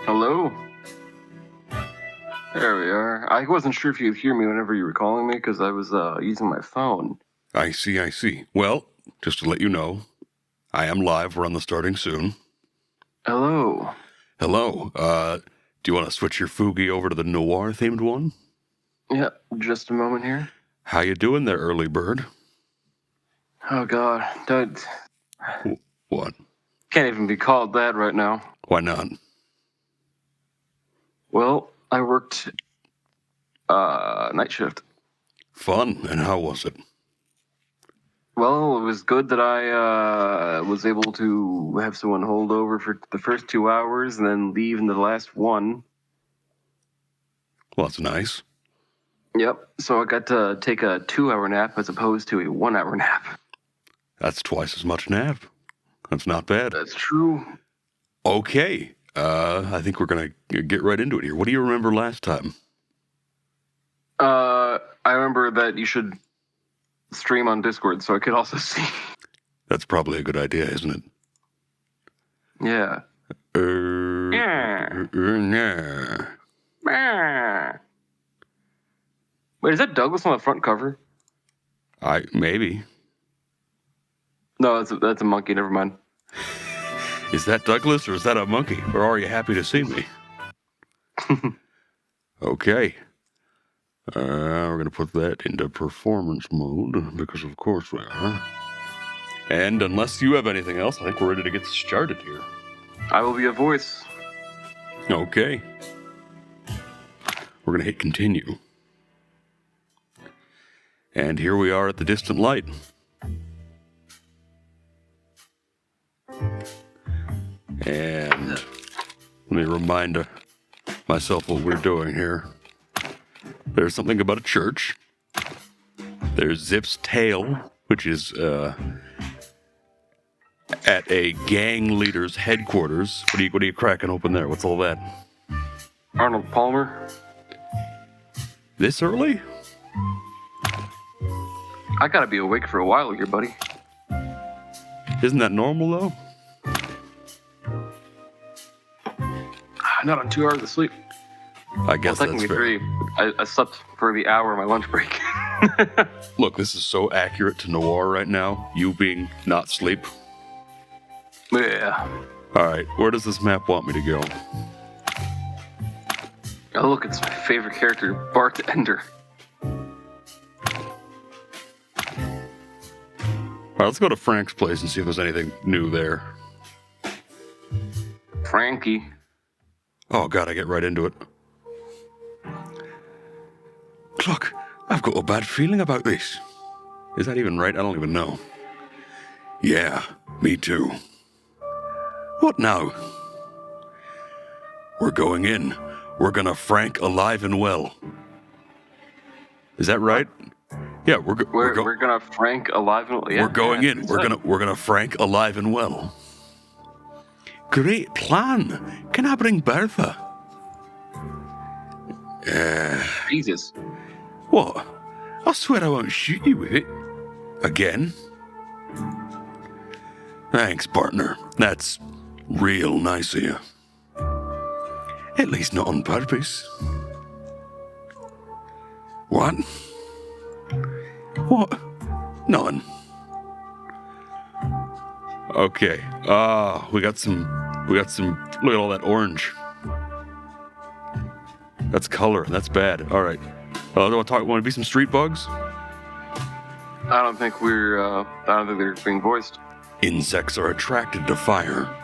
Hello? There we are. I wasn't sure if you'd hear me whenever you were calling me because I was using my phone. I see. Well, just to let you know, I am live. We're on the starting soon. Hello. Hello. Do you want to switch your Fugi over to the noir-themed one? Yeah, just a moment here. How you doing there, early bird? Oh, God. That What? can't even be called that right now. Why not? Well, I worked night shift. Fun. And how was it? Well, it was good that I was able to have someone hold over for the first 2 hours and then leave in the last one. Well, that's nice. Yep, so I got to take a 2-hour nap as opposed to a 1-hour nap. That's twice as much nap. That's not bad. That's true. Okay. I think we're going to get right into it here. What do you remember last time? I remember that you should stream on Discord so I could also see. That's probably a good idea, isn't it? Yeah. Nah. Wait, is that Douglas on the front cover? Maybe. No, that's a monkey. Never mind. Is that Douglas or is that a monkey? Or are you happy to see me? Okay. We're going to put that into performance mode because of course we are. And unless you have anything else, I think we're ready to get started here. I will be a voice. Okay. We're going to hit continue. And here we are at the distant light. And let me remind myself what we're doing here. There's something about a church. There's Zip's tail, which is at a gang leader's headquarters. What are you cracking open there? What's all that? Arnold Palmer. This early? I gotta be awake for a while here, buddy. Isn't that normal though? Not on 2 hours of sleep. I guess Well, that's technically fair. 3. I slept for the hour of my lunch break. Look, this is so accurate to noir right now. You being not sleep. Yeah. All right, where does this map want me to go? Oh, look, it's my favorite character, Bart Ender. All right, let's go to Frank's place and see if there's anything new there. Frankie. Oh, God, I get right into it. Look, I've got a bad feeling about this. Is that even right? I don't even know. Yeah, me too. What now? We're going in. We're gonna Frank alive and well. Is that right? Yeah, we're gonna Frank alive and well. Yeah, we're going in. We're gonna Frank alive and well. Great plan. Can I bring Bertha? Jesus. What? I swear I won't shoot you with it. Again? Thanks, partner. That's real nice of you. At least not on purpose. What? What? None. Okay. We got some, look at all that orange. That's color, that's bad. All right. Want to be some street bugs? I don't think they're being voiced. Insects are attracted to fire.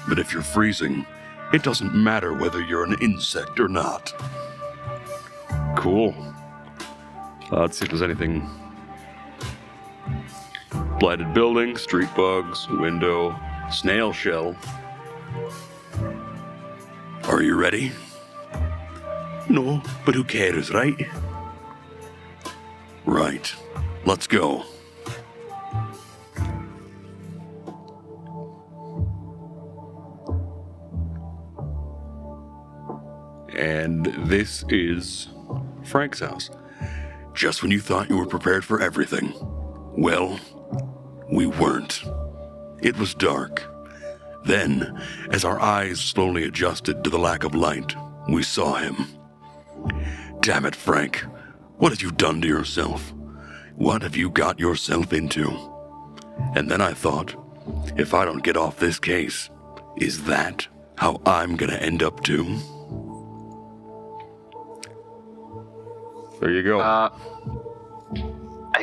But if you're freezing, it doesn't matter whether you're an insect or not. Cool. Let's see if there's anything. Blighted building, street bugs, window, snail shell. Are you ready? No, but who cares, right? Right. Let's go. And this is Frank's house. Just when you thought you were prepared for everything. Well, we weren't. It was dark. Then, as our eyes slowly adjusted to the lack of light, we saw him. Damn it, Frank. What have you done to yourself? What have you got yourself into? And then I thought, if I don't get off this case, is that how I'm gonna end up too? There you go. I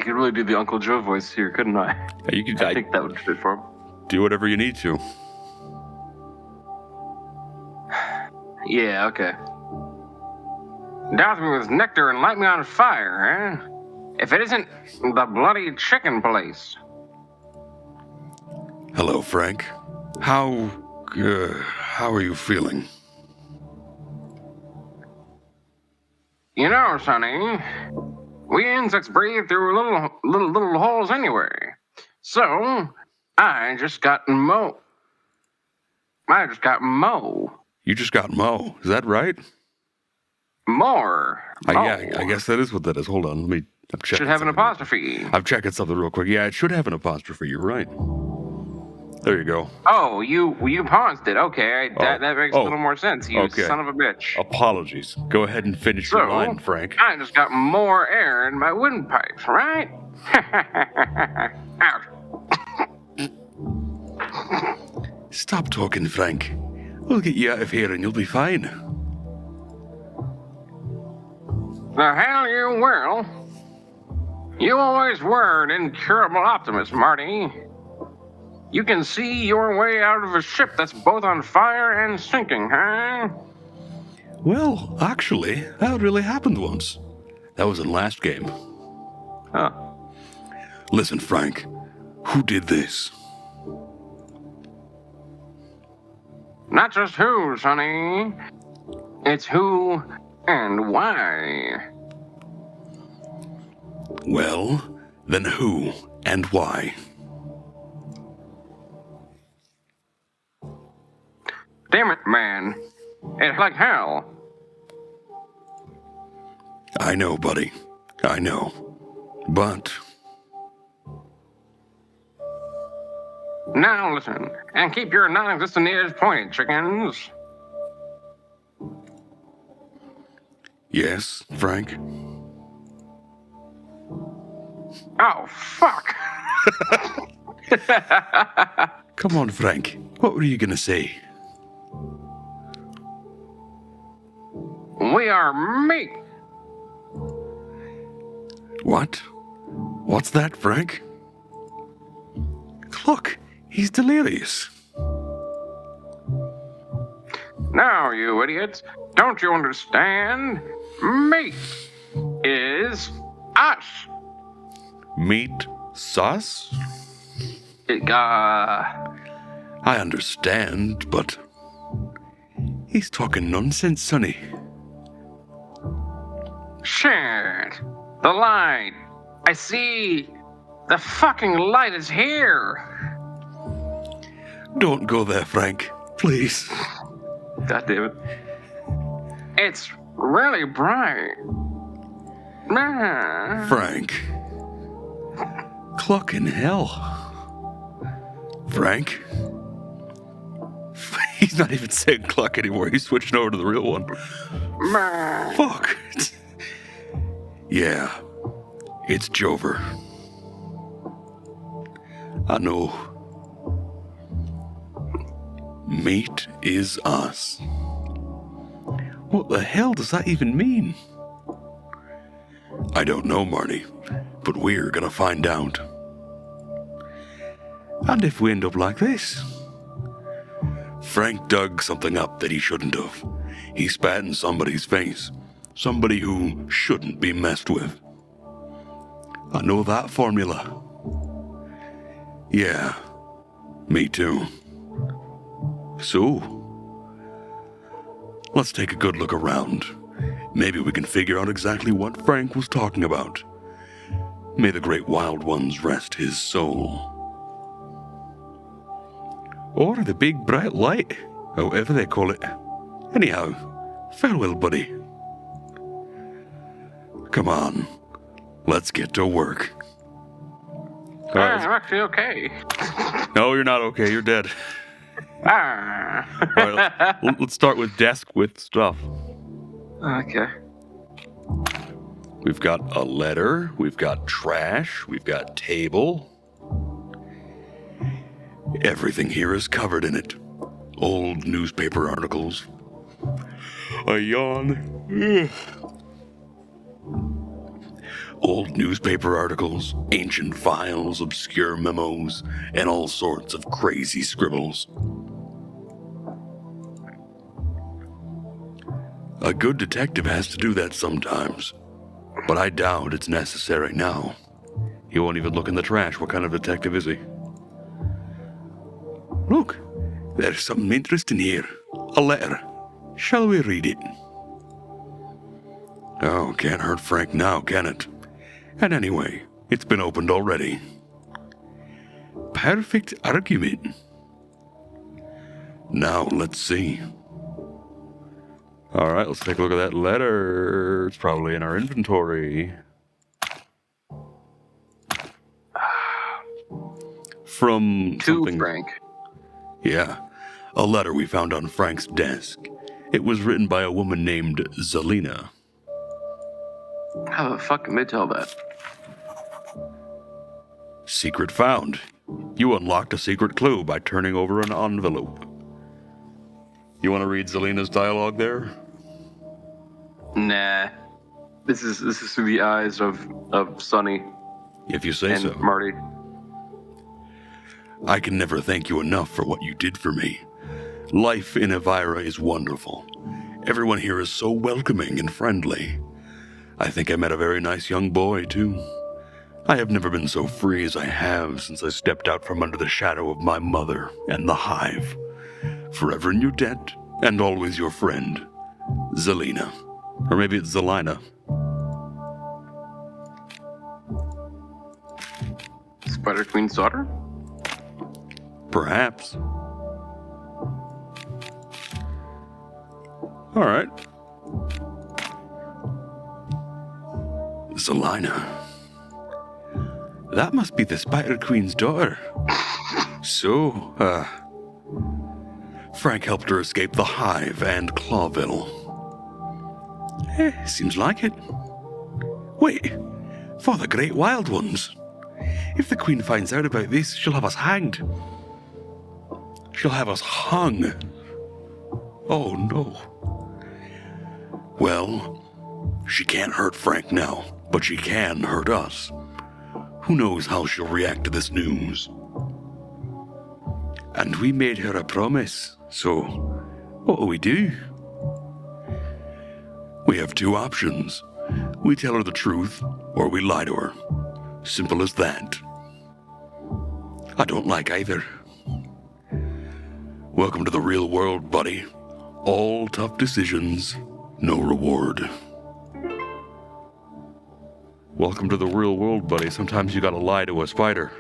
could really do the Uncle Joe voice here, couldn't I? You could, I think that would fit for him. Do whatever you need to. Yeah, okay. Douse me with nectar and light me on fire, eh? If it isn't the bloody chicken place. Hello, Frank. How are you feeling? You know, Sonny, we insects breathe through little holes anyway. So, I just got Mo. You just got Mo. Is that right? More. Yeah, I guess that is what that is. Hold on, I'm checking. Should have an apostrophe. I'm checking something real quick. Yeah, it should have an apostrophe. You're right. There you go. Oh, you paused it. Okay, that makes a little more sense. You son of a bitch. Apologies. Go ahead and finish your line, Frank. I just got more air in my windpipes, right? Ouch. Stop talking, Frank. We'll get you out of here and you'll be fine. The hell you will. You always were an incurable optimist, Marty. You can see your way out of a ship that's both on fire and sinking, huh? Well, actually, that really happened once. That was in last game. Huh. Listen, Frank, who did this? Not just who, Sonny. It's who and why. Well, then who and why? Damn it, man. It's like hell. I know, buddy. I know. But... Now listen, and keep your non-existent ears pointed, chickens. Yes, Frank? Oh, fuck. Come on, Frank. What were you gonna say? We are meat. What? What's that, Frank? Look, he's delirious. Now, you idiots, don't you understand? Meat is us. Meat sauce? I understand, but... He's talking nonsense, Sonny. Shit. The light. I see. The fucking light is here. Don't go there, Frank. Please. God damn it. It's really bright. Frank. Clock in hell. Frank? He's not even saying clock anymore. He's switching over to the real one. Fuck. Yeah. It's Jover. I know. Meat is us. What the hell does that even mean? I don't know, Marty, but we're gonna find out. And if we end up like this? Frank dug something up that he shouldn't have. He spat in somebody's face. Somebody who shouldn't be messed with. I know that formula. Yeah, me too. So, let's take a good look around. Maybe we can figure out exactly what Frank was talking about. May the great wild ones rest his soul. Or the big bright light, however they call it. Anyhow, farewell, buddy. Come on, let's get to work. I'm actually okay. No, you're not okay, you're dead. Ah. All right, let's start with desk with stuff. Okay. We've got a letter, we've got trash, we've got table. Everything here is covered in it. Old newspaper articles. A yawn. Old newspaper articles, ancient files, obscure memos, and all sorts of crazy scribbles. A good detective has to do that sometimes, but I doubt it's necessary now. He won't even look in the trash. What kind of detective is he? Look, there's something interesting here. A letter. Shall we read it? Oh, can't hurt Frank now, can it? And anyway, it's been opened already. Perfect argument. Now, let's see. All right, let's take a look at that letter. It's probably in our inventory. From To something... Frank. Yeah, a letter we found on Frank's desk. It was written by a woman named Zelina. How the fuck can they tell that? Secret found. You unlocked a secret clue by turning over an envelope. You want to read Zelina's dialogue there? Nah. This is through the eyes of Sonny If you say and so. Marty. I can never thank you enough for what you did for me. Life in Elvira is wonderful. Everyone here is so welcoming and friendly. I think I met a very nice young boy, too. I have never been so free as I have since I stepped out from under the shadow of my mother and the Hive. Forever in your debt, and always your friend, Zelina. Or maybe it's Zelina. Spider Queen's daughter? Perhaps. All right. Zelina. That must be the Spider Queen's daughter. So, Frank helped her escape the Hive and Clawville. Seems like it. Wait, for the Great Wild Ones. If the Queen finds out about this, she'll have us hanged. She'll have us hung. Oh no. Well, she can't hurt Frank now, but she can hurt us. Who knows how she'll react to this news? And we made her a promise, so what do? We have two options. We tell her the truth, or we lie to her. Simple as that. I don't like either. Welcome to the real world, buddy. All tough decisions, no reward. Welcome to the real world, buddy. Sometimes you gotta lie to a spider.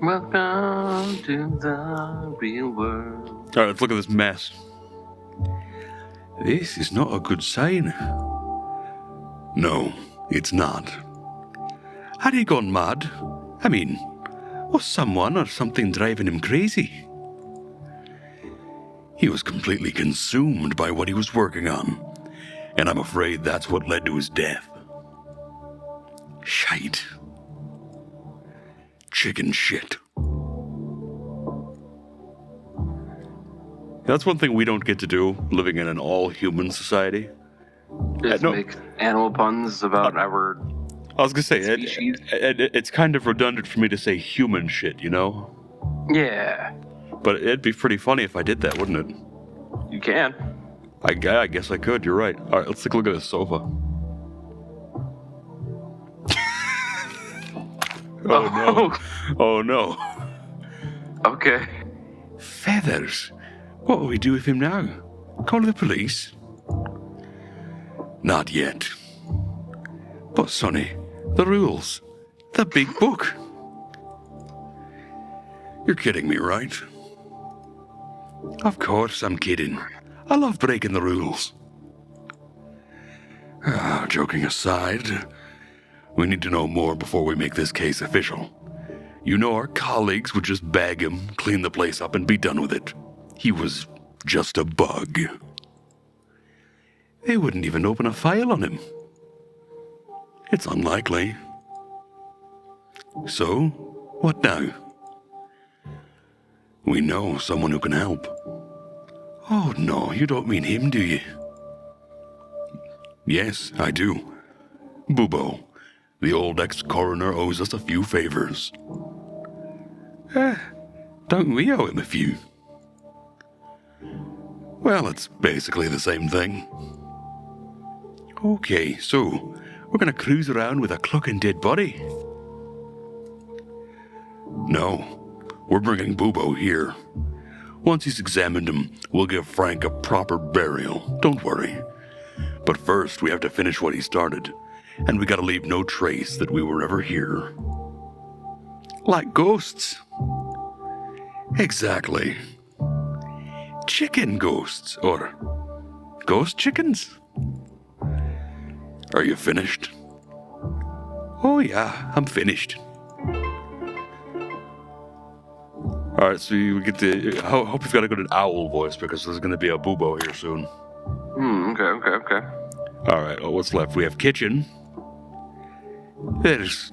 Welcome to the real world. Alright, let's look at this mess. This is not a good sign. No, it's not. Had he gone mad? I mean, was someone or something driving him crazy? He was completely consumed by what he was working on, and I'm afraid that's what led to his death. Shite. Chicken shit. That's one thing we don't get to do, living in an all-human society. Just make animal puns about our I was gonna say, species. it's kind of redundant for me to say human shit, you know? Yeah, But it'd be pretty funny if I did that, wouldn't it? you can. I guess I could, you're right. Alright, let's take a look at this sofa. Oh no. Oh no. Okay. Feathers. What will we do with him now? Call the police? Not yet. But Sonny, the rules. The big book. You're kidding me, right? Of course I'm kidding. I love breaking the rules. Joking aside, we need to know more before we make this case official. You know our colleagues would just bag him, clean the place up, and be done with it. he was just a bug. They wouldn't even open a file on him. It's unlikely. So, what now? We know someone who can help. Oh no, you don't mean him, do you? Yes, I do. Bubo, the old ex-coroner, owes us a few favors. Don't we owe him a few? Well, it's basically the same thing. Okay, so we're gonna cruise around with a clucking dead body? No, we're bringing Bubo here. Once he's examined him, we'll give Frank a proper burial. Don't worry. But first, we have to finish what he started, and we gotta leave no trace that we were ever here. Like ghosts. Exactly. Chicken ghosts, or ghost chickens? Are you finished? Oh yeah, I'm finished. Alright, so we get to... I hope you've got a good owl voice, because there's going to be a Bubo here soon. Okay. Alright, well, what's left? We have kitchen. There's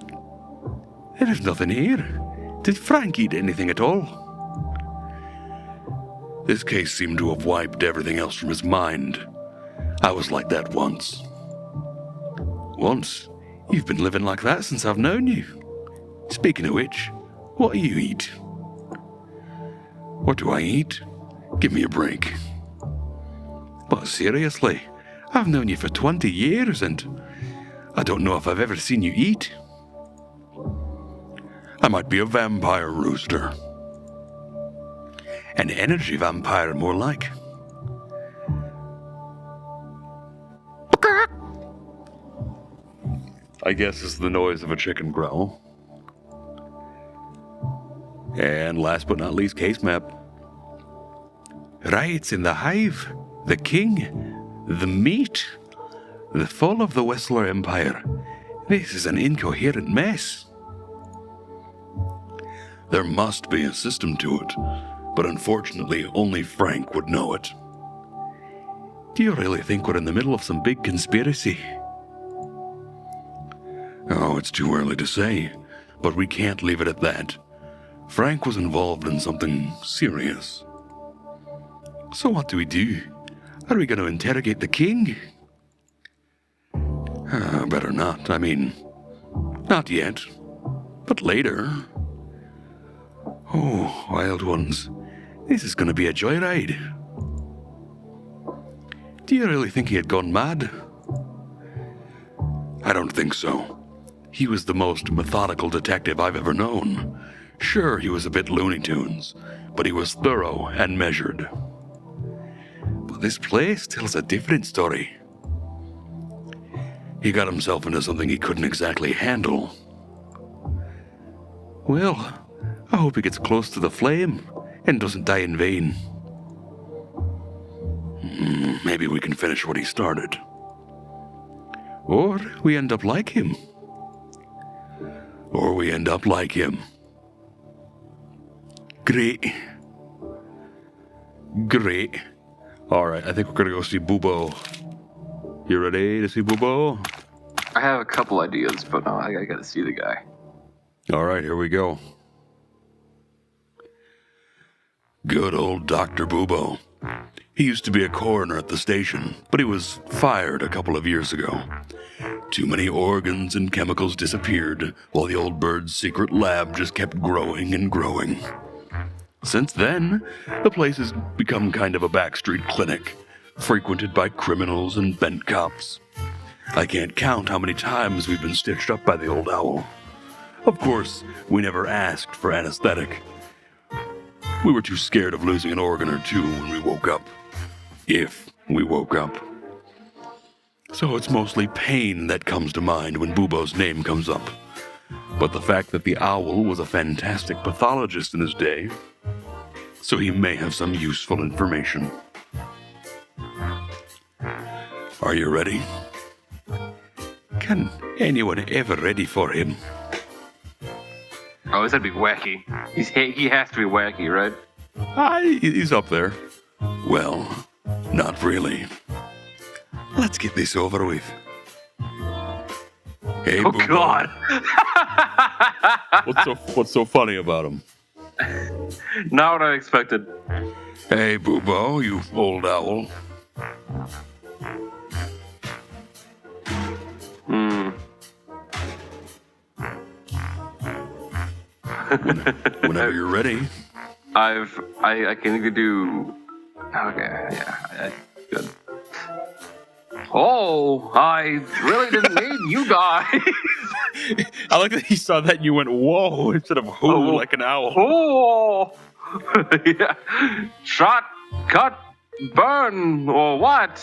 nothing here. Did Frank eat anything at all? This case seemed to have wiped everything else from his mind. I was like that once. Once? You've been living like that since I've known you. Speaking of which, what do you eat? What do I eat? Give me a break. But seriously, I've known you for 20 years and I don't know if I've ever seen you eat. I might be a vampire rooster. An energy vampire, more like. I guess it's the noise of a chicken growl. And last but not least, case map. Riots in the Hive, the king, the meat, the fall of the Whistler Empire. This is an incoherent mess. There must be a system to it, but unfortunately only Frank would know it. Do you really think we're in the middle of some big conspiracy? Oh, it's too early to say, but we can't leave it at that. Frank was involved in something serious. So what do we do? Are we going to interrogate the king? Better not. I mean, not yet, but later. Oh, wild ones. This is going to be a joyride. Do you really think he had gone mad? I don't think so. He was the most methodical detective I've ever known. Sure, he was a bit Looney Tunes, but he was thorough and measured. But this place tells a different story. He got himself into something he couldn't exactly handle. Well, I hope he gets close to the flame and doesn't die in vain. Maybe we can finish what he started. Or we end up like him. Great. Alright, I think we're gonna go see Bubo. You ready to see Bubo? I have a couple ideas, but no, I gotta see the guy. Alright, here we go. Good old Dr. Bubo. He used to be a coroner at the station, but he was fired a couple of years ago. Too many organs and chemicals disappeared, while the old bird's secret lab just kept growing and growing. Since then, the place has become kind of a backstreet clinic, frequented by criminals and bent cops. I can't count how many times we've been stitched up by the old owl. Of course, we never asked for anesthetic. We were too scared of losing an organ or two when we woke up. If we woke up. So it's mostly pain that comes to mind when Bubo's name comes up. But the fact that the owl was a fantastic pathologist in his day, so he may have some useful information. Are you ready? Can anyone ever ready for him? Oh, this would be wacky. He has to be wacky, right? He's up there. Well, not really. Let's get this over with. Hey, Oh, Boo-Bo. God. What's so funny about him? Not what I expected. Hey, Boo-Bo, you old owl. Whenever you're ready. I can either do. Okay, yeah, good. Oh, I really didn't need you guys. I like that he saw that and you went, whoa, instead of who, Oh, like an owl. Oh, yeah. Shot, cut, burn, or what?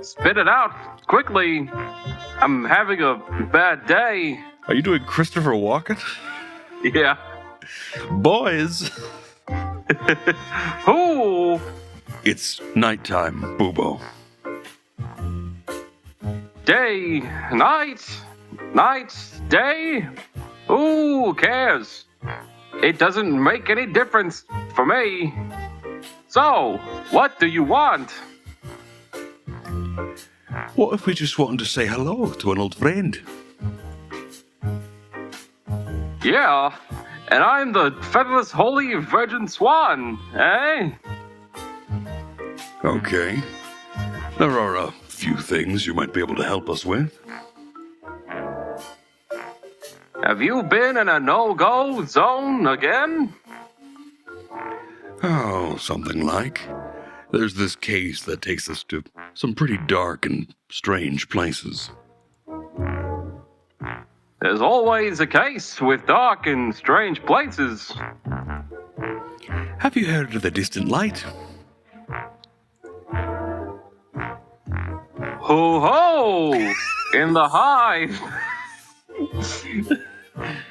Spit it out quickly. I'm having a bad day. Are you doing Christopher Walken? Yeah. Boys. Ooh. It's nighttime, Boo-Bo. Day, night, night, day. Who cares? It doesn't make any difference for me. So, what do you want? What if we just wanted to say hello to an old friend? Yeah, and I'm the featherless holy virgin swan, eh? Okay. There are a few things you might be able to help us with. Have you been in a no-go zone again? Oh, something like. There's this case that takes us to some pretty dark and strange places. There's always a case with dark and strange places. Have you heard of the distant light? Ho-ho! In the hive!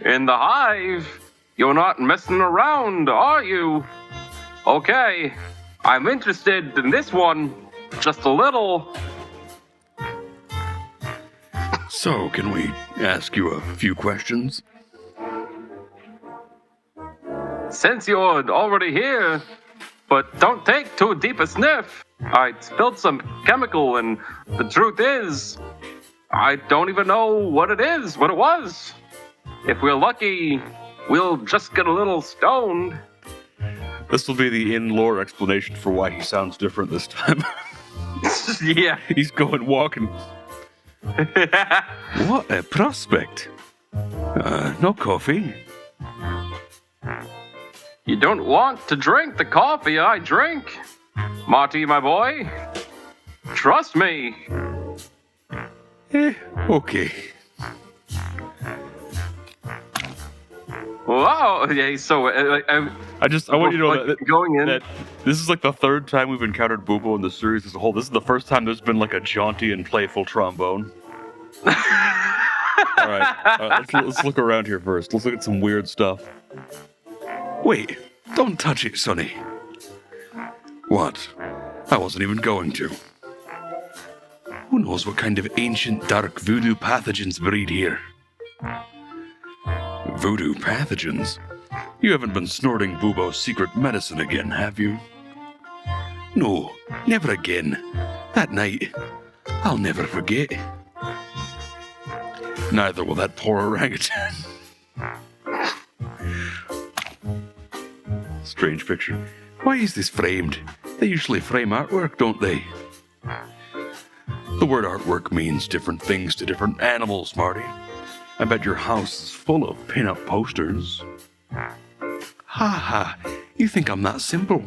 In the hive! You're not messing around, are you? Okay, I'm interested in this one. Just a little. So, can we ask you a few questions? Since you're already here, but don't take too deep a sniff. I spilled some chemical, and the truth is, I don't even know what it was. If we're lucky, we'll just get a little stoned. This will be the in-lore explanation for why he sounds different this time. Yeah. He's going walking. What a prospect. No coffee. You don't want to drink the coffee I drink. Marty, my boy. Trust me. Okay. Wow. Yeah, so I want you to know that going in. that this is like the third time we've encountered Boo-Bo in the series as a whole. This is the first time there's been like a jaunty and playful trombone. All right, let's look around here first. Let's look at some weird stuff. Wait, don't touch it, Sonny. What? I wasn't even going to. Who knows what kind of ancient dark voodoo pathogens breed here? Voodoo pathogens? You haven't been snorting Boo-Bo's secret medicine again, have you? No, never again. That night, I'll never forget. Neither will that poor orangutan. Strange picture. Why is this framed? They usually frame artwork, don't they? The word artwork means different things to different animals, Marty. I bet your house is full of pin-up posters. Ha ha, you think I'm that simple?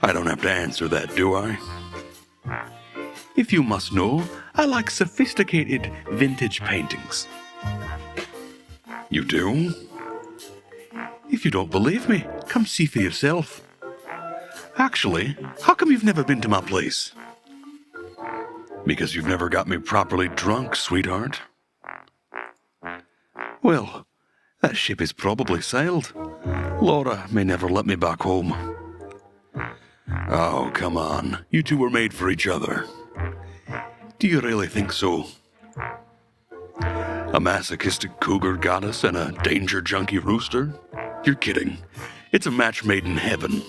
I don't have to answer that, do I? If you must know, I like sophisticated vintage paintings. You do? If you don't believe me, come see for yourself. Actually, how come you've never been to my place? Because you've never got me properly drunk, sweetheart. Well, that ship is probably sailed. Laura may never let me back home. Oh, come on. You two were made for each other. Do you really think so? A masochistic cougar goddess and a danger junkie rooster? You're kidding. It's a match made in heaven.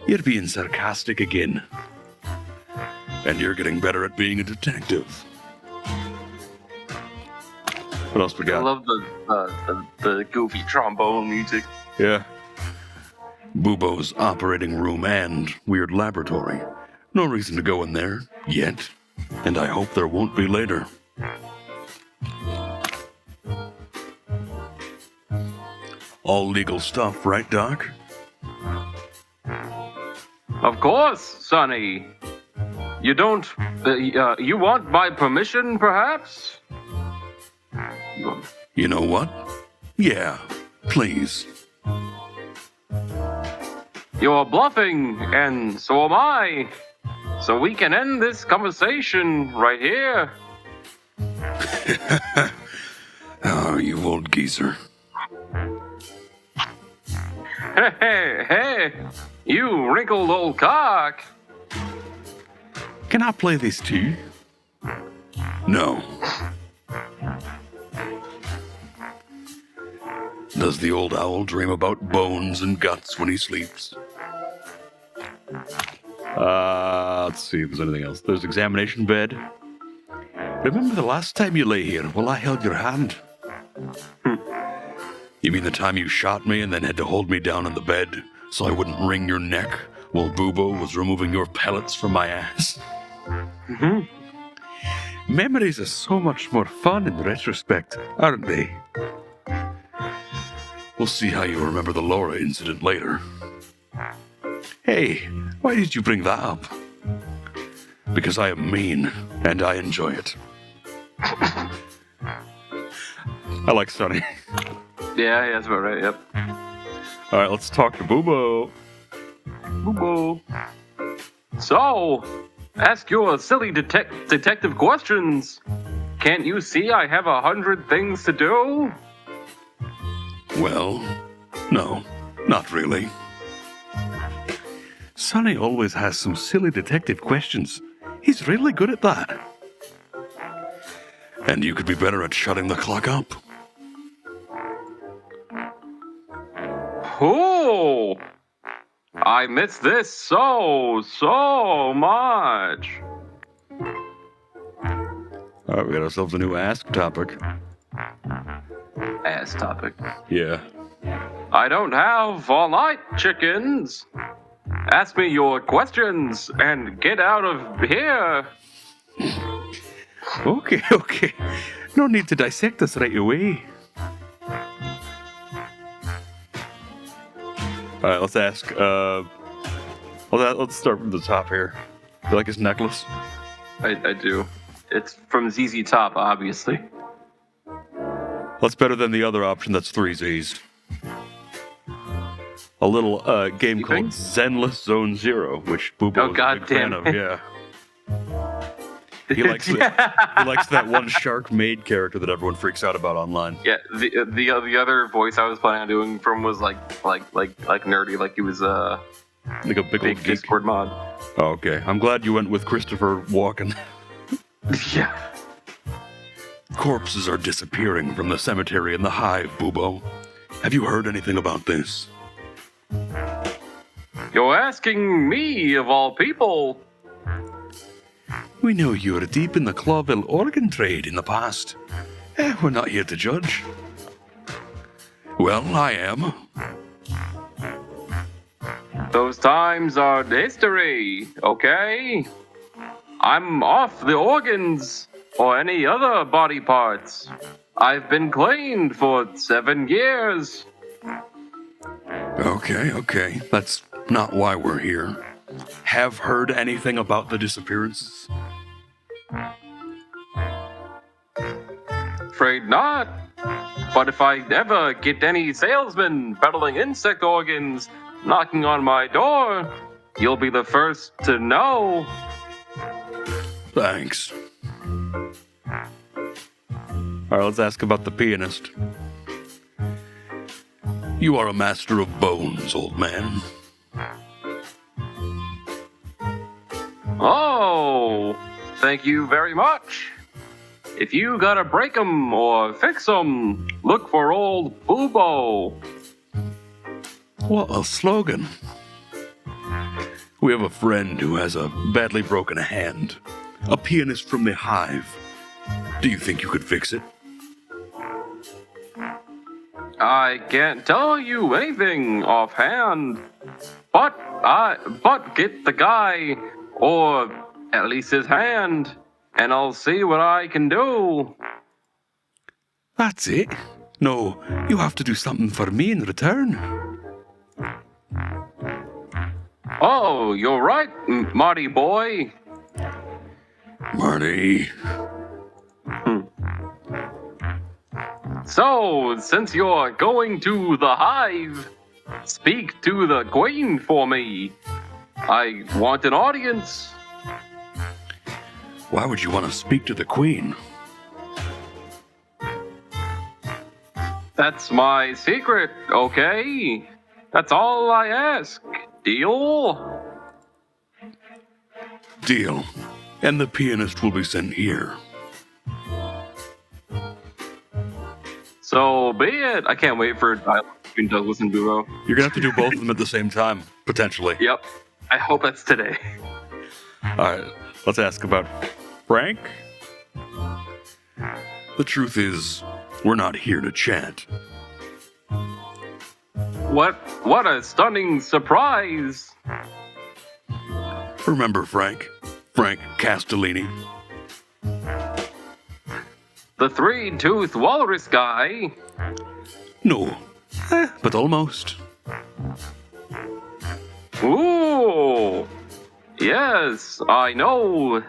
You're being sarcastic again. And you're getting better at being a detective. What else we I got? love the goofy trombone music. Yeah. Bubo's operating room and weird laboratory. No reason to go in there, yet. And I hope there won't be later. All legal stuff, right, Doc? Of course, Sonny. You don't. You want my permission, perhaps? You know what? Yeah, please. You're bluffing, and so am I. So we can end this conversation right here. Oh, you old geezer. Hey, you wrinkled old cock. Can I play this too? No. Does the old owl dream about bones and guts when he sleeps? Let's see if there's anything else. There's examination bed. Remember the last time you lay here while I held your hand? You mean the time you shot me and then had to hold me down on the bed so I wouldn't wring your neck while Bubo was removing your pellets from my ass? Memories are so much more fun in retrospect, aren't they? We'll see how you remember the Laura incident later. Hey, why did you bring that up? Because I am mean, and I enjoy it. I like Sonny. Yeah, that's about right, yep. Alright, let's talk to Bubo. Boo-boo. So, ask your silly detective questions. Can't you see I have 100 things to do? Well, no, not really. Sonny always has some silly detective questions. He's really good at that. And you could be better at shutting the clock up. Oh, I miss this so much. Alright, we got ourselves a new Ask topic. Ass topic. Yeah. I don't have all night, chickens. Ask me your questions and get out of here. Okay. No need to dissect us right away. Alright, let's ask, let's start from the top here. You like his necklace? I do. It's from ZZ Top, obviously. That's better than the other option that's 3 Z's. A little game called think? Zenless Zone Zero, which Bubo is a big fan of, yeah. He likes that one shark maid character that everyone freaks out about online. Yeah, the other voice I was planning on doing from was like nerdy, like he was Like a big big old geek. Discord mod. Oh, okay. I'm glad you went with Christopher Walken. Yeah. Corpses are disappearing from the cemetery in the Hive, Bubo. Have you heard anything about this? You're asking me, of all people. We know you were deep in the Clawville organ trade in the past. We're not here to judge. Well, I am. Those times are history, okay? I'm off the organs or any other body parts. I've been cleaned for 7 years. Okay. That's not why we're here. Have heard anything about the disappearances? Afraid not. But if I ever get any salesmen peddling insect organs knocking on my door, you'll be the first to know. Thanks. Alright, let's ask about the pianist. You are a master of bones, old man. Oh, thank you very much. If you gotta break 'em or fix 'em, look for old Bubo. What a slogan. We have a friend who has a badly broken hand. A pianist from the Hive. Do you think you could fix it? I can't tell you anything offhand, but get the guy, or at least his hand, and I'll see what I can do. That's it. No, you have to do something for me in return. Oh, you're right, Marty boy. Marty. So, since you're going to the Hive, speak to the Queen for me. I want an audience. Why would you want to speak to the Queen? That's my secret, okay? That's all I ask. Deal? Deal. And the pianist will be sent here. So be it. I can't wait for dialogue between Douglas and Bureau. You're gonna have to do both of them at the same time, potentially. Yep. I hope that's today. Alright, let's ask about Frank. The truth is, we're not here to chat. What a stunning surprise. Remember Frank? Frank Castellini. The three-toothed walrus guy. No, but almost. Ooh. Yes, I know.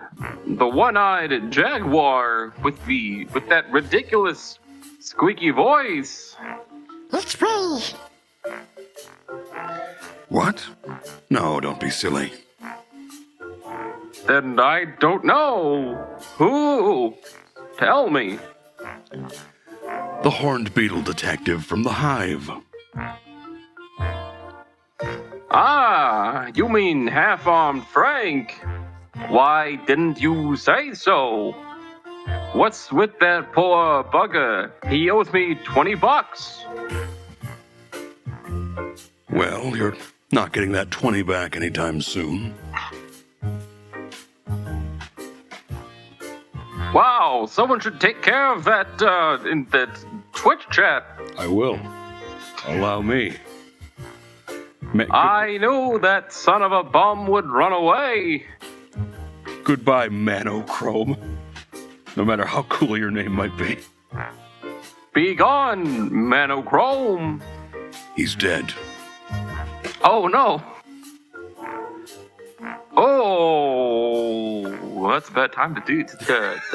The one-eyed jaguar with that ridiculous squeaky voice. It's me. What? No, don't be silly. Then I don't know. Who? Tell me. The horned beetle detective from the Hive. Ah, you mean half-armed Frank. Why didn't you say so? What's with that poor bugger? He owes me $20. Well, you're not getting that 20 back anytime soon. Wow, someone should take care of that in that Twitch chat. I will. Allow me. I knew that son of a bum would run away. Goodbye, Manochrome. No matter how cool your name might be. Be gone, Manochrome. He's dead. Oh no. Oh, that's a bad time to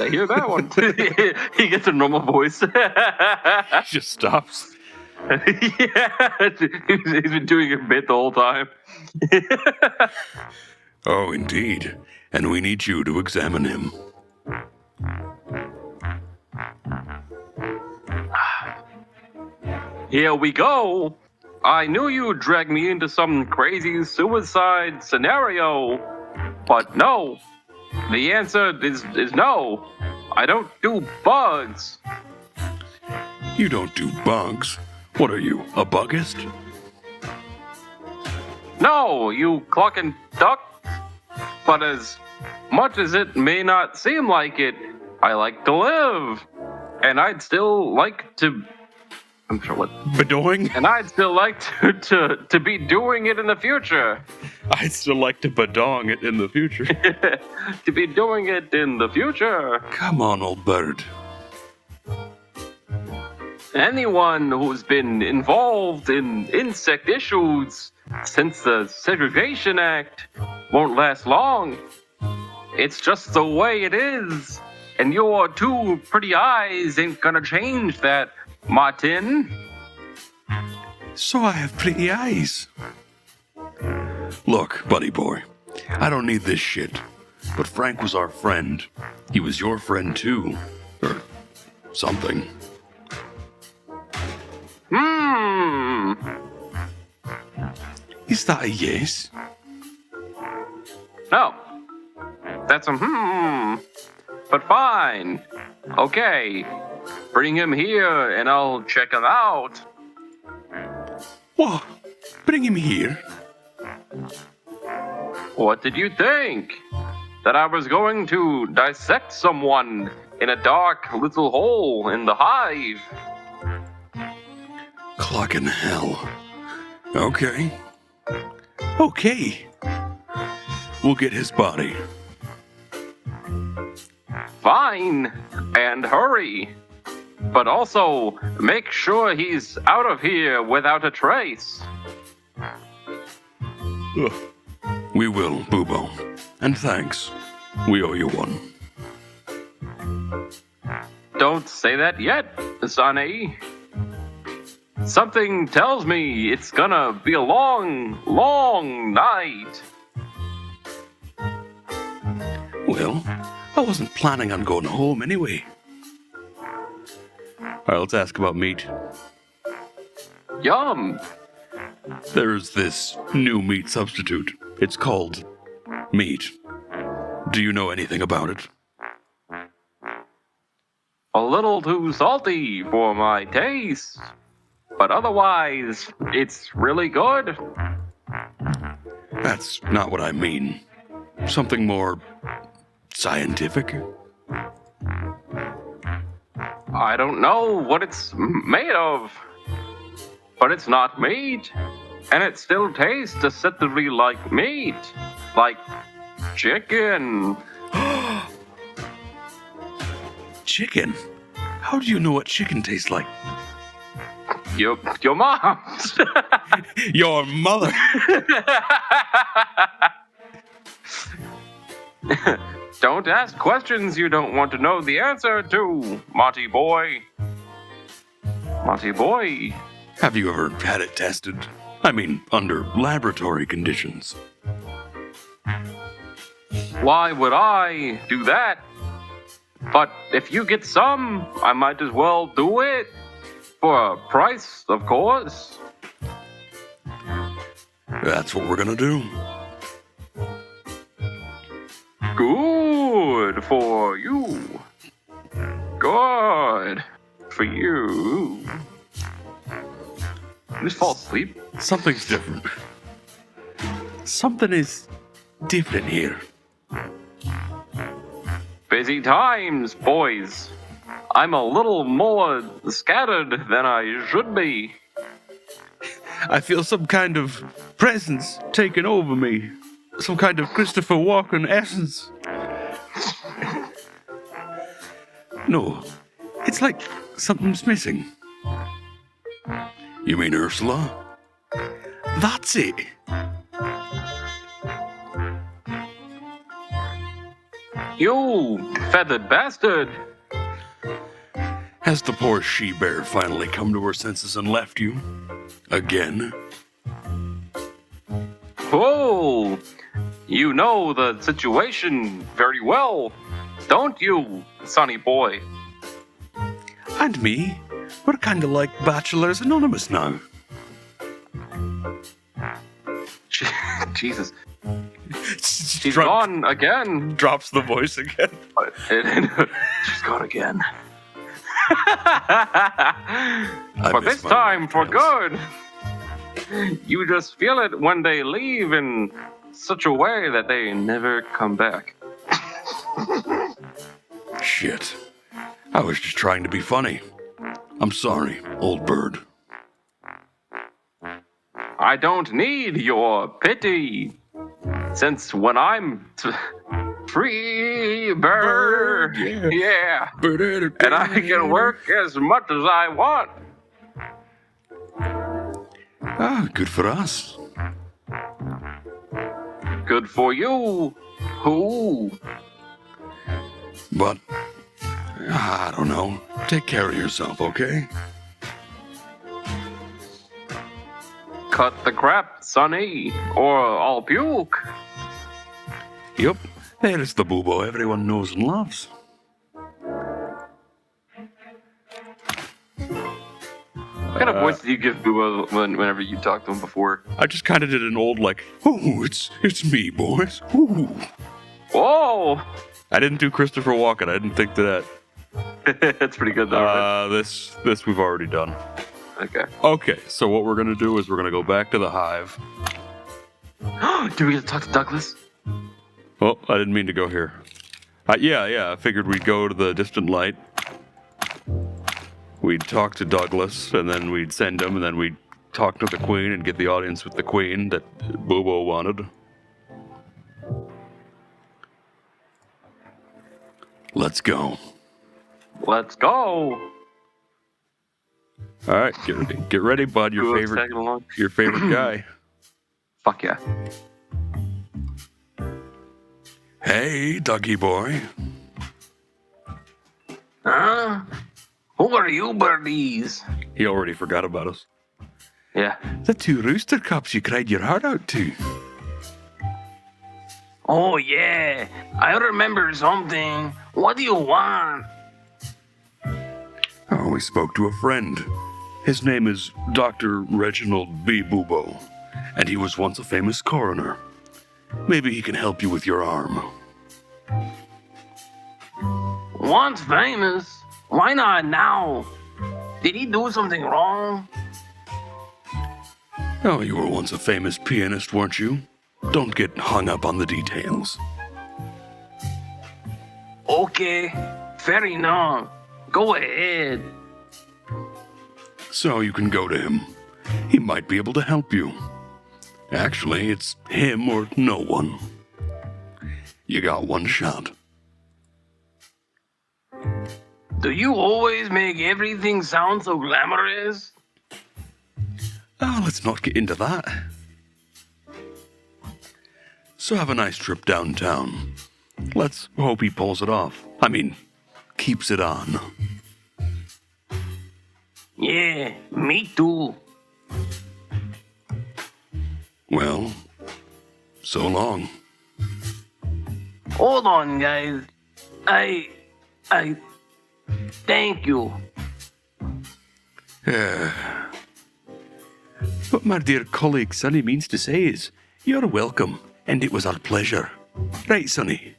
hear that one. He gets a normal voice. Just stops. Yeah, he's been doing a bit the whole time. Oh, indeed. And we need you to examine him. Here we go. I knew you'd drag me into some crazy suicide scenario, but no. The answer is no. I don't do bugs. You don't do bugs. What are you, a buggist? No, you cluck and duck. But as much as it may not seem like it, I like to live. And I'd still like to... I'm sure what... Bedoing? And I'd still like to be doing it in the future. I'd still like to badong it in the future. To be doing it in the future. Come on, old bird. Anyone who's been involved in insect issues since the Segregation Act won't last long. It's just the way it is. And your two pretty eyes ain't gonna change that, Martin. So I have pretty eyes. Look, buddy boy, I don't need this shit. But Frank was our friend. He was your friend too. Or something. Is that a yes? No. That's a But fine. Okay. Bring him here and I'll check him out. What? Bring him here. What did you think? That I was going to dissect someone in a dark little hole in the hive? Clock in hell. Okay. Okay. We'll get his body. Fine, and hurry. But also, make sure he's out of here without a trace. Ugh. We will, Boobo. And thanks. We owe you one. Don't say that yet, Sonny. Something tells me it's gonna be a long, long night. Well, I wasn't planning on going home anyway. Alright, let's ask about meat. Yum. There's this new meat substitute. It's called meat. Do you know anything about it? A little too salty for my taste. But otherwise, it's really good. That's not what I mean. Something more scientific? I don't know what it's made of. But it's not meat. And it still tastes deceptively like meat. Like chicken. Chicken? How do you know what chicken tastes like? Your mom's. Your mother! Don't ask questions you don't want to know the answer to, Monty boy. Monty boy. Have you ever had it tested? I mean, under laboratory conditions. Why would I do that? But if you get some, I might as well do it. For a price, of course. That's what we're gonna do. Good for you. Good for you. Just fall asleep. Something's different. Something is different here. Busy times, boys. I'm a little more scattered than I should be. I feel some kind of presence taking over me. Some kind of Christopher Walken essence. No, it's like something's missing. You mean Ursula? That's it. You feathered bastard. Has the poor she-bear finally come to her senses and left you? Again? Oh, you know the situation very well, don't you, sonny boy? And me? We're kinda like Bachelors Anonymous now. Jesus. She's gone again. Drops the voice again. She's gone again. I But miss this my time for friends. good. You just feel it when they leave in such a way that they never come back. Shit. I was just trying to be funny. I'm sorry, old bird. I don't need your pity, since when I'm free bird, yeah, and I can work as much as I want. Ah, good for us. Good for you. Who? But, I don't know. Take care of yourself, okay? Cut the crap, sonny, or I'll puke. Yup, there's the boobo everyone knows and loves. What kind of voice do you give Booba whenever you talk to him before? I just kind of did an old, like, Oh, it's me, boys. Ooh. Whoa! I didn't do Christopher Walken. I didn't think that. That's pretty good though, right? This we've already done. Okay. Okay, so what we're gonna do is we're gonna go back to the Hive. Do we get to talk to Douglas? Well, I didn't mean to go here. Yeah, I figured we'd go to the distant light. We'd talk to Douglas, and then we'd send him, and then we'd talk to the Queen and get the audience with the Queen that Bobo wanted. Let's go. Let's go. All right, get ready, bud. Who else tagging along? Your favorite guy. Fuck yeah. Hey, Dougie boy. Huh? Who are you birdies? He already forgot about us. Yeah. The 2 rooster cups you cried your heart out to. Oh yeah. I remember something. What do you want? Oh, we spoke to a friend. His name is Dr. Reginald B. Bubo, and he was once a famous coroner. Maybe he can help you with your arm. Once famous. Why not now? Did he do something wrong? Oh, you were once a famous pianist, weren't you? Don't get hung up on the details. Okay. Fair enough. Go ahead. So you can go to him. He might be able to help you. Actually, it's him or no one. You got one shot. Do you always make everything sound so glamorous? Oh, let's not get into that. So have a nice trip downtown. Let's hope he pulls it off. I mean, keeps it on. Yeah, me too. Well, so long. Hold on, guys. Thank you. What my dear colleague Sonny means to say is, you're welcome, and it was our pleasure. Right, Sonny?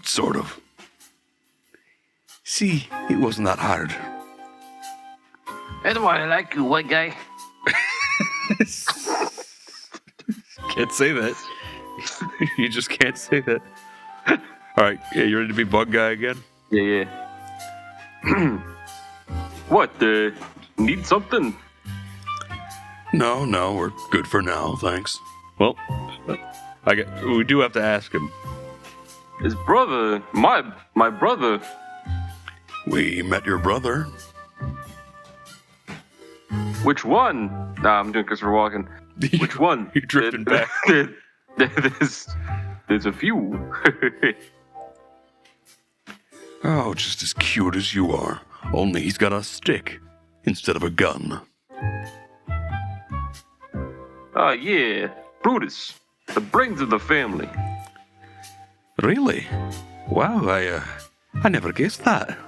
Sort of. See, it wasn't that hard. That's why I like you, white guy. Can't say that. You just can't say that. All right, yeah, you ready to be bug guy again? Yeah. What, need something? No, we're good for now, thanks. Well, we do have to ask him. His brother, my brother. We met your brother. Which one? Nah, I'm doing Christopher Walken. Which one? You're drifting back. There's a few. Oh, just as cute as you are. Only he's got a stick instead of a gun. Yeah. Brutus. The brains of the family. Really? Wow, I never guessed that.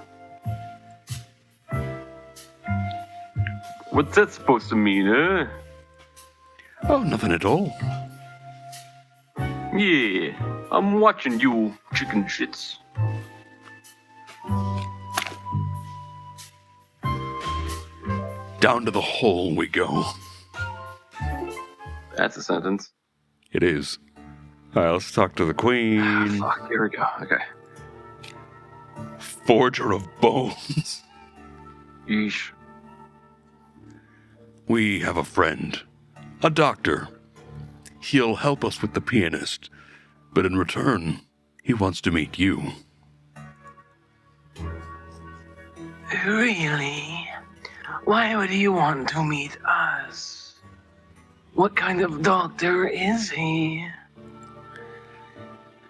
What's that supposed to mean, huh? Oh, nothing at all. Yeah. I'm watching you, chicken shits. Down to the hole we go. That's a sentence. It is. All right, let's talk to the Queen. Fuck, here we go. Okay. Forger of bones. Yeesh. We have a friend. A doctor. He'll help us with the pianist. But in return, he wants to meet you. Really? Why would he want to meet us? What kind of doctor is he?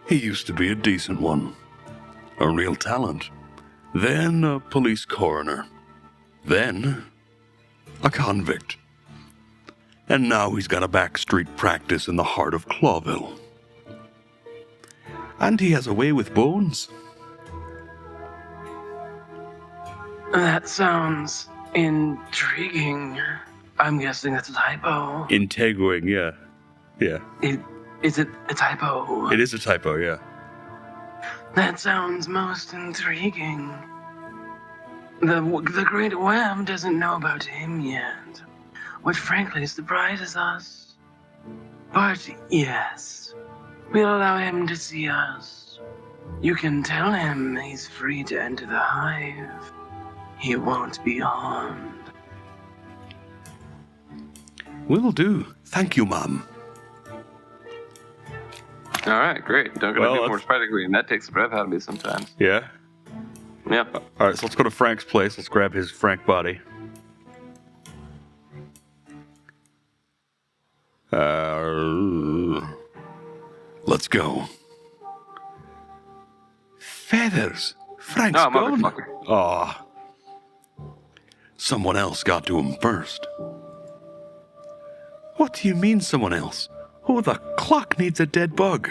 He used to be a decent one. A real talent. Then a police coroner. Then a convict. And now he's got a backstreet practice in the heart of Clawville. And he has a way with bones. That sounds intriguing. I'm guessing it's a typo. Integuing, yeah. Yeah. Is it a typo? It is a typo, yeah. That sounds most intriguing. The great Wham doesn't know about him yet, which frankly surprises us. But yes, we'll allow him to see us. You can tell him he's free to enter the Hive. He won't be harmed. Will do. Thank you, Mom. All right, great. Don't Well, do more that's- spider and that takes the breath out of me sometimes. Yeah? Yeah. All right, so let's go to Frank's place. Let's grab his Frank body. Let's go. Feathers. Frank's Oh, gone. motherfucker. Aw. Someone else got to him first. What do you mean, someone else? Who the clock needs a dead bug?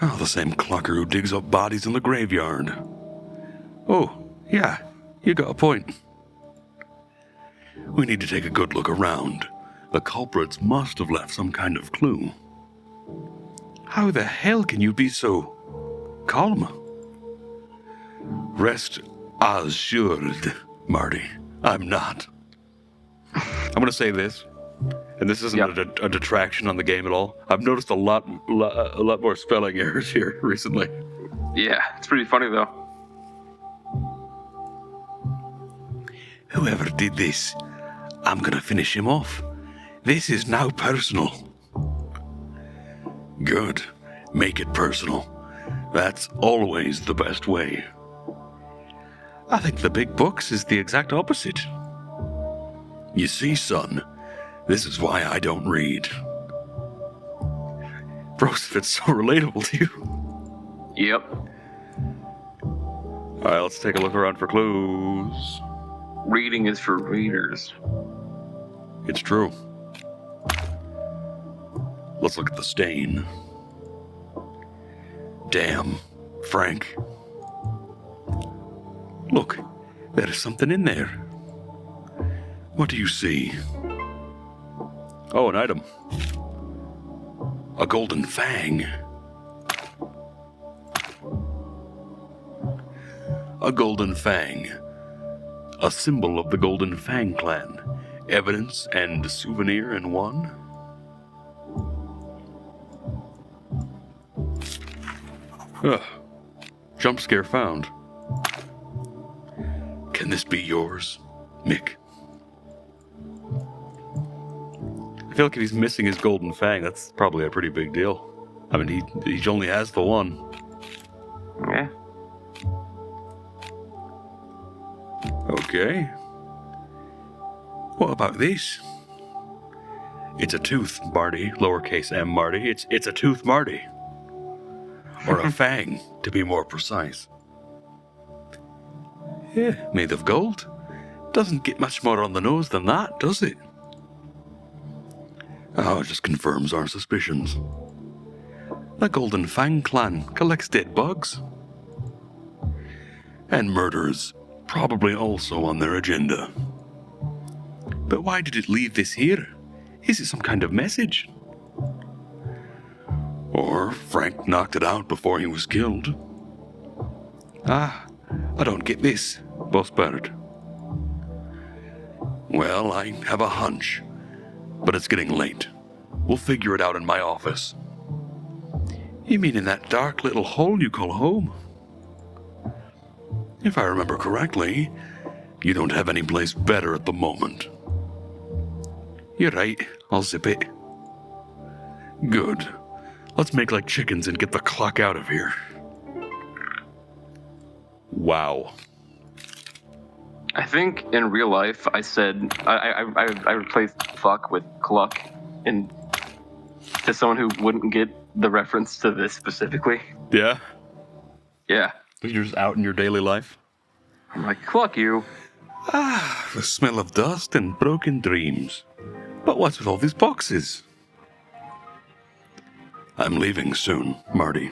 Oh, the same clocker who digs up bodies in the graveyard. Oh, yeah, you got a point. We need to take a good look around. The culprits must have left some kind of clue. How the hell can you be so calm? Rest assured, Marty. I'm not. I'm going to say this, and this isn't a detraction on the game at all. I've noticed a lot more spelling errors here recently. Yeah, it's pretty funny though. Whoever did this, I'm going to finish him off. This is now personal. Good. Make it personal. That's always the best way. I think the big books is the exact opposite. You see, son, this is why I don't read. Bros, it's so relatable to you. Yep. Alright, let's take a look around for clues. Reading is for readers. It's true. Let's look at the stain. Damn, Frank. Look, there is something in there. What do you see? Oh, an item. A golden fang. A golden fang. A symbol of the Golden Fang clan. Evidence and souvenir in one. Ugh. Jump scare found. Can this be yours, Mick? I feel like if he's missing his golden fang, that's probably a pretty big deal. I mean, he only has the one. Yeah. Okay. What about this? It's a tooth, Marty. Lowercase m, Marty. It's a tooth, Marty. Or a fang, to be more precise. Yeah, made of gold. Doesn't get much more on the nose than that, does it? Oh, it just confirms our suspicions. The Golden Fang clan collects dead bugs. And murder is probably also on their agenda. But why did it leave this here? Is it some kind of message? Or Frank knocked it out before he was killed. Ah, I don't get this, Boss Bird. Well, I have a hunch, but it's getting late. We'll figure it out in my office. You mean in that dark little hole you call home? If I remember correctly, you don't have any place better at the moment. You're right, I'll zip it. Good. Let's make like chickens and get the clock out of here. Wow. I think in real life I said I replaced fuck with cluck in to someone who wouldn't get the reference to this specifically. Yeah? Yeah. You're just out in your daily life? I'm like, cluck you. Ah, the smell of dust and broken dreams. But what's with all these boxes? I'm leaving soon, Marty.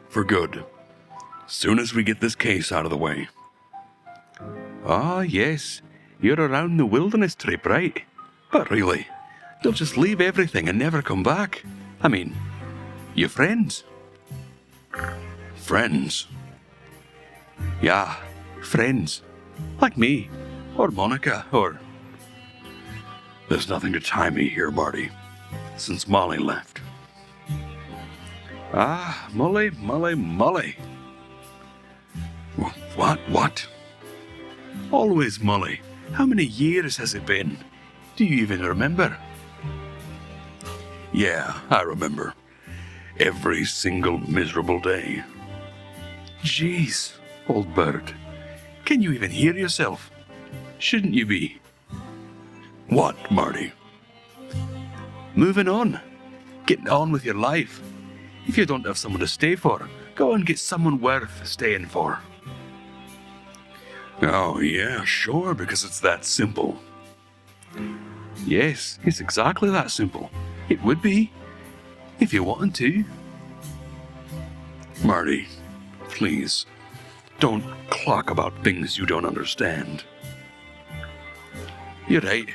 For good. Soon as we get this case out of the way. Ah, yes. You're around the wilderness trip, right? But really, you'll just leave everything and never come back. I mean, you're friends. Friends? Yeah, Friends. Like me. Or Monica, or... There's nothing to tie me here, Marty. Since Molly left. Ah, Molly. What? Always Molly. How many years has it been? Do you even remember? Yeah, I remember. Every single miserable day. Jeez, old bird. Can you even hear yourself? Shouldn't you be? What, Marty? Moving on. Getting on with your life. If you don't have someone to stay for, go and get someone worth staying for. Oh, yeah, sure, because it's that simple. Yes, it's exactly that simple. It would be, if you wanted to. Marty, please, don't clock about things you don't understand. You're right.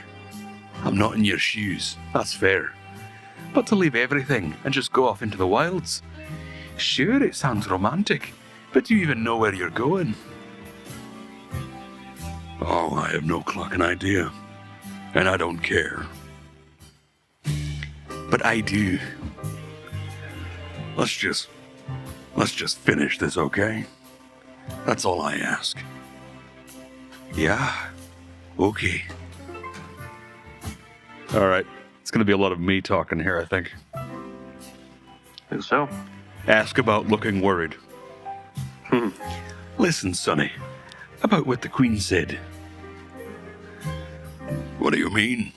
I'm not in your shoes, that's fair. But to leave everything and just go off into the wilds? Sure, it sounds romantic, but do you even know where you're going? Oh, I have no clocking idea. And I don't care. But I do. Let's just finish this, okay? That's all I ask. Yeah? Okay. All right. It's going to be a lot of me talking here, I think. Think so? Ask about looking worried. Listen, Sonny. About what the Queen said. What do you mean?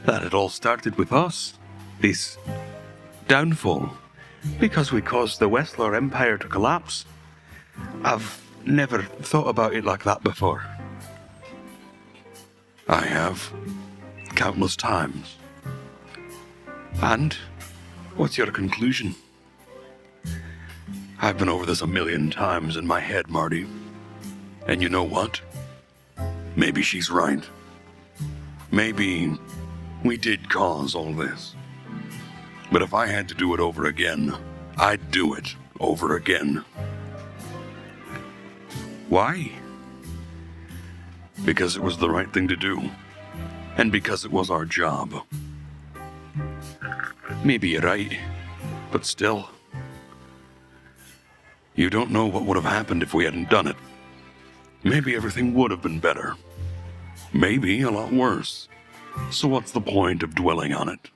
That it all started with us. This downfall. Because we caused the Westler Empire to collapse. I've never thought about it like that before. I have. Countless times. And? What's your conclusion? I've been over this 1,000,000 times in my head, Marty. And you know what? Maybe she's right. Maybe we did cause all this. But if I had to do it over again, I'd do it over again. Why? Because it was the right thing to do. And because it was our job. Maybe you're right, but still. You don't know what would have happened if we hadn't done it. Maybe everything would have been better. Maybe a lot worse. So what's the point of dwelling on it?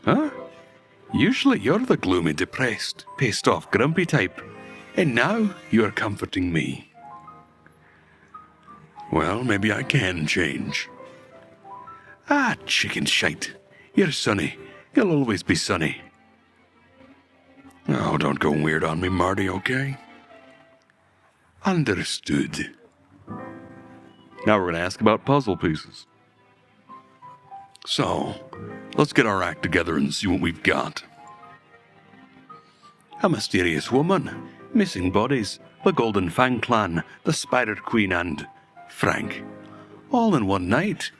Huh? Usually you're the gloomy, depressed, pissed-off, grumpy type. And now you're comforting me. Well, maybe I can change. Ah, chicken shite. You're Sonny. You'll always be Sonny. Oh, don't go weird on me, Marty, okay? Understood. Now we're going to ask about puzzle pieces. So, let's get our act together and see what we've got. A mysterious woman, missing bodies, the Golden Fang Clan, the Spider Queen, and Frank. All in one night.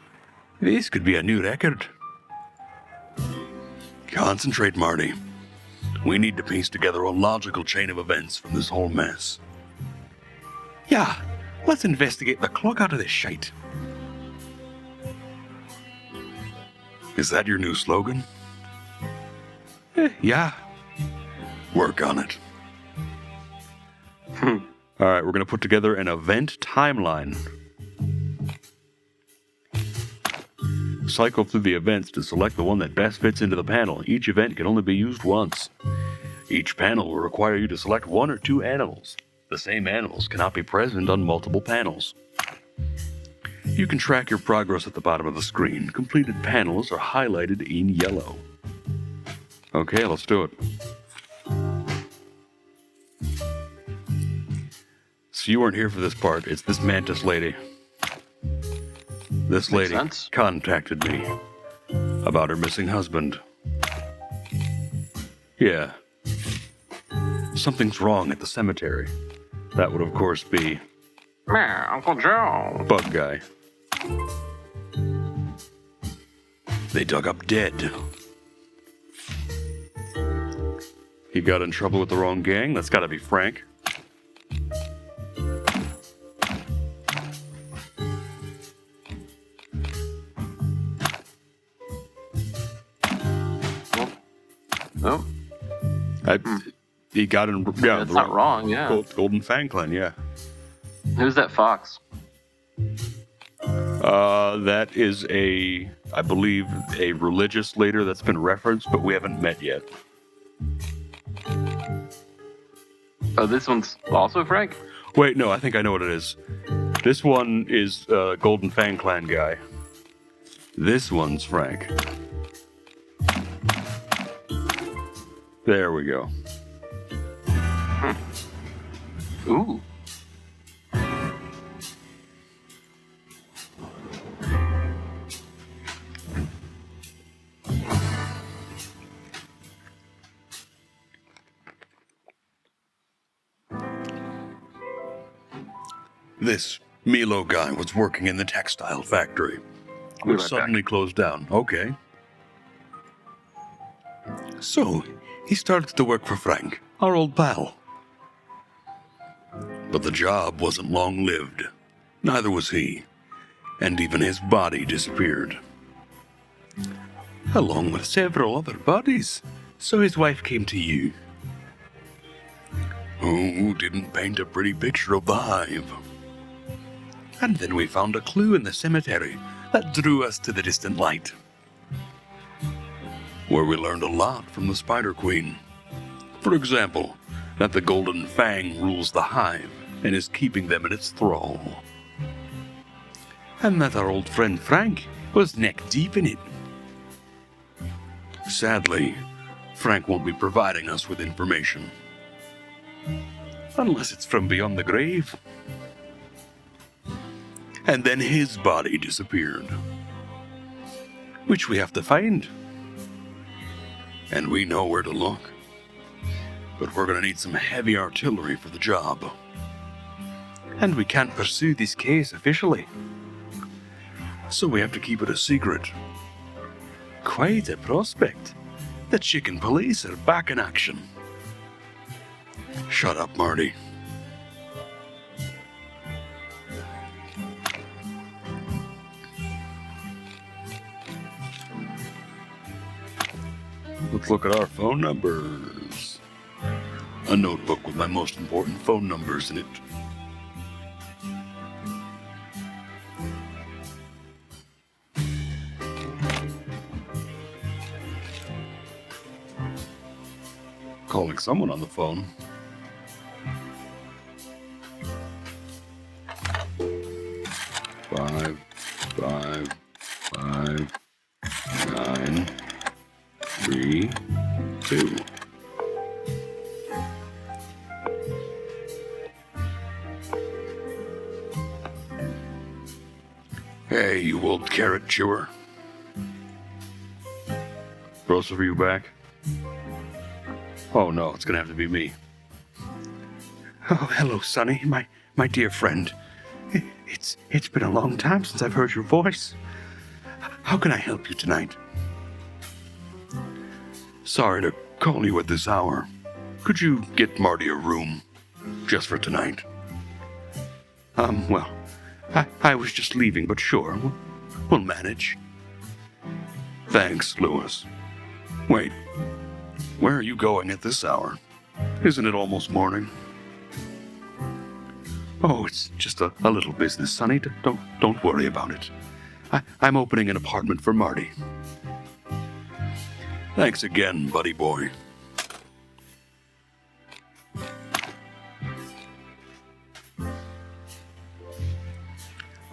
This could be a new record. Concentrate, Marty. We need to piece together a logical chain of events from this whole mess. Yeah, let's investigate the clock out of this shite. Is that your new slogan? Yeah. Work on it. All right, we're going to put together an event timeline. Cycle through the events to select the one that best fits into the panel. Each event can only be used once. Each panel will require you to select 1 or 2 animals. The same animals cannot be present on multiple panels. You can track your progress at the bottom of the screen. Completed panels are highlighted in yellow. Okay, let's do it. So you weren't here for this part. It's this mantis lady. This lady contacted me about her missing husband. Yeah. Something's wrong at the cemetery. That would, of course, be... Yeah, Uncle Joe. Bug guy. They dug up dead. He got in trouble with the wrong gang. That's gotta be Frank. Oh, He got in. Yeah, that's not wrong. Yeah. Golden Fang Clan. Yeah. Who's that fox? That is I believe, a religious leader that's been referenced, but we haven't met yet. Oh, this one's also Frank? Wait, no, I think I know what it is. This one is Golden Fang Clan guy. This one's Frank. There we go. Ooh. This Milo guy was working in the textile factory, which suddenly closed down. Okay. So, he started to work for Frank, our old pal. But the job wasn't long-lived. Neither was he. And even his body disappeared. Along with several other bodies. So his wife came to you. Who didn't paint a pretty picture of the Hive. And then we found a clue in the cemetery that drew us to the distant light. Where we learned a lot from the Spider Queen. For example, that the Golden Fang rules the Hive and is keeping them in its thrall. And that our old friend Frank was neck deep in it. Sadly, Frank won't be providing us with information. Unless it's from beyond the grave. And then his body disappeared. Which we have to find. And we know where to look. But we're gonna need some heavy artillery for the job. And we can't pursue this case officially. So we have to keep it a secret. Quite a prospect. The chicken police are back in action. Shut up, Marty. Let's look at our phone numbers. A notebook with my most important phone numbers in it. Calling someone on the phone. Five, 9, 3, 2. Hey, you old carrot chewer. Grocer, are you back? Oh no, it's gonna have to be me. Oh, hello, Sonny, my dear friend. It's been a long time since I've heard your voice. How can I help you tonight? Sorry to call you at this hour. Could you get Marty a room? Just for tonight. Well, I was just leaving, but sure, we'll manage. Thanks, Lewis. Wait, where are you going at this hour? Isn't it almost morning? Oh, it's just a little business, Sonny. Don't worry about it. I'm opening an apartment for Marty. Thanks again, buddy boy.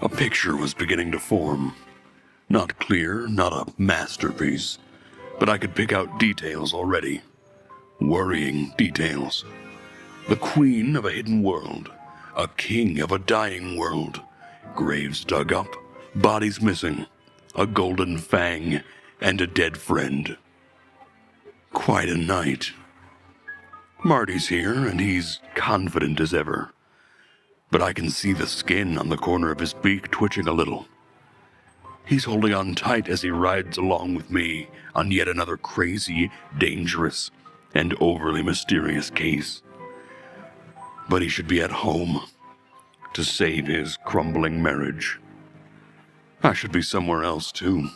A picture was beginning to form. Not clear, not a masterpiece, but I could pick out details already. Worrying details. The queen of a hidden world. A king of a dying world. Graves dug up, bodies missing. A golden fang, and a dead friend. Quite a night. Marty's here, and he's confident as ever. But I can see the skin on the corner of his beak twitching a little. He's holding on tight as he rides along with me on yet another crazy, dangerous, and overly mysterious case. But he should be at home to save his crumbling marriage. I should be somewhere else, too,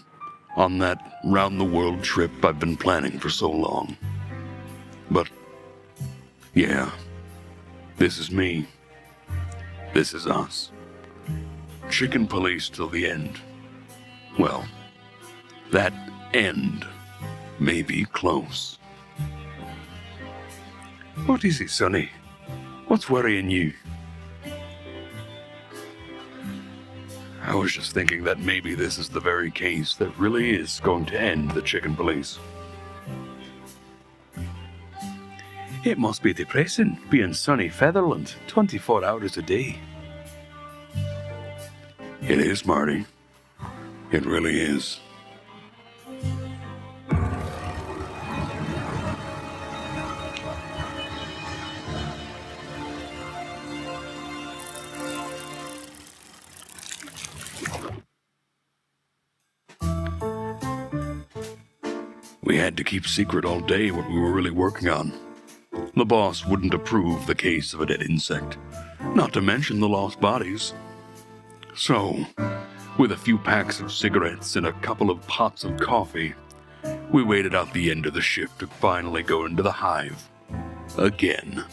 on that round-the-world trip I've been planning for so long. But, yeah, this is me. This is us. Chicken police till the end. Well, that end may be close. What is it, Sonny? What's worrying you? I was just thinking that maybe this is the very case that really is going to end the chicken police. It must be depressing being sunny Featherland 24 hours a day. It is, Marty. It really is. We had to keep secret all day what we were really working on. The boss wouldn't approve the case of a dead insect, not to mention the lost bodies. So, with a few packs of cigarettes and a couple of pots of coffee, we waited out the end of the shift to finally go into the Hive. Again.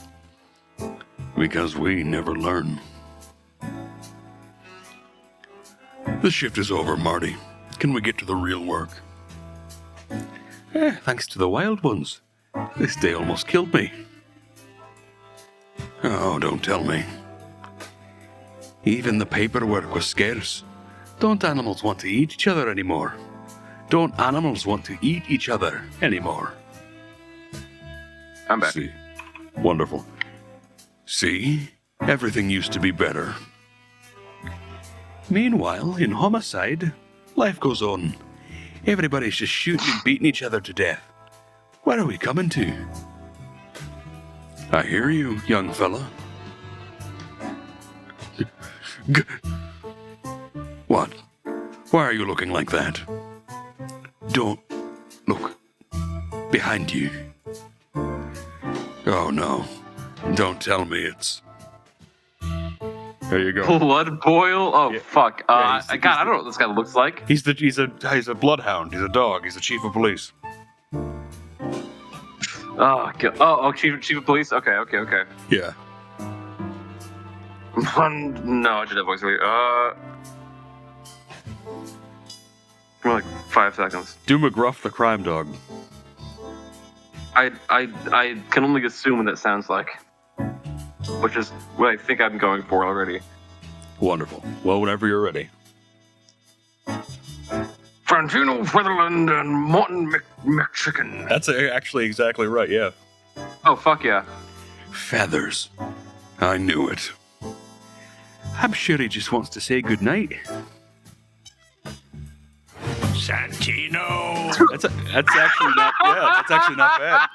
Because we never learn. The shift is over, Marty. Can we get to the real work? Thanks to the wild ones. This day almost killed me. Oh, don't tell me. Even the paperwork was scarce. Don't animals want to eat each other anymore? Don't animals want to eat each other anymore? I'm back. See? Wonderful. See? Everything used to be better. Meanwhile, in homicide, life goes on. Everybody's just shooting and beating each other to death. Where are we coming to? I hear you, young fella. What? Why are you looking like that? Don't look behind you. Oh no. Don't tell me it's... There you go. Blood boil? Oh, Yeah. fuck. Yeah, God, I don't know what this guy looks like. He's a bloodhound. He's a dog. He's the chief of police. Oh, God. Oh, chief of police? Okay. Yeah. No, I did that voice. Wait, more like 5 seconds. Do McGruff the crime dog. I can only assume what that sounds like. Which is what I think I'm going for already. Wonderful. Well, whenever you're ready. Frantino, Featherland, and Morton McChicken. That's actually exactly right, yeah. Oh, fuck yeah. Feathers. I knew it. I'm sure he just wants to say goodnight. Santino! That's actually not, yeah, that's actually not bad.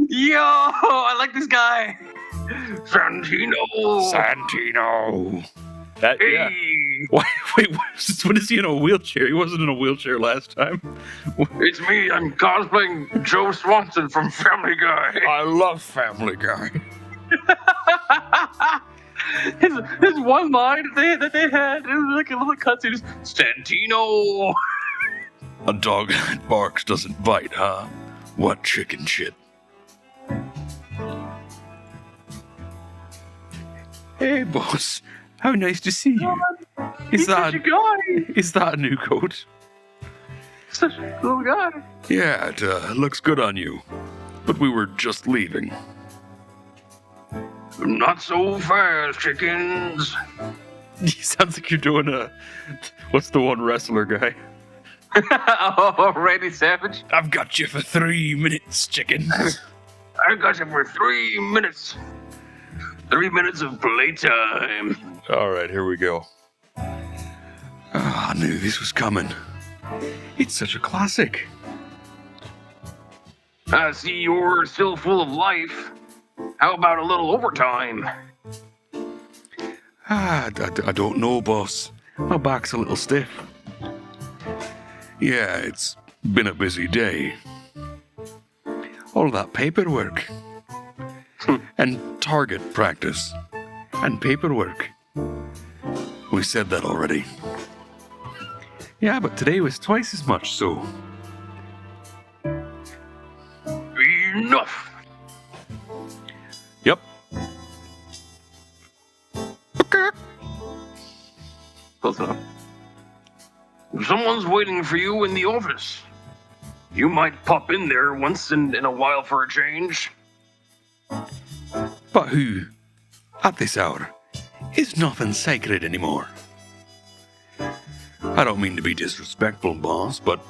Yo, I like this guy. Frantino. Santino! That, Hey. yeah. Wait, what is he in a wheelchair? He wasn't in a wheelchair last time. It's me. I'm cosplaying Joe Swanson from Family Guy. I love Family Guy. His one line that they had, it was like a little cutscene. Just Santino. A dog that barks doesn't bite, huh? What chicken shit. Hey, boss. How nice to see you. Is that a new coat? Such a cool guy. Yeah, it looks good on you. But we were just leaving. Not so fast, chickens. Sounds like you're doing a... What's the one wrestler guy? Oh, Randy Savage. I've got you for 3 minutes, chicken. I got you for 3 minutes. 3 minutes of playtime. All right, here we go. I knew this was coming. It's such a classic. I see you're still full of life. How about a little overtime? I don't know, boss. My back's a little stiff. Yeah, it's been a busy day. All that paperwork. And target practice. And paperwork. We said that already. Yeah, but today was twice as much, so... Enough. Someone's waiting for you in the office. You might pop in there once in a while for a change. But who, at this hour, is nothing sacred anymore? I don't mean to be disrespectful, boss, but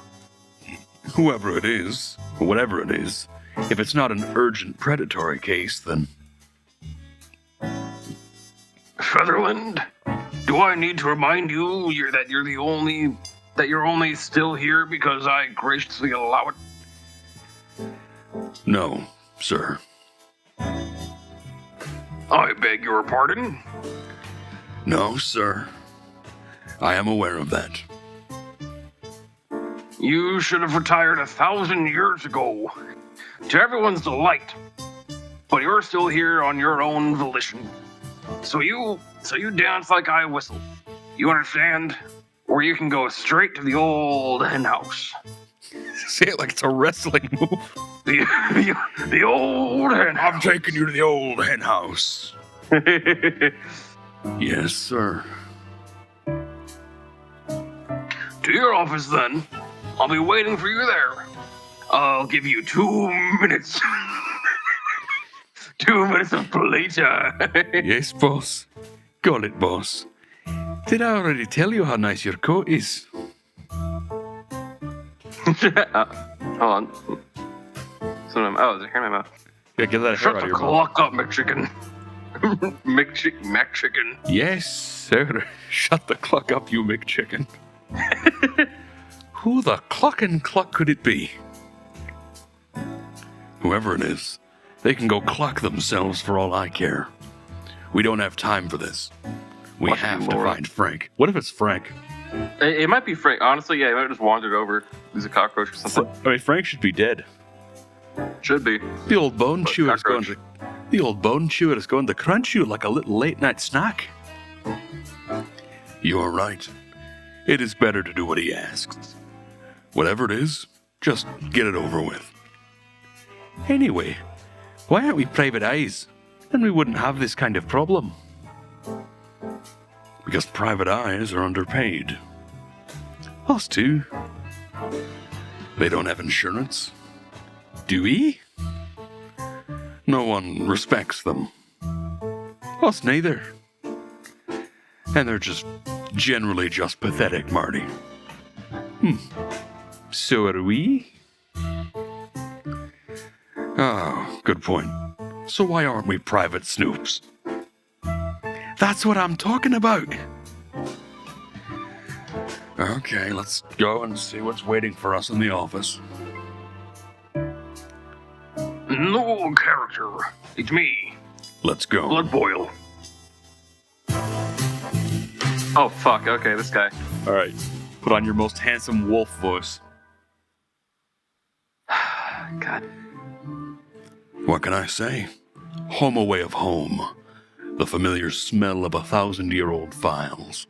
whoever it is, or whatever it is, if it's not an urgent predatory case, then... Featherland, do I need to remind you that you're only still here because I graciously allow it? No, sir. I beg your pardon? No, sir. I am aware of that. You should have retired 1,000 years ago, to everyone's delight. But you're still here on your own volition. So you dance like I whistle. You understand? Or you can go straight to the old hen house. Say it like it's a wrestling move. The old hen house. I'm taking you to the old hen house. Yes, sir. To your office, then. I'll be waiting for you there. I'll give you 2 minutes. 2 minutes of pleasure. Yes, boss. Got it, boss. Did I already tell you how nice your coat is? Hold on. Oh, is it here in my mouth? Yeah, get that hair Shut out the of your mouth. clock up, McChicken. McChicken. Yes, sir. Shut the clock up, you McChicken. Who the cluckin' cluck could it be? Whoever it is, they can go cluck themselves for all I care. We don't have time for this. We Must be have to Laura. find Frank. What if it's Frank? It might be Frank. Honestly, yeah, he might have just wandered over. He's a cockroach or something. I mean, Frank should be dead. Should be. The old bone But chewer is going cockroach. to. The old bone chewer is going to crunch you like a little late night snack. You are right. It is better to do what he asks. Whatever it is, just get it over with. Anyway, why aren't we private eyes? Then we wouldn't have this kind of problem. Because private eyes are underpaid. Us too. They don't have insurance. Do we? No one respects them. Us neither. And they're just generally just pathetic, Marty. So are we? Oh, good point. So why aren't we private snoops? That's what I'm talking about. Okay, let's go and see what's waiting for us in the office. No character. It's me. Let's go. Blood boil. Oh, fuck. Okay, this guy. All right. Put on your most handsome wolf voice. God. What can I say? Home away of home. The familiar smell of 1,000-year-old files.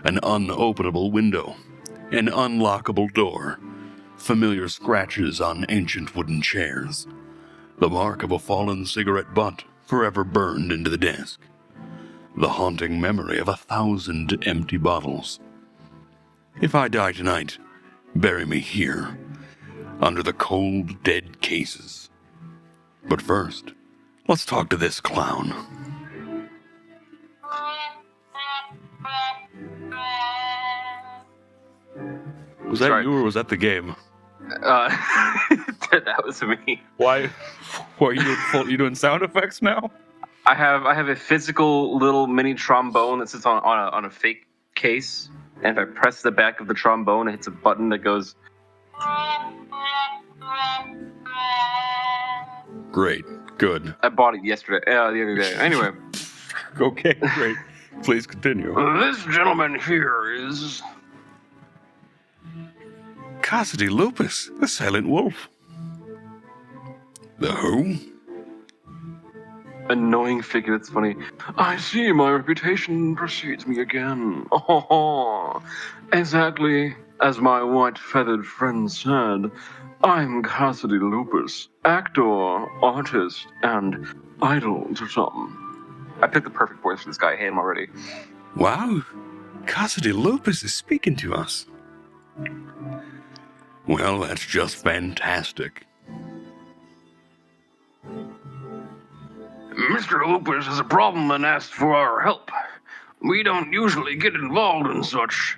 An unopenable window. An unlockable door. Familiar scratches on ancient wooden chairs. The mark of a fallen cigarette butt forever burned into the desk. The haunting memory of 1,000 empty bottles. If I die tonight, bury me here, under the cold, dead cases. But first, let's talk to this clown. Was that Sorry. you or was that the game? That was me. Why? What you doing sound effects now? I have a physical little mini trombone that sits on a fake case, and if I press the back of the trombone, it hits a button that goes. Great. Good. I bought it yesterday, the other day. Anyway, Okay, great. Please continue. this gentleman here is. Cassidy Lupus, the Silent Wolf. The who? Annoying figure that's funny. I see my reputation precedes me again. Oh, exactly as my white feathered friend said. I'm Cassidy Lupus, actor, artist, and idol to some. I picked the perfect voice for this guy. I hate him already. Wow. Cassidy Lupus is speaking to us. Well, that's just fantastic. Mr. Lupus has a problem and asked for our help. We don't usually get involved in such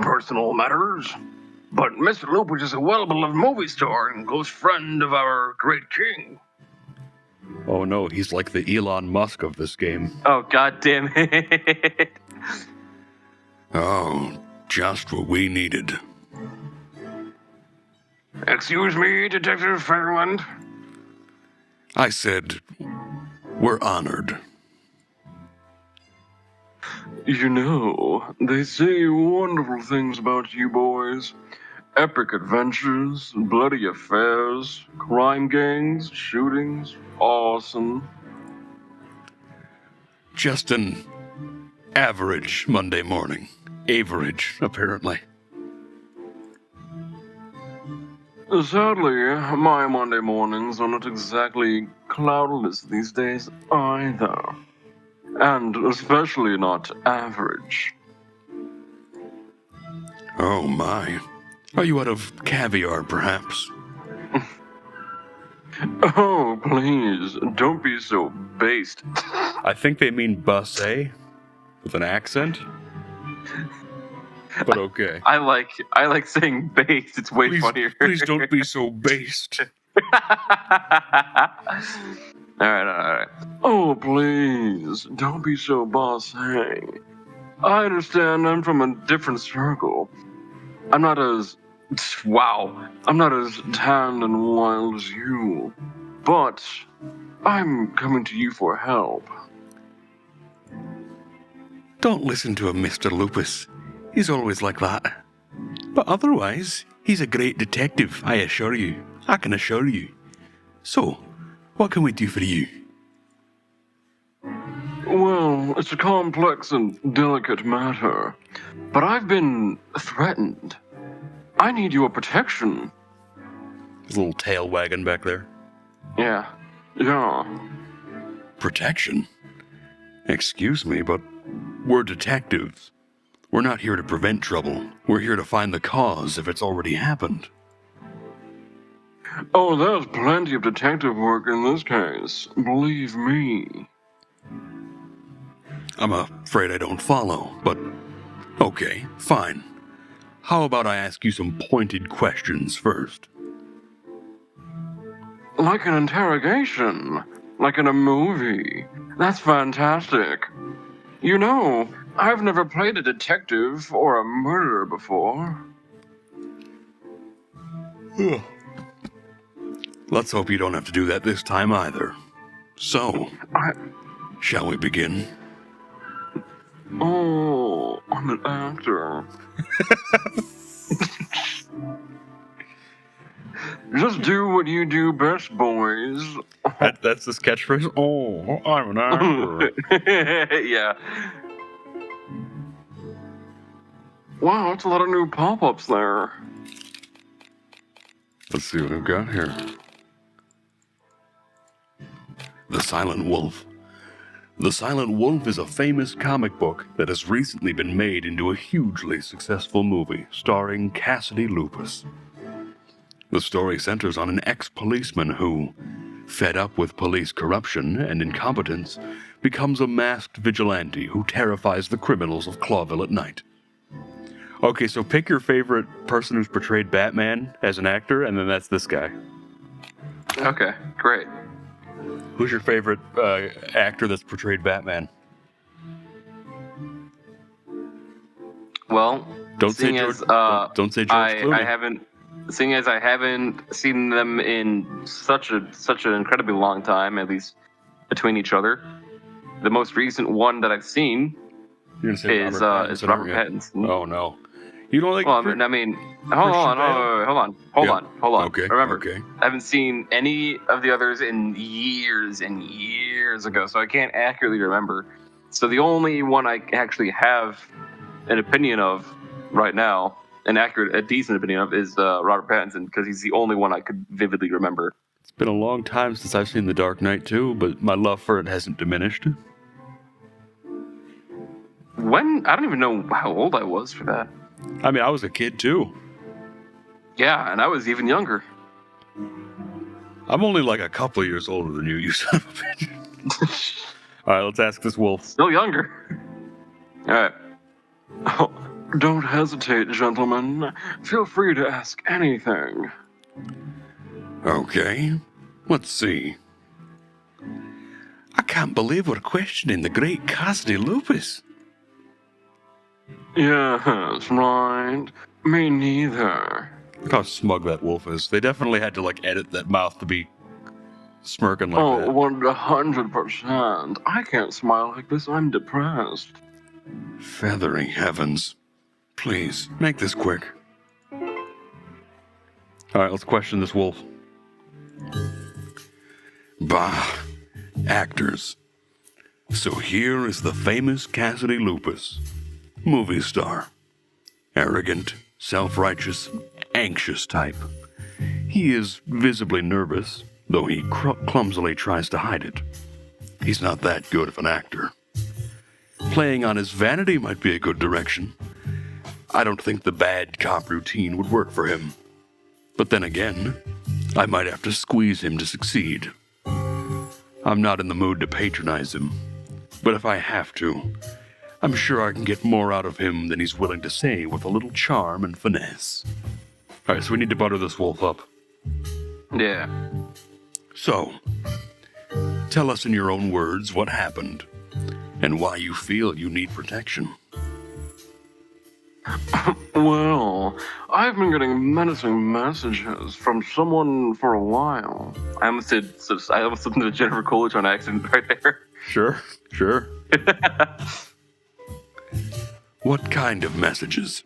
personal matters, but Mr. Lupus is a well-beloved movie star and close friend of our great king. Oh no, he's like the Elon Musk of this game. Oh, god damn it. Oh, just what we needed. Excuse me, Detective Fairland. I said, we're honored. You know, they say wonderful things about you boys. Epic adventures, bloody affairs, crime gangs, shootings. Awesome. Just an average Monday morning. Average, apparently. Sadly, my Monday mornings are not exactly cloudless these days either. And especially not average. Oh my. Are you out of caviar, perhaps? Oh, please, don't be so based. I think they mean busse with an accent. But okay. I like saying based. It's way funnier. Please don't be so based. Alright. Oh, please, don't be so bossy. I understand I'm from a different circle. I'm not as tanned and wild as you. But I'm coming to you for help. Don't listen to him, Mr. Lupus. He's always like that. But otherwise, he's a great detective, I assure you. I can assure you. So, what can we do for you? Well, it's a complex and delicate matter. But I've been threatened. I need your protection. His little tail wagging back there. Yeah. Protection? Excuse me, but we're detectives. We're not here to prevent trouble. We're here to find the cause if it's already happened. Oh, there's plenty of detective work in this case. Believe me. I'm afraid I don't follow, but okay, fine. How about I ask you some pointed questions first? Like an interrogation. Like in a movie. That's fantastic. You know, I've never played a detective or a murderer before. Let's hope you don't have to do that this time either. So, shall we begin? Oh, I'm an actor. Just do what you do best, boys. That's this catchphrase. Oh, I'm an actor. Yeah. Wow, that's a lot of new pop-ups there. Let's see what I've got here. The Silent Wolf. The Silent Wolf is a famous comic book that has recently been made into a hugely successful movie starring Cassidy Lupus. The story centers on an ex-policeman who, fed up with police corruption and incompetence, becomes a masked vigilante who terrifies the criminals of Clawville at night. Okay, so pick your favorite person who's portrayed Batman as an actor, and then that's this guy. Okay, great. Who's your favorite actor that's portrayed Batman? Well, Don't say George. Don't say George Clooney. Seeing as I haven't seen them in such an incredibly long time, at least between each other. The most recent one that I've seen is Robert Pattinson. Oh no, you don't like? Well, I mean, hold on. Okay. Remember, Okay. I haven't seen any of the others in years and years ago, so I can't accurately remember. So the only one I actually have an opinion of right now, a decent opinion of, is Robert Pattinson, because he's the only one I could vividly remember. It's been a long time since I've seen The Dark Knight too, but my love for it hasn't diminished. When? I don't even know how old I was for that. I mean, I was a kid too. Yeah, and I was even younger. I'm only like a couple of years older than you, you son of a bitch. All right, let's ask this wolf. Still younger. All right. Oh, don't hesitate, gentlemen. Feel free to ask anything. Okay, let's see. I can't believe we're questioning the great Cassidy Lupus. Yes, right. Me neither. Look how smug that wolf is. They definitely had to like edit that mouth to be smirking like Oh, that. 100%. I can't smile like this. I'm depressed. Feathery heavens. Please, make this quick. All right, let's question this wolf. Bah, actors. So here is the famous Cassidy Lupus, movie star. Arrogant, self-righteous, anxious type. He is visibly nervous, though he clumsily tries to hide it. He's not that good of an actor. Playing on his vanity might be a good direction. I don't think the bad cop routine would work for him. But then again, I might have to squeeze him to succeed. I'm not in the mood to patronize him, but if I have to, I'm sure I can get more out of him than he's willing to say with a little charm and finesse. All right, so we need to butter this wolf up. Yeah. So, tell us in your own words what happened, and why you feel you need protection. Well, I've been getting menacing messages from someone for a while. I almost did something to Jennifer Coolidge on accident right there. Sure. What kind of messages?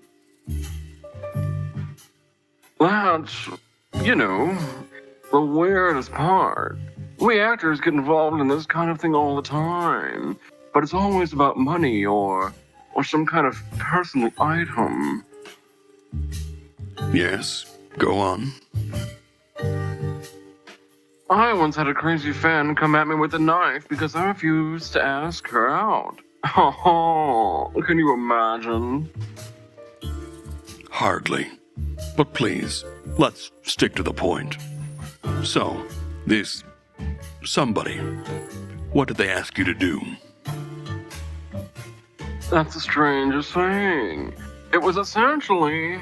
That's, the weirdest part. We actors get involved in this kind of thing all the time, but it's always about money or some kind of personal item. Yes, go on. I once had a crazy fan come at me with a knife because I refused to ask her out. Oh, can you imagine? Hardly. But please, let's stick to the point. So, this somebody, what did they ask you to do? That's the strangest thing. It was essentially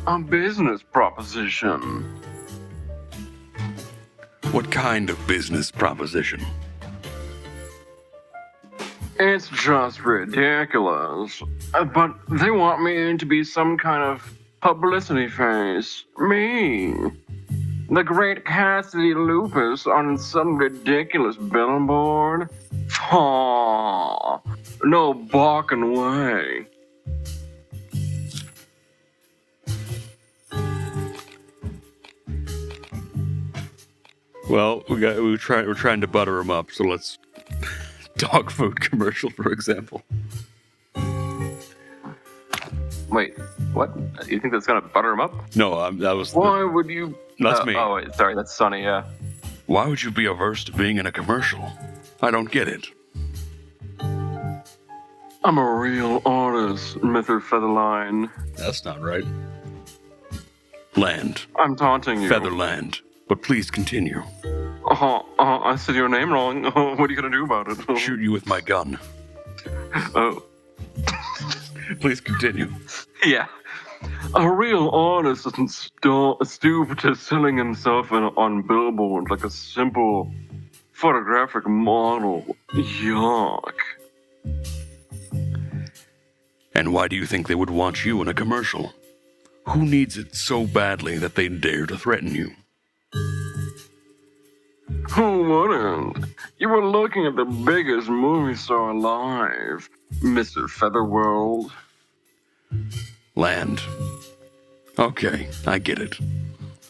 a business proposition. What kind of business proposition? It's just ridiculous. But they want me to be some kind of publicity face. Me. The great Cassidy Lupus on some ridiculous billboard. Aw, no balking way. Well, we're trying to butter him up, so let's dog food commercial, for example. Wait, what? You think that's gonna butter him up? No, that was. Why would you? That's me. Oh, wait, sorry, that's Sonny. Yeah. Why would you be averse to being in a commercial? I don't get it. I'm a real artist, Mr. Featherline. That's not right. Land. I'm taunting you. Featherland. But please continue. I said your name wrong. What are you gonna do about it? Shoot you with my gun. Oh. Please continue. Yeah. A real artist doesn't stoop to selling himself on billboards like a simple photographic model. Yuck. And why do you think they would want you in a commercial? Who needs it so badly that they dare to threaten you? Who wouldn't? You were looking at the biggest movie star alive, Mr. Featherworld. Land. Okay, I get it.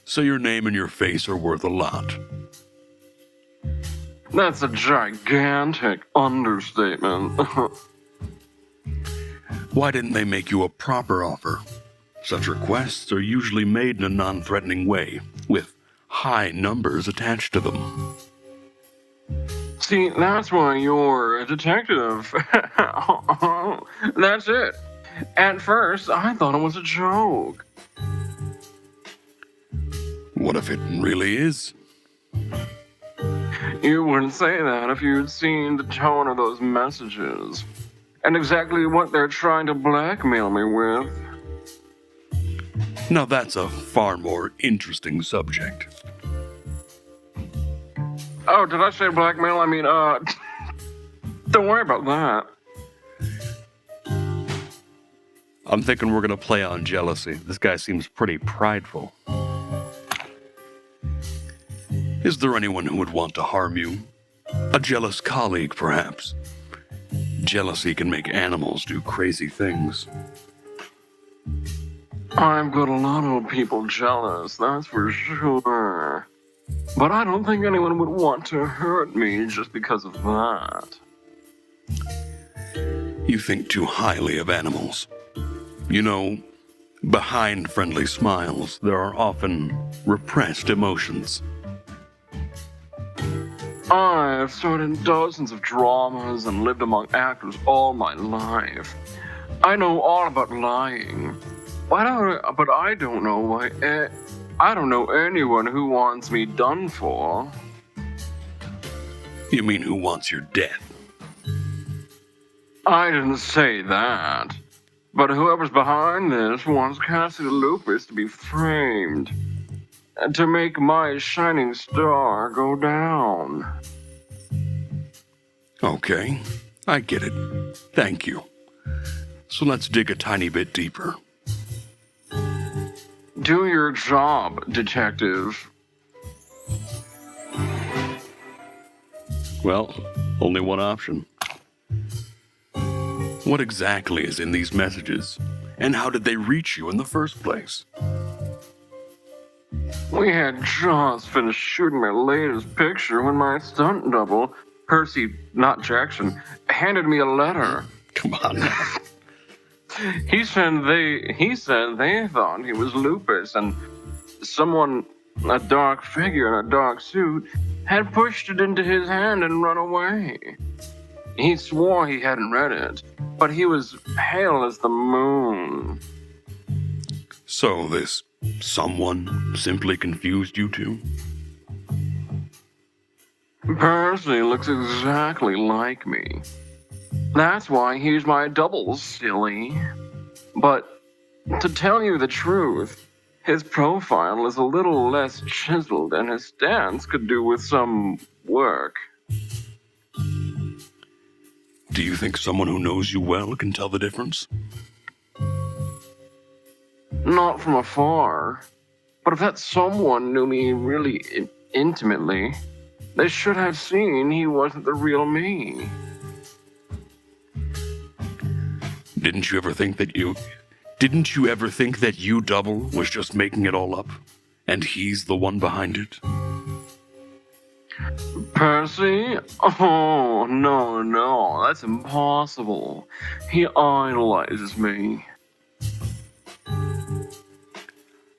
So your name and your face are worth a lot. That's a gigantic understatement. Why didn't they make you a proper offer? Such requests are usually made in a non-threatening way, with high numbers attached to them. See, that's why you're a detective. That's it. At first, I thought it was a joke. What if it really is? You wouldn't say that if you'd seen the tone of those messages, and exactly what they're trying to blackmail me with. Now that's a far more interesting subject. Oh, did I say blackmail? I mean, don't worry about that. I'm thinking we're gonna play on jealousy. This guy seems pretty prideful. Is there anyone who would want to harm you? A jealous colleague, perhaps? Jealousy can make animals do crazy things. I've got a lot of people jealous, that's for sure. But I don't think anyone would want to hurt me just because of that. You think too highly of animals. You know, behind friendly smiles, there are often repressed emotions. I've starred in dozens of dramas and lived among actors all my life. I know all about lying, but I don't know why. I don't know anyone who wants me done for. You mean who wants your death? I didn't say that. But whoever's behind this wants Cassie Lupus to be framed. And to make my shining star go down. Okay, I get it. Thank you. So let's dig a tiny bit deeper. Do your job, detective. Well, only one option. What exactly is in these messages? And how did they reach you in the first place? We had just finished shooting my latest picture when my stunt double, Percy, not Jackson, handed me a letter. Come on now. He said they thought he was Lupus, and someone, a dark figure in a dark suit, had pushed it into his hand and run away. He swore he hadn't read it, but he was pale as the moon. So this someone simply confused you two? Percy looks exactly like me. That's why he's my double, silly. But to tell you the truth, his profile is a little less chiseled and his stance could do with some work. Do you think someone who knows you well can tell the difference? Not from afar. But if that someone knew me really intimately, they should have seen he wasn't the real me. Didn't you ever think that you double was just making it all up? And he's the one behind it? Percy? Oh, no, that's impossible. He idolizes me.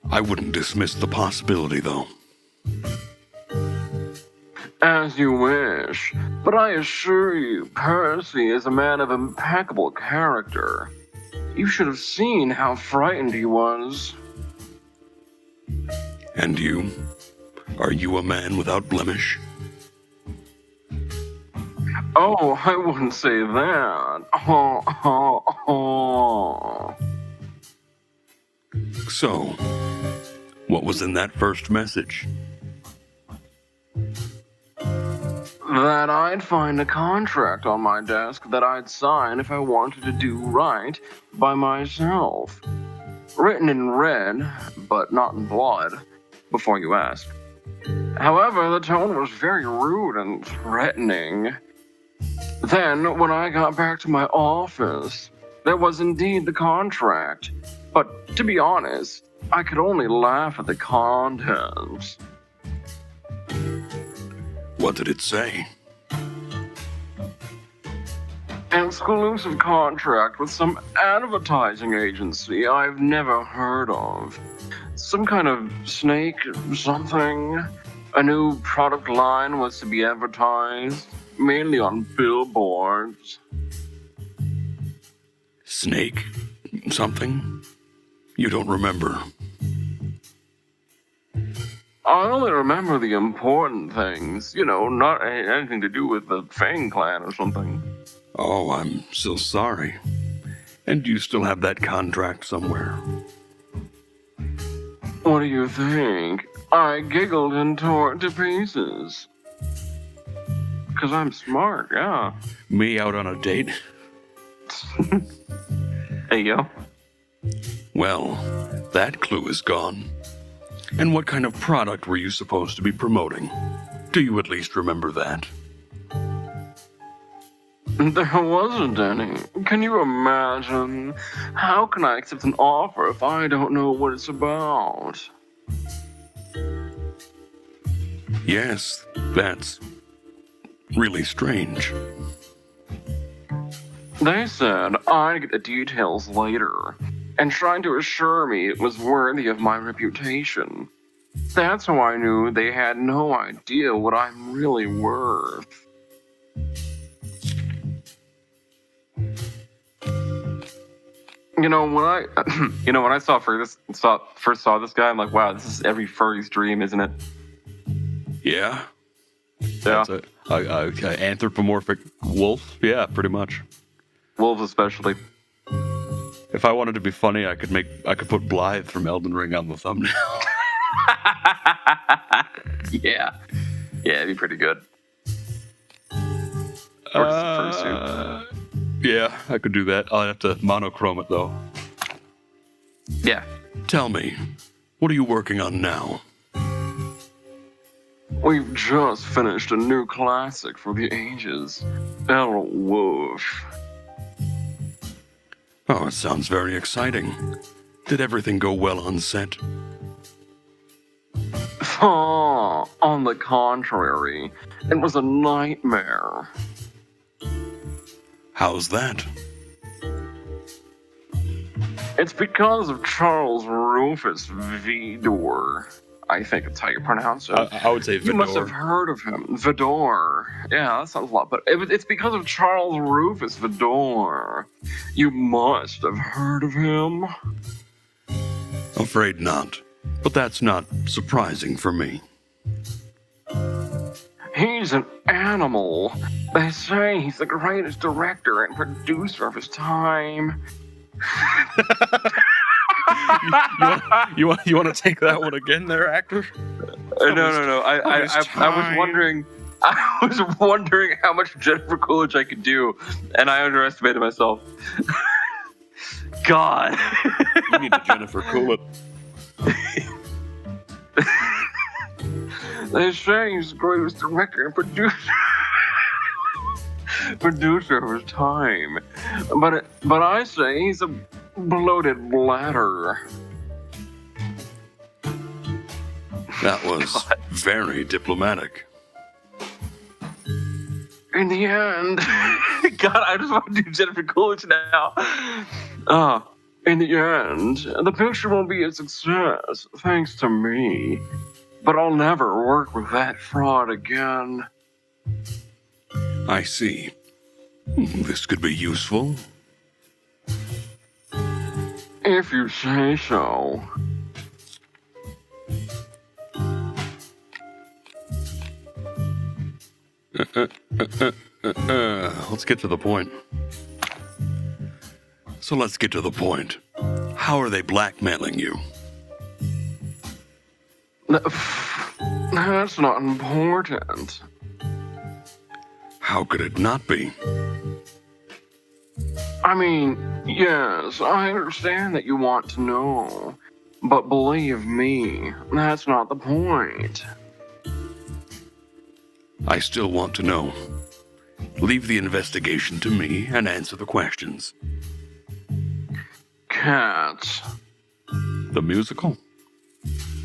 I wouldn't dismiss the possibility, though. As you wish, but I assure you, Percy is a man of impeccable character. You should have seen how frightened he was. And you? Are you a man without blemish? Oh, I wouldn't say that. So, what was in that first message? That I'd find a contract on my desk that I'd sign if I wanted to do right by myself. Written in red, but not in blood, before you ask. However, the tone was very rude and threatening. Then, when I got back to my office, there was indeed the contract. But to be honest, I could only laugh at the contents. What did it say? An exclusive contract with some advertising agency I've never heard of. Some kind of snake something. A new product line was to be advertised, mainly on billboards. Snake? Something you don't remember. I only remember the important things, not anything to do with the Fang clan or something. Oh, I'm so sorry. And you still have that contract somewhere. What do you think? I giggled and tore it to pieces. 'Cause I'm smart, yeah. Me out on a date? Hey, yo. Well, that clue is gone. And what kind of product were you supposed to be promoting? Do you at least remember that? There wasn't any. Can you imagine? How can I accept an offer if I don't know what it's about? Yes, that's really strange. They said I'd get the details later, and tried to assure me it was worthy of my reputation. That's how I knew they had no idea what I'm really worth. When I first saw this guy, I'm like, wow, this is every furry's dream, isn't it? Yeah? Yeah. That's a anthropomorphic wolf. Yeah, pretty much. Wolves especially. If I wanted to be funny, I could put Blythe from Elden Ring on the thumbnail. Yeah. Yeah, it'd be pretty good. Or just a fursuit. Yeah, I could do that. I'll have to monochrome it though. Yeah. Tell me, what are you working on now? We've just finished a new classic for the ages. El Wolf. Oh, it sounds very exciting. Did everything go well on set? Oh, on the contrary, it was a nightmare. How's that? It's because of Charles Rufus Vidor. I think it's how you pronounce it. I would say You must have Vidor. heard of him. Vidor. Yeah, that sounds a lot, but it's because of Charles Rufus Vidor. You must have heard of him. Afraid not. But that's not surprising for me. He's an animal. They say he's the greatest director and producer of his time. You want to take that one again, there, actor? No. I was wondering. I was wondering how much Jennifer Coolidge I could do, and I underestimated myself. God. You need to Jennifer Coolidge. They say he's the greatest director and producer of his time, but I say he's a bloated bladder. That was very diplomatic. In the end, God, I just want to do Jennifer Coolidge now. In the end, the picture won't be a success, thanks to me. But I'll never work with that fraud again. I see. This could be useful. If you say so. Let's get to the point. So let's get to the point. How are they blackmailing you? That's not important. How could it not be? I mean, yes, I understand that you want to know. But believe me, that's not the point. I still want to know. Leave the investigation to me and answer the questions. Cats. The musical?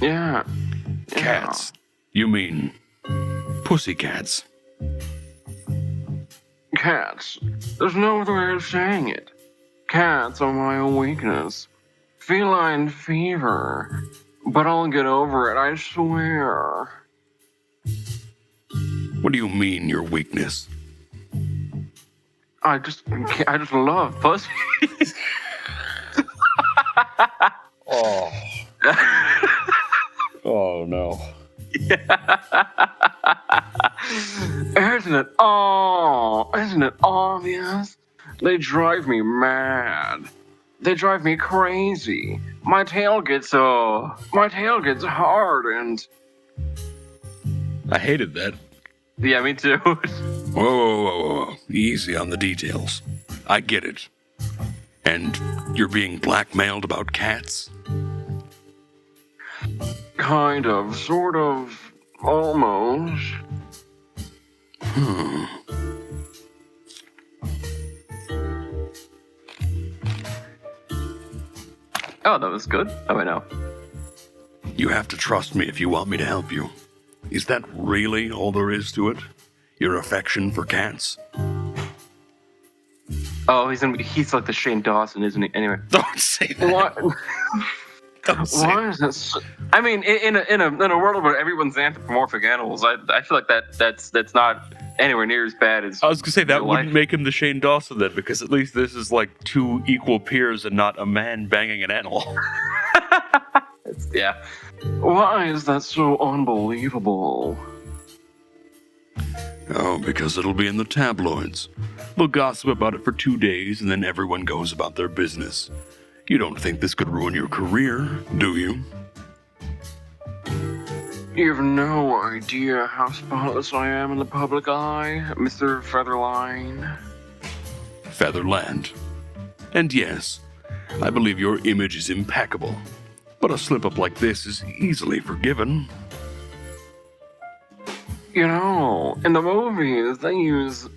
Yeah. Cats. You mean pussycats? Cats. There's no other way of saying it. Cats are my weakness. Feline fever. But I'll get over it, I swear. What do you mean, your weakness? I just love pussy. no. Isn't it obvious? They drive me mad. They drive me crazy. My tail gets hard and I hated that. yeah, me too. Whoa. Easy on the details. I get it. And you're being blackmailed about cats? Kind of, sort of, almost. Oh, that was good. Oh, I know. You have to trust me if you want me to help you. Is that really all there is to it? Your affection for cats? Oh, he's like the Shane Dawson, isn't he? Anyway. Don't say that. What? Don't say Why is this? I mean, in a world where everyone's anthropomorphic animals, I feel like that's not anywhere near as bad as. I was gonna say that real wouldn't life. make him the Shane Dawson then, because at least this is like two equal peers and not a man banging an animal. Yeah. Why is that so unbelievable? Oh, because it'll be in the tabloids. They'll gossip about it for 2 days and then everyone goes about their business. You don't think this could ruin your career, do you? You have no idea how spotless I am in the public eye, Mr. Featherline. Featherland. And yes, I believe your image is impeccable. But a slip-up like this is easily forgiven. You know, in the movies, they use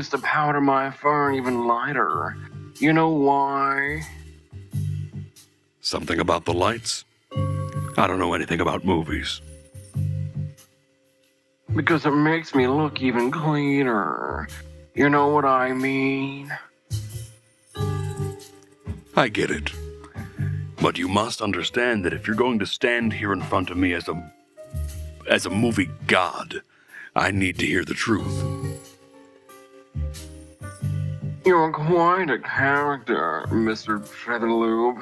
to powder my fur even lighter. You know why? Something about the lights? I don't know anything about movies. Because it makes me look even cleaner. You know what I mean? I get it. But you must understand that if you're going to stand here in front of me as a movie god, I need to hear the truth. You're quite a character, Mr. Featherloop.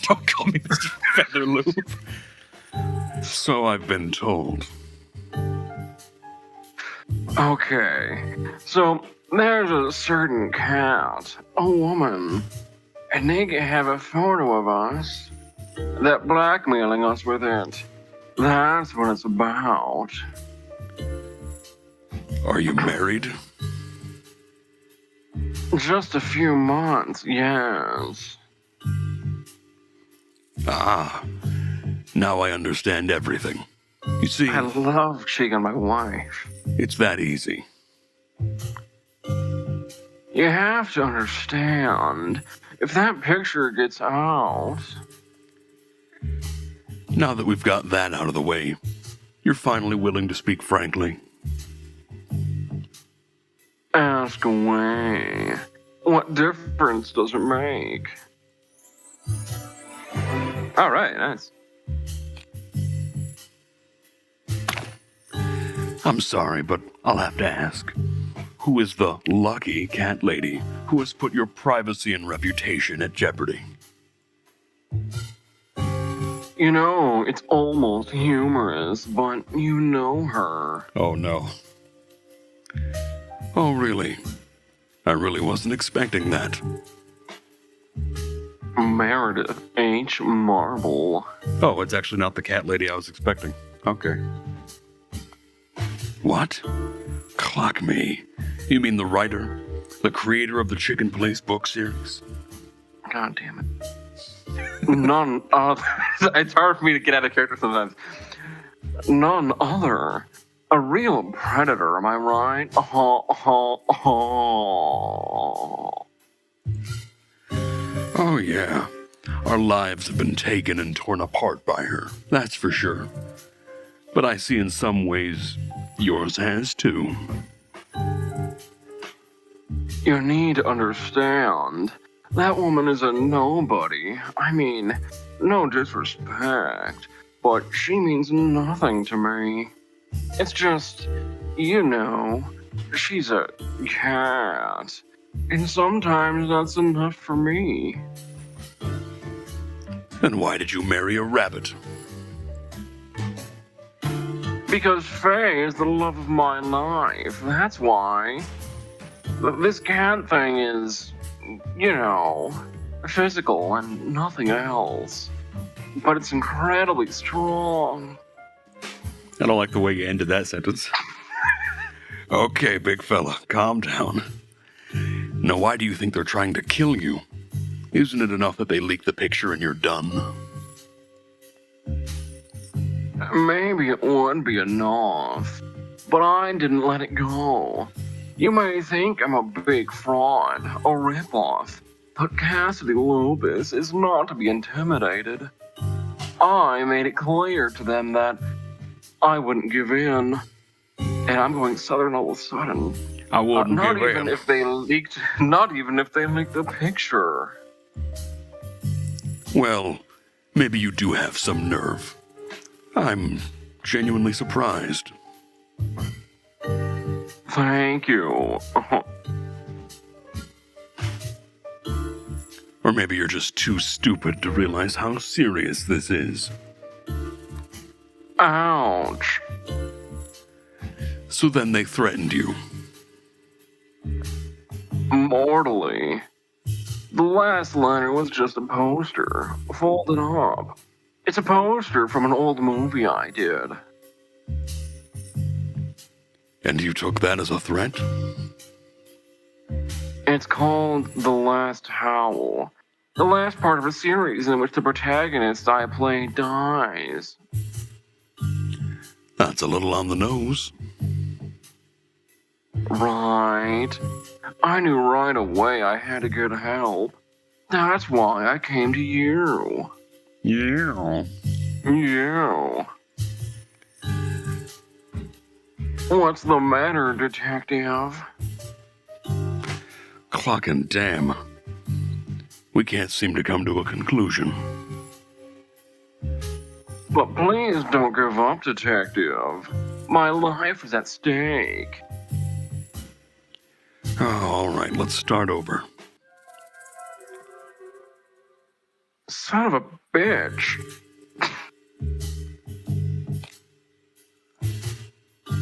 Don't call me Mr. Featherloop. So I've been told. Okay, so there's a certain cat, a woman, and they have a photo of us. They're blackmailing us with it. That's what it's about. Are you married? Just a few months, yes. Ah, now I understand everything. You see, I love cheating on my wife. it's that easy. You have to understand, if that picture gets out, Now that we've got that out of the way, you're finally willing to speak frankly. ask away. What difference does it make? All right, nice. I'm sorry, but I'll have to ask. Who is the lucky cat lady who has put your privacy and reputation at jeopardy? You know, it's almost humorous, but you know her. Oh no. Oh, really? I really wasn't expecting that. Meredith H. Marble. Oh, it's actually not the cat lady I was expecting. Okay. What? Clock me. You mean the writer? The creator of the Chicken Place book series? God damn it. None other. It's hard for me to get out of character sometimes. None other. A real predator, am I right? Oh, yeah. Our lives have been taken and torn apart by her, that's for sure. But I see in some ways yours has too. You need to understand. That woman is a nobody. I mean, no disrespect, but she means nothing to me. It's just, you know, she's a cat. And sometimes that's enough for me. Then why did you marry a rabbit? Because Faye is the love of my life. That's why. This cat thing is, physical and nothing else. But it's incredibly strong. I don't like the way you ended that sentence. Okay, big fella, calm down. Now, why do you think they're trying to kill you? Isn't it enough that they leak the picture and you're done? Maybe it would be enough, but I didn't let it go. You may think I'm a big fraud, a ripoff, but Cassidy Lupus is not to be intimidated. I made it clear to them that I wouldn't give in, and I'm going southern all of a sudden. I wouldn't Not give even in. if they leaked the picture. Well, maybe you do have some nerve. I'm genuinely surprised. Thank you. Or maybe you're just too stupid to realize how serious this is. Ouch. So then they threatened you. Mortally. The last letter was just a poster, folded up. It's a poster from an old movie I did. And you took that as a threat? It's called The Last Howl. The last part of a series in which the protagonist I play dies. That's a little on the nose. Right. I knew right away I had to get help. That's why I came to you. Yeah. You. What's the matter, detective? Clock and damn. We can't seem to come to a conclusion. But please don't give up, detective. My life is at stake. Oh, all right, let's start over. Son of a bitch.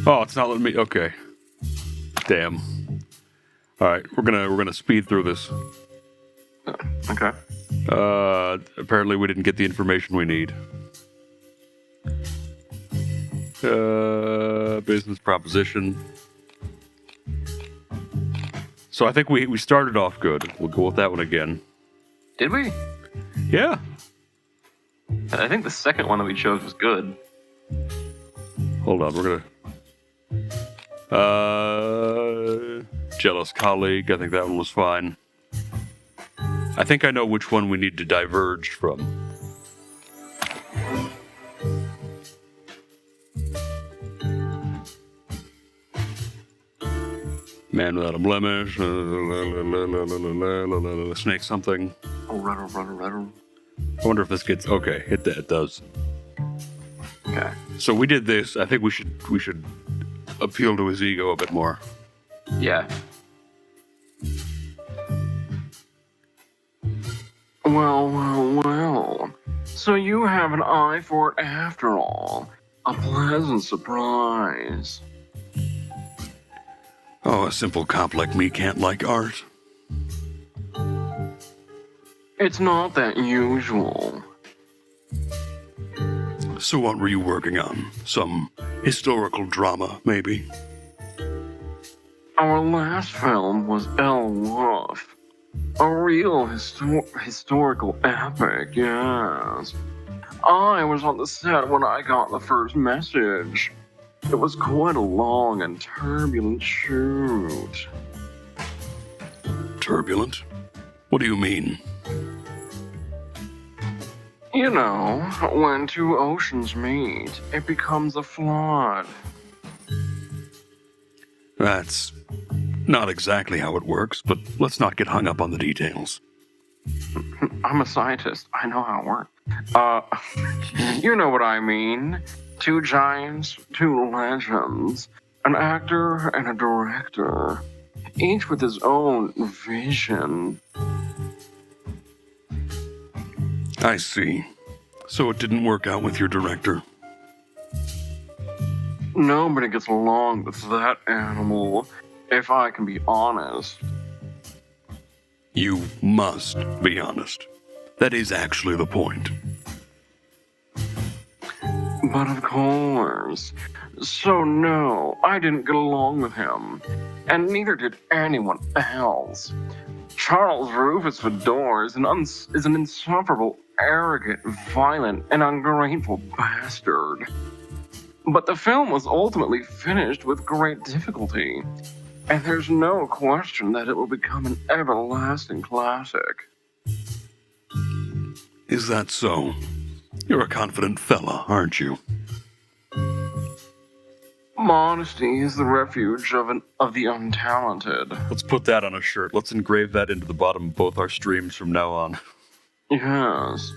Oh, it's not letting me. Okay. Damn. All right, we're gonna speed through this. Okay. Apparently we didn't get the information we need. Business proposition. So I think we started off good. We'll go with that one again. Did we? Yeah. I think the second one that we chose was good. Hold on, we're gonna. Jealous colleague. I think that one was fine. I think I know which one we need to diverge from. Man without a blemish. Snake something. I wonder if this gets okay. It does. Okay. So we did this. I think we should appeal to his ego a bit more. Yeah. Well. So you have an eye for it after all. A pleasant surprise. Oh, a simple cop like me can't like art. It's not that usual. So what were you working on? Some historical drama, maybe? Our last film was El Wolf. A real historical epic, yes. I was on the set when I got the first message. It was quite a long and turbulent shoot. Turbulent? What do you mean? You know, when two oceans meet, it becomes a flood. That's not exactly how it works, but let's not get hung up on the details. I'm a scientist. I know how it works. You know what I mean. Two giants, two legends, an actor and a director, each with his own vision. I see. So it didn't work out with your director. Nobody gets along with that animal, if I can be honest. You must be honest. That is actually the point. But of course. So no, I didn't get along with him. And neither did anyone else. Charles Rufus Fedor is an insufferable, arrogant, violent, and ungrateful bastard. But the film was ultimately finished with great difficulty, and there's no question that it will become an everlasting classic. Is that so? You're a confident fella, aren't you? Modesty is the refuge of the untalented. Let's put that on a shirt. Let's engrave that into the bottom of both our streams from now on. Yes.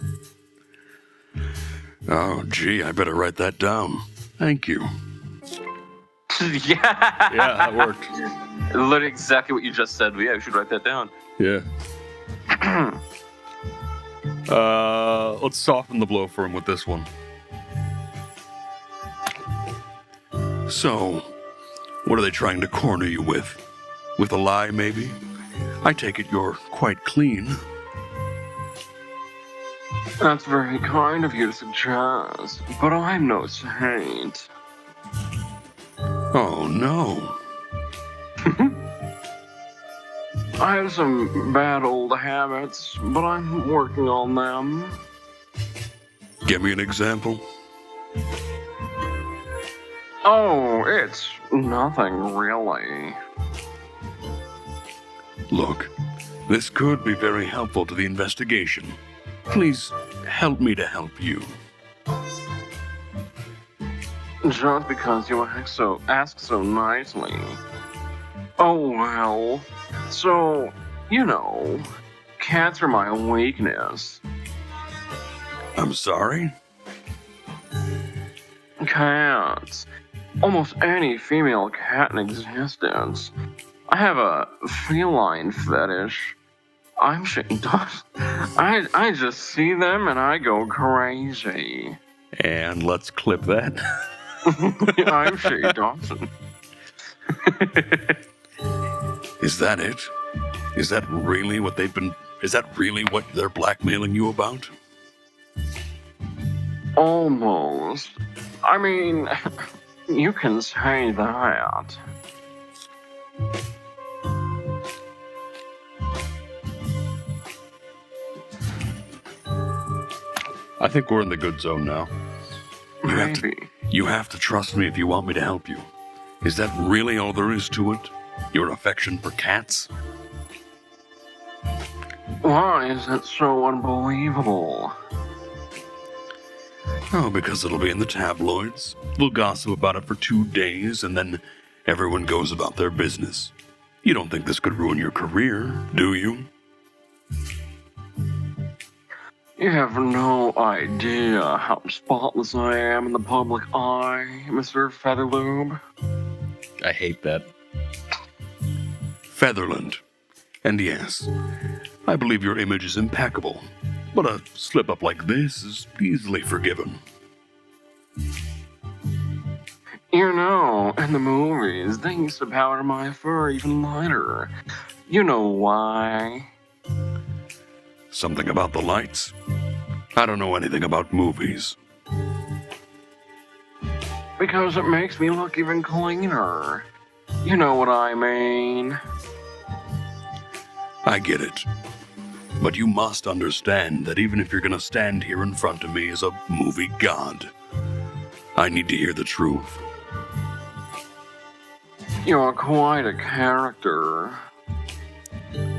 Oh, gee, I better write that down. Thank you. Yeah. Yeah, that worked. Literally exactly what you just said. Yeah, we should write that down. Yeah. Let's soften the blow for him with this one. So, what are they trying to corner you with? With a lie, maybe? I take it you're quite clean. That's very kind of you to suggest, but I'm no saint. Oh, no. I have some bad old habits, but I'm working on them. Give me an example. Oh, it's nothing really. Look, this could be very helpful to the investigation. Please help me to help you. Just because you ask so nicely. Oh well. So, you know, cats are my weakness. I'm sorry? Cats. Almost any female cat in existence. I have a feline fetish. I'm Shane Dawson. I just see them and I go crazy. And let's clip that. I'm Shane Dawson. Is that it? Is that really what they're blackmailing you about? Almost. I mean, you can say that. I think we're in the good zone now. Maybe. You have to trust me if you want me to help you. Is that really all there is to it? Your affection for cats? Why is it so unbelievable? Oh, because it'll be in the tabloids. We'll gossip about it for 2 days, and then everyone goes about their business. You don't think this could ruin your career, do you? You have no idea how spotless I am in the public eye, Mr. Featherlube. I hate that. Featherland. And yes, I believe your image is impeccable, but a slip-up like this is easily forgiven. You know, in the movies, they used to powder my fur even lighter. You know why? Something about the lights? I don't know anything about movies. Because it makes me look even cleaner. You know what I mean. I get it. But you must understand that even if you're gonna stand here in front of me as a movie god, I need to hear the truth. You're quite a character.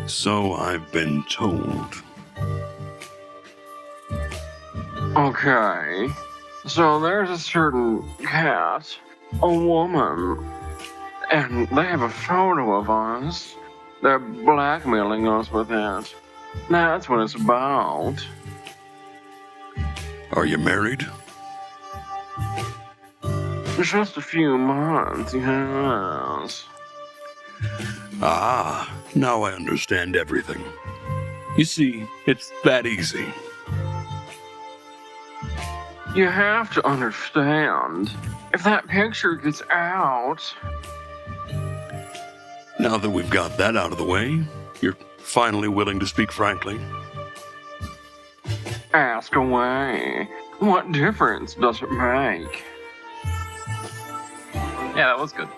So I've been told. Okay, so there's a certain cat, a woman, and they have a photo of us. They're blackmailing us with it. That's what it's about. Are you married? Just a few months, yes. Ah, now I understand everything. You see, it's that easy. You have to understand, if that picture gets out... Now that we've got that out of the way, you're finally willing to speak frankly. Ask away. What difference does it make? Yeah, that was good.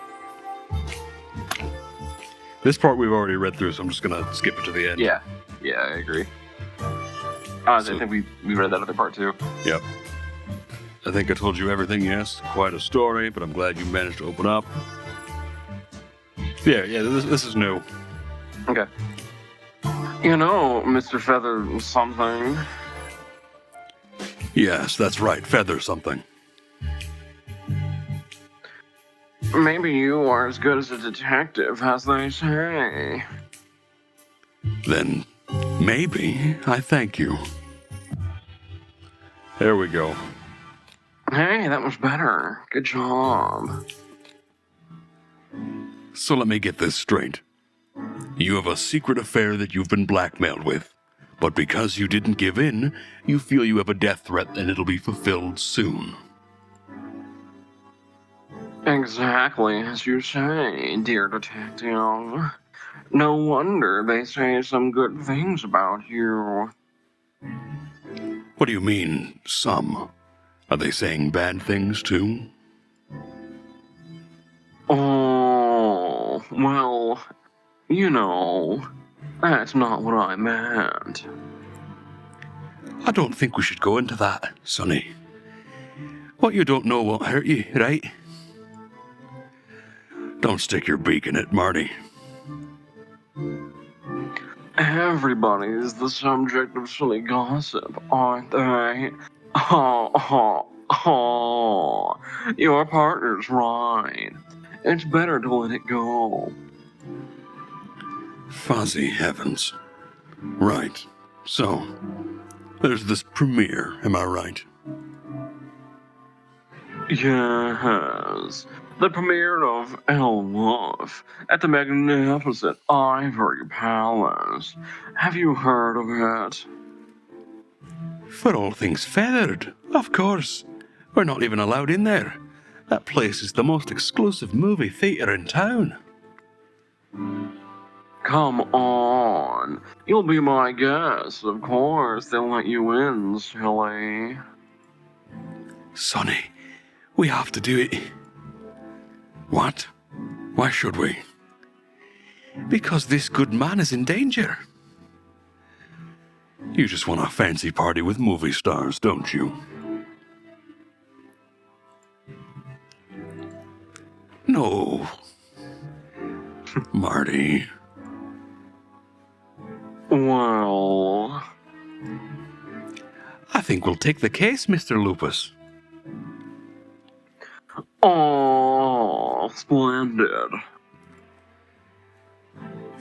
This part we've already read through, so I'm just gonna skip it to the end. Yeah, I agree. I So- think we read that other part too. Yep. I think I told you everything, yes. Quite a story, but I'm glad you managed to open up. Yeah, this is new. Okay. You know, Mr. Feather something. Yes, that's right, feather something. Maybe you are as good as a detective as they say. Then, maybe I thank you. There we go. Hey, that was better. Good job. So let me get this straight. You have a secret affair that you've been blackmailed with, but because you didn't give in, you feel you have a death threat and it'll be fulfilled soon. Exactly as you say, dear detective. No wonder they say some good things about you. What do you mean, some? Are they saying bad things too? Oh, well, you know, that's not what I meant. I don't think we should go into that, Sonny. What you don't know won't hurt you, right? Don't stick your beak in it, Marty. Everybody is the subject of silly gossip, aren't they? Oh, your partner's right. It's better to let it go. Fuzzy heavens. Right. So, there's this premiere, am I right? Yes, the premiere of El Wolf at the magnificent Ivory Palace. Have you heard of it? For all things feathered, of course. We're not even allowed in there. That place is the most exclusive movie theater in town. Come on. You'll be my guest. Of course, they'll let you in, silly. Sonny, we have to do it. What? Why should we? Because this good man is in danger. You just want a fancy party with movie stars, don't you? No. Marty. Well, I think we'll take the case, Mr. Lupus. oh, splendid.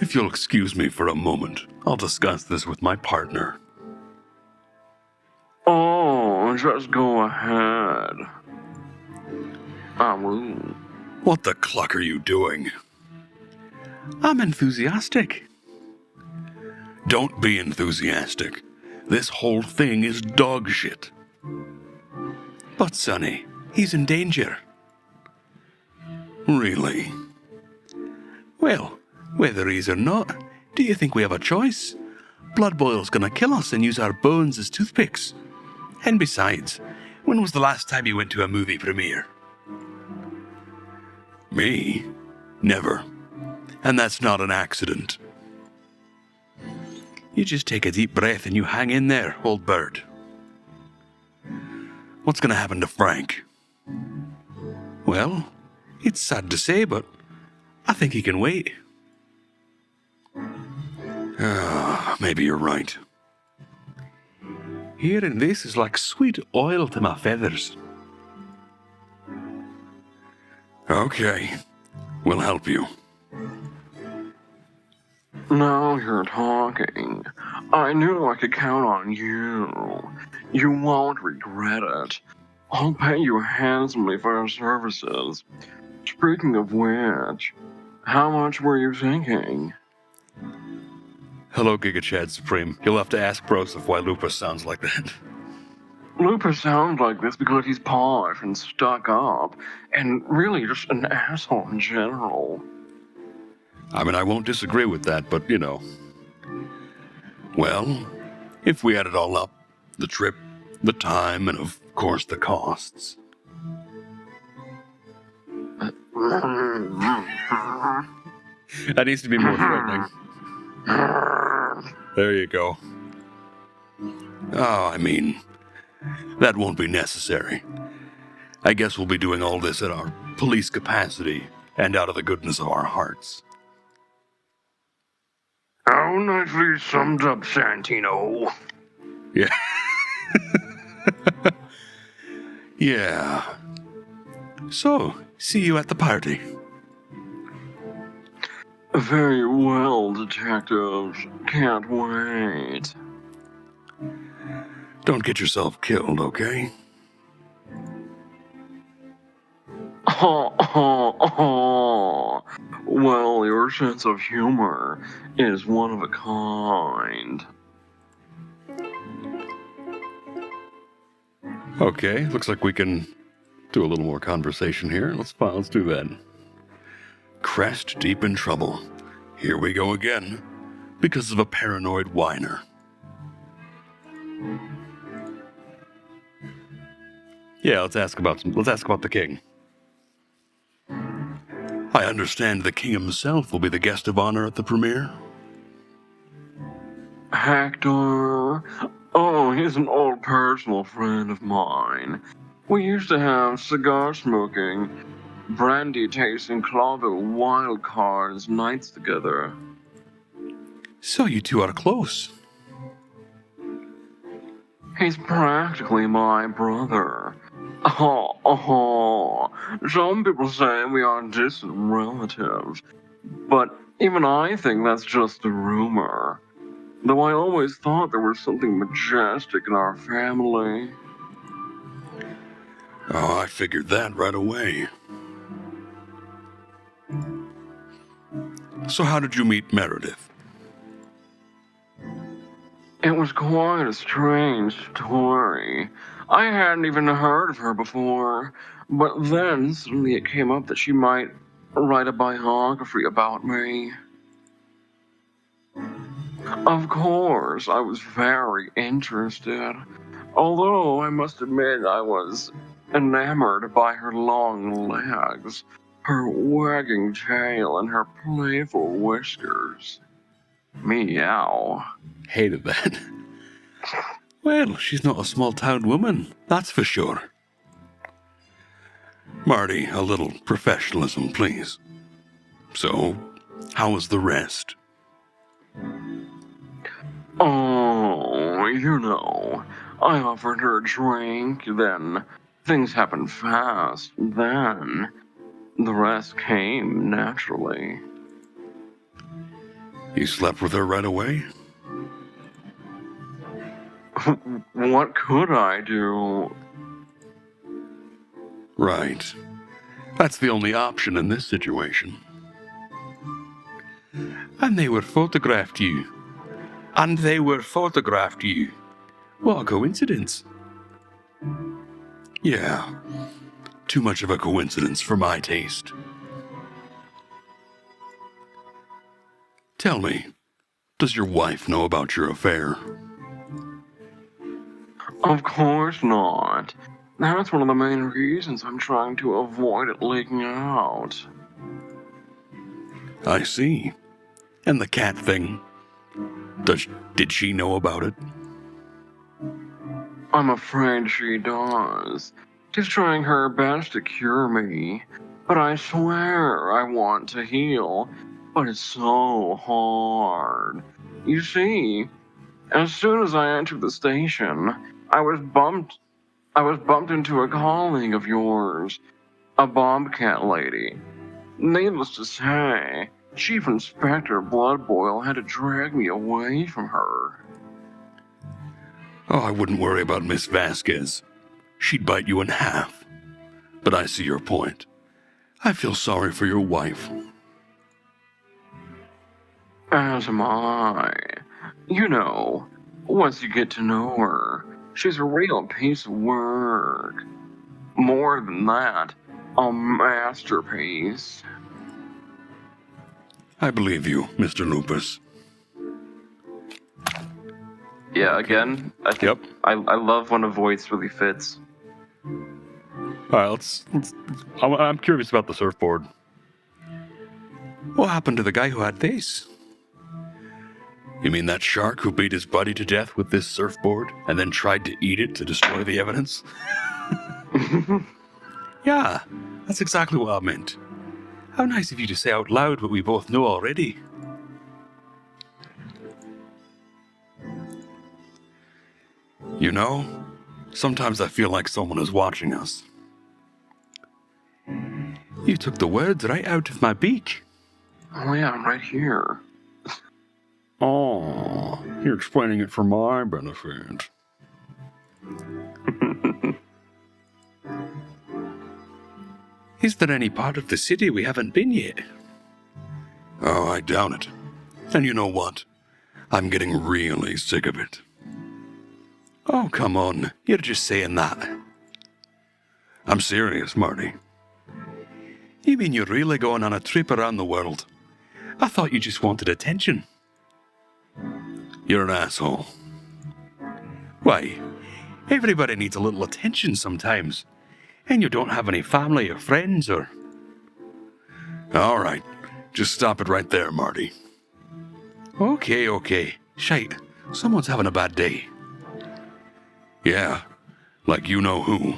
If you'll excuse me for a moment, I'll discuss this with my partner. Oh, just go ahead. I will. What the cluck are you doing? I'm enthusiastic. Don't be enthusiastic. This whole thing is dog shit. But Sonny, he's in danger. Really? Well, whether he's or not, do you think we have a choice? Blood Boil's gonna kill us and use our bones as toothpicks. And besides, when was the last time you went to a movie premiere? Me? Never. And that's not an accident. You just take a deep breath and you hang in there, old bird. What's gonna happen to Frank? Well, it's sad to say, but I think he can wait. Maybe you're right. Hearing this is like sweet oil to my feathers. Okay, we'll help you. Now you're talking. I knew I could count on you. You won't regret it. I'll pay you handsomely for your services. Speaking of which, how much were you thinking? Hello, Giga Chad Supreme. You'll have to ask Broseph why Lupus sounds like that. Lupus sounds like this because he's posh and stuck up, and really just an asshole in general. I mean, I won't disagree with that, but you know. Well, if we add it all up, the trip, the time, and of course the costs. That needs to be more threatening. There you go. Oh, I mean, that won't be necessary. I guess we'll be doing all this at our police capacity and out of the goodness of our hearts. How nicely summed up, Santino. Yeah. Yeah. So, see you at the party. Very well, detectives. Can't wait. Don't get yourself killed, okay? Well, your sense of humor is one of a kind. Okay, looks like we can do a little more conversation here. Let's do that. Crest deep in trouble. Here we go again. Because of a paranoid whiner. Yeah, let's ask about the king. I understand the king himself will be the guest of honor at the premiere. Hector? Oh, he's an old personal friend of mine. We used to have cigar smoking, brandy tasting Clawville wild cards nights together. So you two are close. He's practically my brother. Some people say we are distant relatives, but even I think that's just a rumor. Though I always thought there was something majestic in our family. Oh, I figured that right away. So how did you meet Meredith? It was quite a strange story. I hadn't even heard of her before, but then suddenly it came up that she might write a biography about me. Of course, I was very interested, although I must admit I was enamored by her long legs, her wagging tail, and her playful whiskers. Meow. Hated that. Well, she's not a small-town woman, that's for sure. Marty, a little professionalism, please. So, how was the rest? Oh, you know, I offered her a drink, then things happened fast, then the rest came naturally. You slept with her right away? What could I do? Right. That's the only option in this situation. And they were photographed you. What a coincidence. Yeah. Too much of a coincidence for my taste. Tell me, does your wife know about your affair? Of course not. That's one of the main reasons I'm trying to avoid it leaking out. I see. And the cat thing? Did she know about it? I'm afraid she does. She's trying her best to cure me, but I swear I want to heal, but it's so hard. You see, as soon as I entered the station, I was bumped into a colleague of yours, a bobcat lady. Needless to say, Chief Inspector Bloodboil had to drag me away from her. Oh, I wouldn't worry about Miss Vasquez. She'd bite you in half. But I see your point. I feel sorry for your wife. As am I. You know, once you get to know her, She's a real piece of work. More than that, a masterpiece. I believe you, Mr. Lupus. Yeah, again, Yep. I love when a voice really fits. All right, let's I'm curious about the surfboard. What happened to the guy who had this? You mean that shark who beat his buddy to death with this surfboard and then tried to eat it to destroy the evidence? Yeah, that's exactly what I meant. How nice of you to say out loud what we both know already. You know, sometimes I feel like someone is watching us. You took the words right out of my beak. Oh yeah, I'm right here. Oh, you're explaining it for my benefit. Is there any part of the city we haven't been yet? Oh, I doubt it. And you know what? I'm getting really sick of it. Oh, come on. You're just saying that. I'm serious, Marty. You mean you're really going on a trip around the world? I thought you just wanted attention. You're an asshole. Why? Everybody needs a little attention sometimes. And you don't have any family or friends or... All right. Just stop it right there, Marty. Okay. Shite. Someone's having a bad day. Yeah. Like you know who.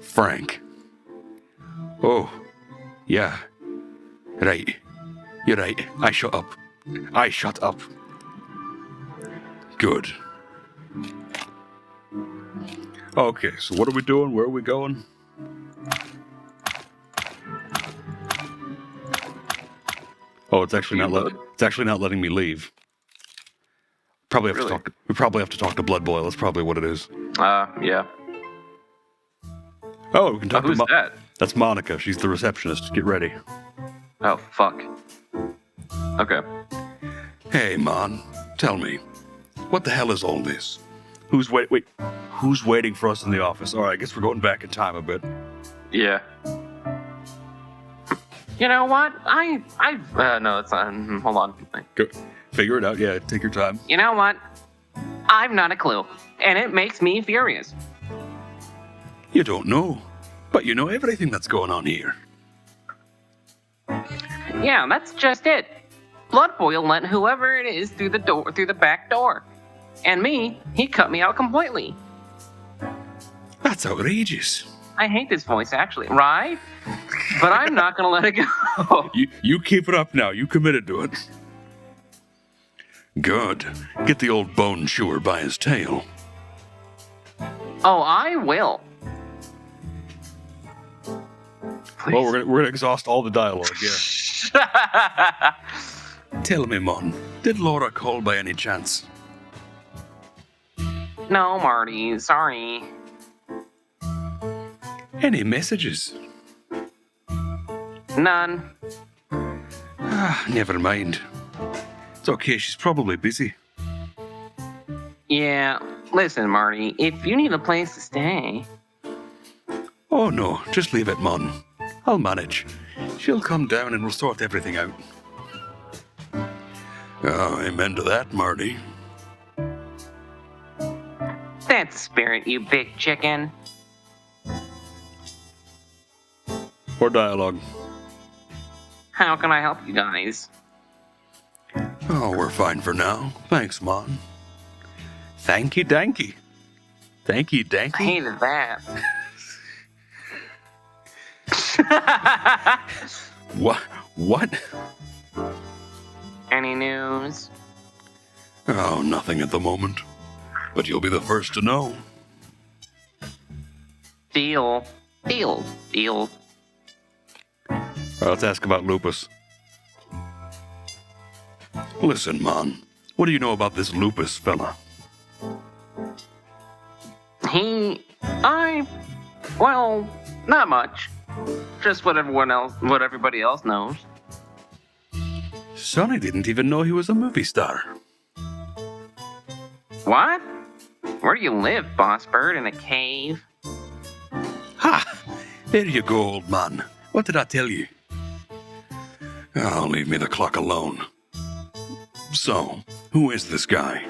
Frank. Oh. Yeah. Right. You're right. I shut up. Good. Okay, so what are we doing? Where are we going? Oh, it's actually not letting me leave. Probably have Really? to talk. We probably have to talk to Blood Boy. That's probably what it is. Yeah. Oh, we can talk Who's to that? That's Monica. She's the receptionist. Get ready. Oh, fuck. Okay. Hey, Mon. Tell me. What the hell is all this? Who's waiting for us in the office? All right, I guess we're going back in time a bit. Yeah. You know what? No, it's not. Hold on. Go, figure it out. Yeah, take your time. You know what? I've not a clue, and it makes me furious. You don't know. But you know everything that's going on here. Yeah, that's just it. Blood Boy let whoever it is through the back door. And me, he cut me out completely. That's outrageous. I hate this voice, actually, right? But I'm not gonna let it go. You keep it up now. You committed to it. Good. Get the old bone chewer by his tail. Oh, I will. Please. Well, we're gonna exhaust all the dialogue. Yeah. Tell me, Mon, did Laura call by any chance? No, Marty, sorry. Any messages? None. Never mind. It's okay, she's probably busy. Yeah, listen, Marty, if you need a place to stay. Oh no, just leave it, Mon. I'll manage. She'll come down and we'll sort everything out. Oh, amen to that, Marty. That spirit, you big chicken. Or dialogue. How can I help you guys? Oh, we're fine for now. Thanks, Mon. Thanky danky. Thanky I danky. hated that. What? Any news? Oh, nothing at the moment. But you'll be the first to know. Deal. All right, let's ask about Lupus. Listen, Mon. What do you know about this Lupus fella? Well, not much. Just what everybody else knows. Sonny didn't even know he was a movie star. What? Where do you live, boss bird? In a cave? Ha! There you go, old man. What did I tell you? Oh, leave me the clock alone. So, who is this guy?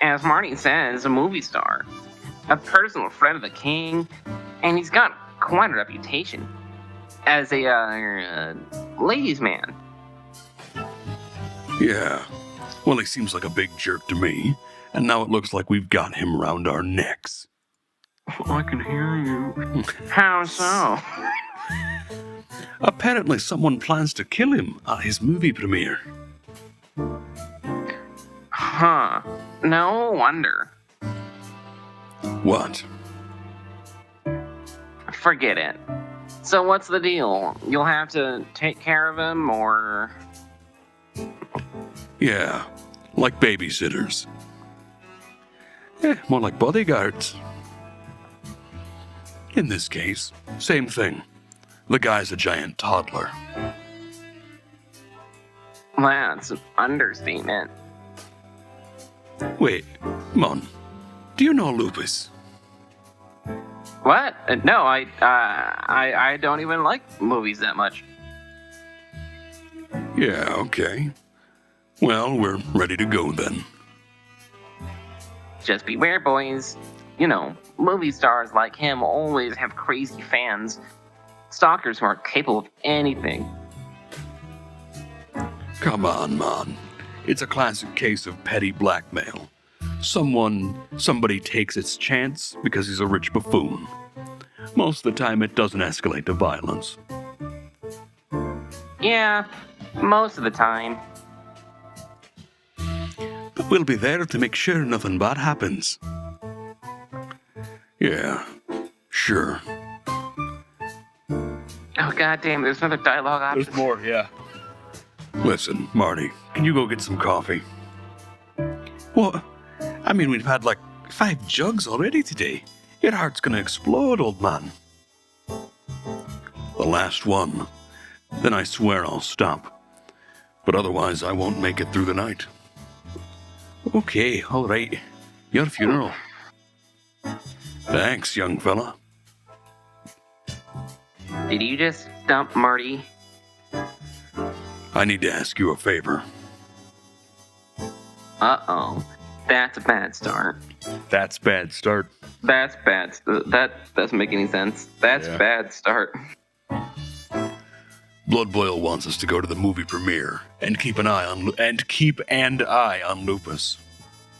As Marty says, a movie star. A personal friend of the king. And he's got quite a reputation as a ladies' man. Yeah. Well, he seems like a big jerk to me, and now it looks like we've got him round our necks. I can hear you. How so? Apparently someone plans to kill him at his movie premiere. Huh. No wonder. What? Forget it. So what's the deal? You'll have to take care of him, or... Yeah, like babysitters. More like bodyguards. In this case, same thing. The guy's a giant toddler. That's an understatement. Wait, Mon, do you know Lupus? What? No, I don't even like movies that much. Yeah, okay. Well, we're ready to go then. Just beware, boys. You know, movie stars like him always have crazy fans. Stalkers who are capable of anything. Come on, Mon. It's a classic case of petty blackmail. Somebody takes its chance because he's a rich buffoon. Most of the time it doesn't escalate to violence. Yeah, most of the time. But we'll be there to make sure nothing bad happens. Yeah, sure. Oh, goddamn, there's another dialogue option. There's more, yeah. Listen, Marty, can you go get some coffee? What? I mean, we've had like 5 jugs already today. Your heart's gonna explode, old man. The last one. Then I swear I'll stop. But otherwise, I won't make it through the night. Okay, all right. Your funeral. Thanks, young fella. Did you just dump Marty? I need to ask you a favor. Uh-oh. That's a bad start. That's bad start. That's bad. That doesn't make any sense. That's Yeah. bad start. Blood Boil wants us to go to the movie premiere and keep an eye on Lupus.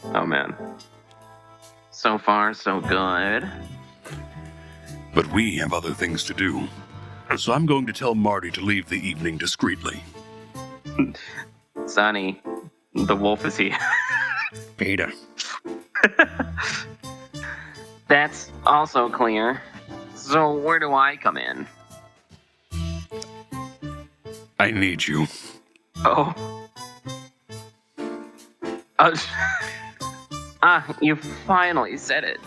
Oh, man. So far, so good. But we have other things to do. So I'm going to tell Marty to leave the evening discreetly. Sonny, the wolf is here. Peter. That's also clear. So where do I come in? I need you. Oh. You finally said it.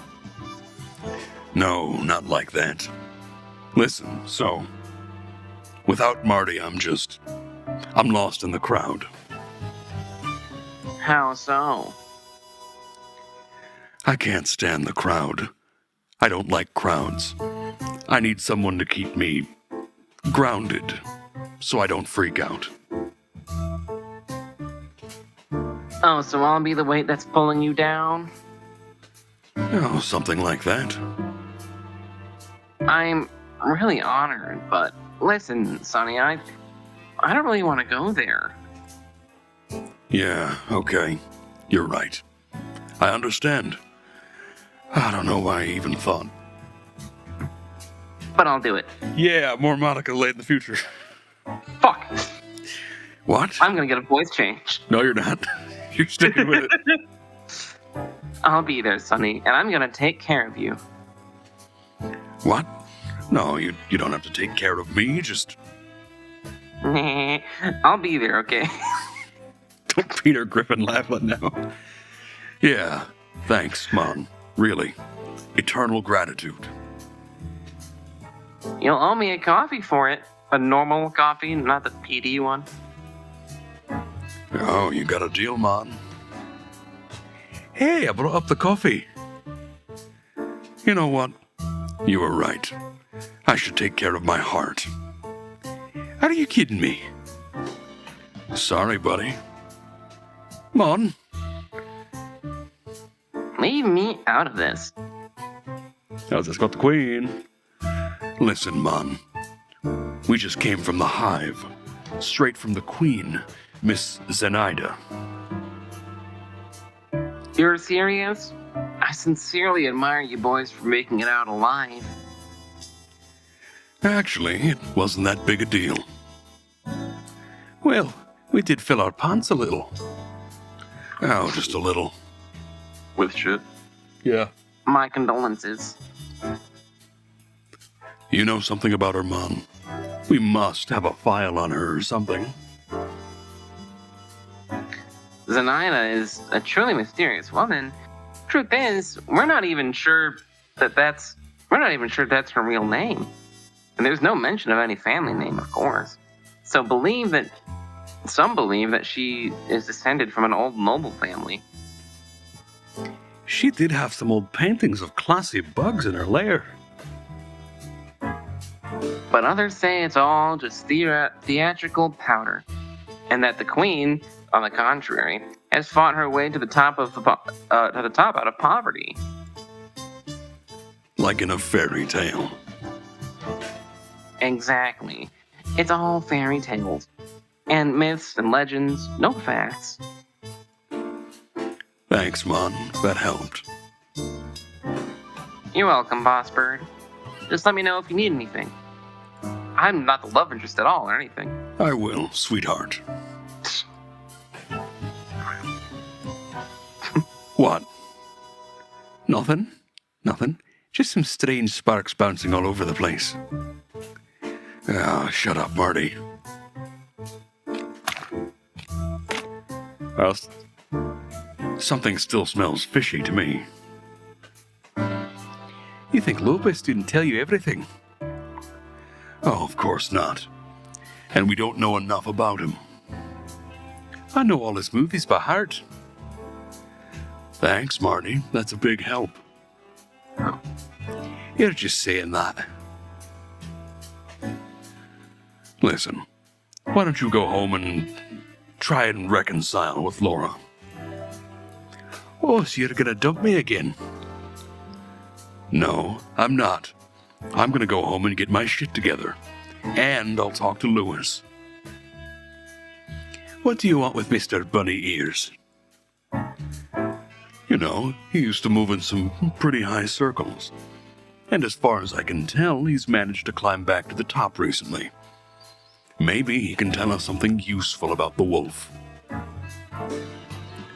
No, not like that. Listen, so... Without Marty, I'm lost in the crowd. How so? I can't stand the crowd. I don't like crowds. I need someone to keep me grounded so I don't freak out. Oh, so I'll be the weight that's pulling you down? Oh, something like that. I'm really honored, but listen, Sonny, I don't really want to go there. Yeah, okay. You're right. I understand. I don't know why I even thought. But I'll do it. Yeah, more Monica late in the future. Fuck! What? I'm gonna get a voice change. No, you're not. You're sticking with it. I'll be there, Sonny, and I'm gonna take care of you. What? No, you don't have to take care of me, just... I'll be there, okay? Don't Peter Griffin laugh at now. Yeah, thanks, Mon. Really. Eternal gratitude. You'll owe me a coffee for it. A normal coffee, not the PD one. Oh, you got a deal, Mon? Hey, I brought up the coffee. You know what? You were right. I should take care of my heart. Are you kidding me? Sorry, buddy. Come on. Leave me out of this. I just got the queen. Listen, Mon. We just came from the Hive. Straight from the Queen, Miss Zenaida. You're serious? I sincerely admire you boys for making it out alive. Actually, it wasn't that big a deal. Well, we did fill our pants a little. Oh, just a little. With shit. Yeah. My condolences. You know something about her, Mon? We must have a file on her or something. Zenaida is a truly mysterious woman. Truth is, we're not even sure that's her real name. And there's no mention of any family name, of course. So some believe that she is descended from an old noble family. She did have some old paintings of classy bugs in her lair. But others say it's all just theatrical powder, and that the queen, on the contrary, has fought her way to the top out of poverty. Like in a fairy tale. Exactly. It's all fairy tales, and myths and legends, no facts. Thanks, Mon. That helped. You're welcome, Boss Bird. Just let me know if you need anything. I'm not the love interest at all or anything. I will, sweetheart. What? Nothing. Just some strange sparks bouncing all over the place. Ah, shut up, Marty. Well, Something still smells fishy to me. you think Lopez didn't tell you everything? Oh, of course not. And we don't know enough about him. I know all his movies by heart. Thanks, Marty. That's a big help. You're just saying that. Listen, why don't you go home and try and reconcile with Laura? Oh, so you're gonna dump me again? No, I'm not. I'm gonna go home and get my shit together. And I'll talk to Lewis. What do you want with Mr. Bunny Ears? You know, he used to move in some pretty high circles. And as far as I can tell, he's managed to climb back to the top recently. Maybe he can tell us something useful about the wolf.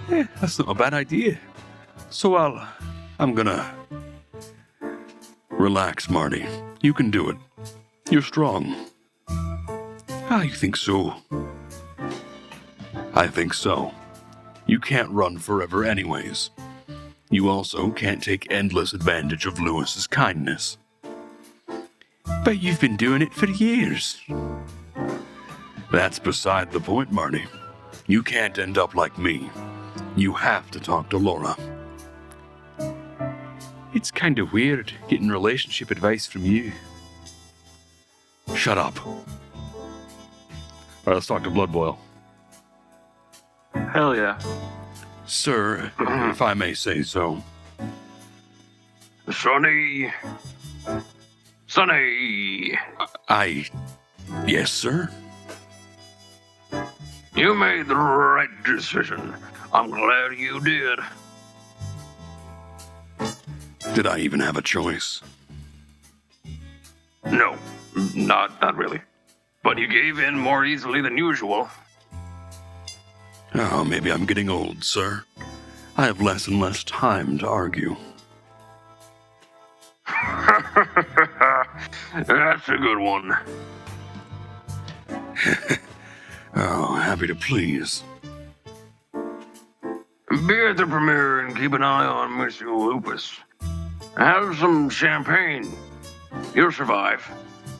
That's not a bad idea. So I'm gonna... Relax, Marty. You can do it. You're strong. you think so? I think so. You can't run forever anyways. You also can't take endless advantage of Lewis's kindness. But you've been doing it for years. That's beside the point, Marty. You can't end up like me. You have to talk to Laura. It's kind of weird getting relationship advice from you. Shut up. All right, let's talk to Blood Boil. Hell yeah. Sir, if I may say so. Sonny. Yes, sir? You made the right decision. I'm glad you did. Did I even have a choice? No, not really. But you gave in more easily than usual. Oh, maybe I'm getting old, sir. I have less and less time to argue. That's a good one. Oh, happy to please. Be at the premiere and keep an eye on Mr. Lupus. Have some champagne. You'll survive.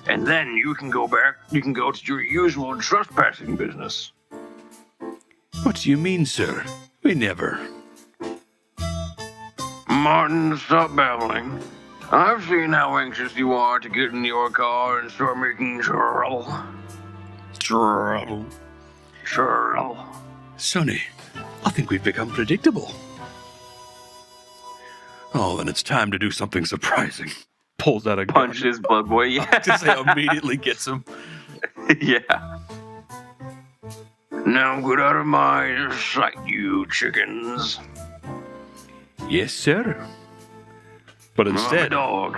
And then you can go to your usual trespassing business. What do you mean, sir? We never. Martin, stop babbling. I've seen how anxious you are to get in your car and start making trouble. Trouble. Trouble. Sonny, I think we've become predictable. Oh, then it's time to do something surprising. Pulls out a gun. Punches Bug Boy. Yeah. Just immediately gets him. Yeah. Now get out of my sight, you chickens. Yes, sir. But I'm a instead, dog.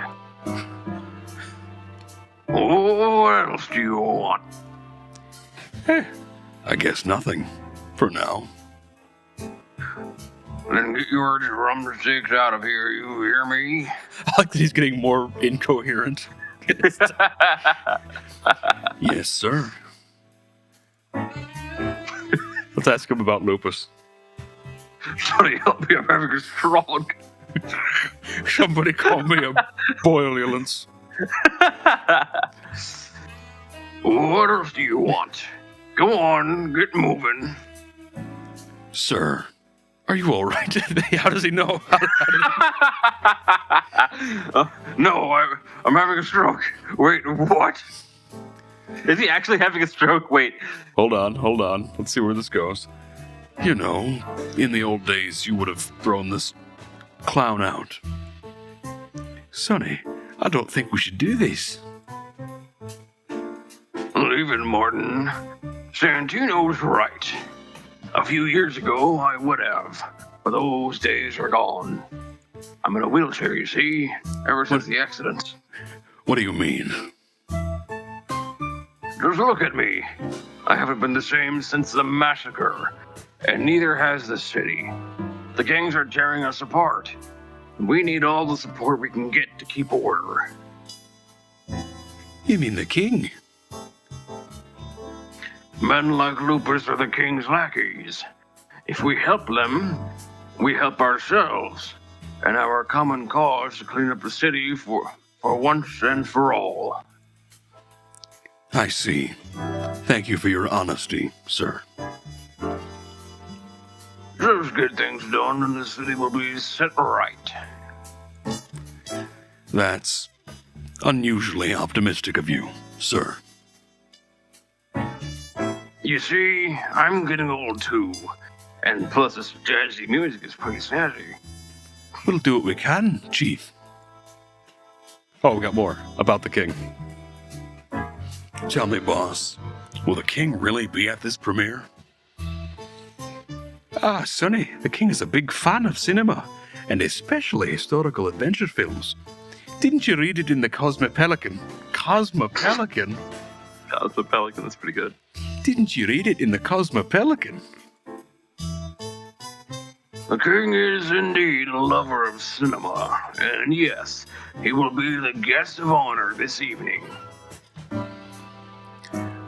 Oh, what else do you want? I guess nothing. For now. Then get your drumsticks out of here, you hear me? I like that he's getting more incoherent. Yes, sir. Let's ask him about lupus. Somebody help me, I'm having a stroke. Somebody call me a boilulence. What else do you want? Go on, get moving. Sir, are you all right? How does he know? No, I'm having a stroke. Wait, what? Is he actually having a stroke? Wait. Hold on. Let's see where this goes. You know, in the old days, you would have thrown this clown out. Sonny, I don't think we should do this. Leave it, Martin. Santino's right. A few years ago, I would have, but those days are gone. I'm in a wheelchair, you see, ever since the accident. What do you mean? Just look at me. I haven't been the same since the massacre, and neither has the city. The gangs are tearing us apart. We need all the support we can get to keep order. You mean the king? Men like Lupus are the king's lackeys. If we help them, we help ourselves, and our common cause to clean up the city for once and for all. I see. Thank you for your honesty, sir. Just get things done and the city will be set right. That's unusually optimistic of you, sir. You see, I'm getting old too, and plus this jazzy music is pretty snazzy. We'll do what we can, Chief. Oh, we got more about the king. Tell me, boss, will the king really be at this premiere? Ah, Sonny, the king is a big fan of cinema, and especially historical adventure films. Didn't you read it in the Cosmopelican? Cosmopelican? That was a pelican. That's pretty good. Didn't you read it in the Cosmopelican? The king is indeed a lover of cinema, and yes, he will be the guest of honor this evening.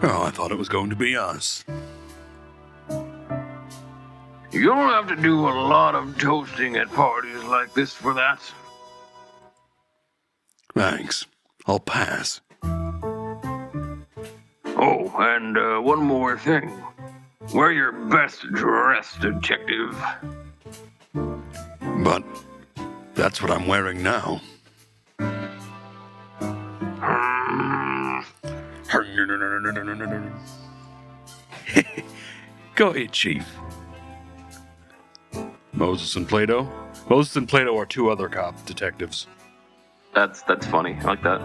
Oh, I thought it was going to be us. You don't have to do a lot of toasting at parties like this for that. Thanks. I'll pass. Oh, and one more thing. Wear your best dress, detective. But that's what I'm wearing now. Go it, Chief. Moses and Plato? Moses and Plato are two other cop detectives. That's funny. I like that.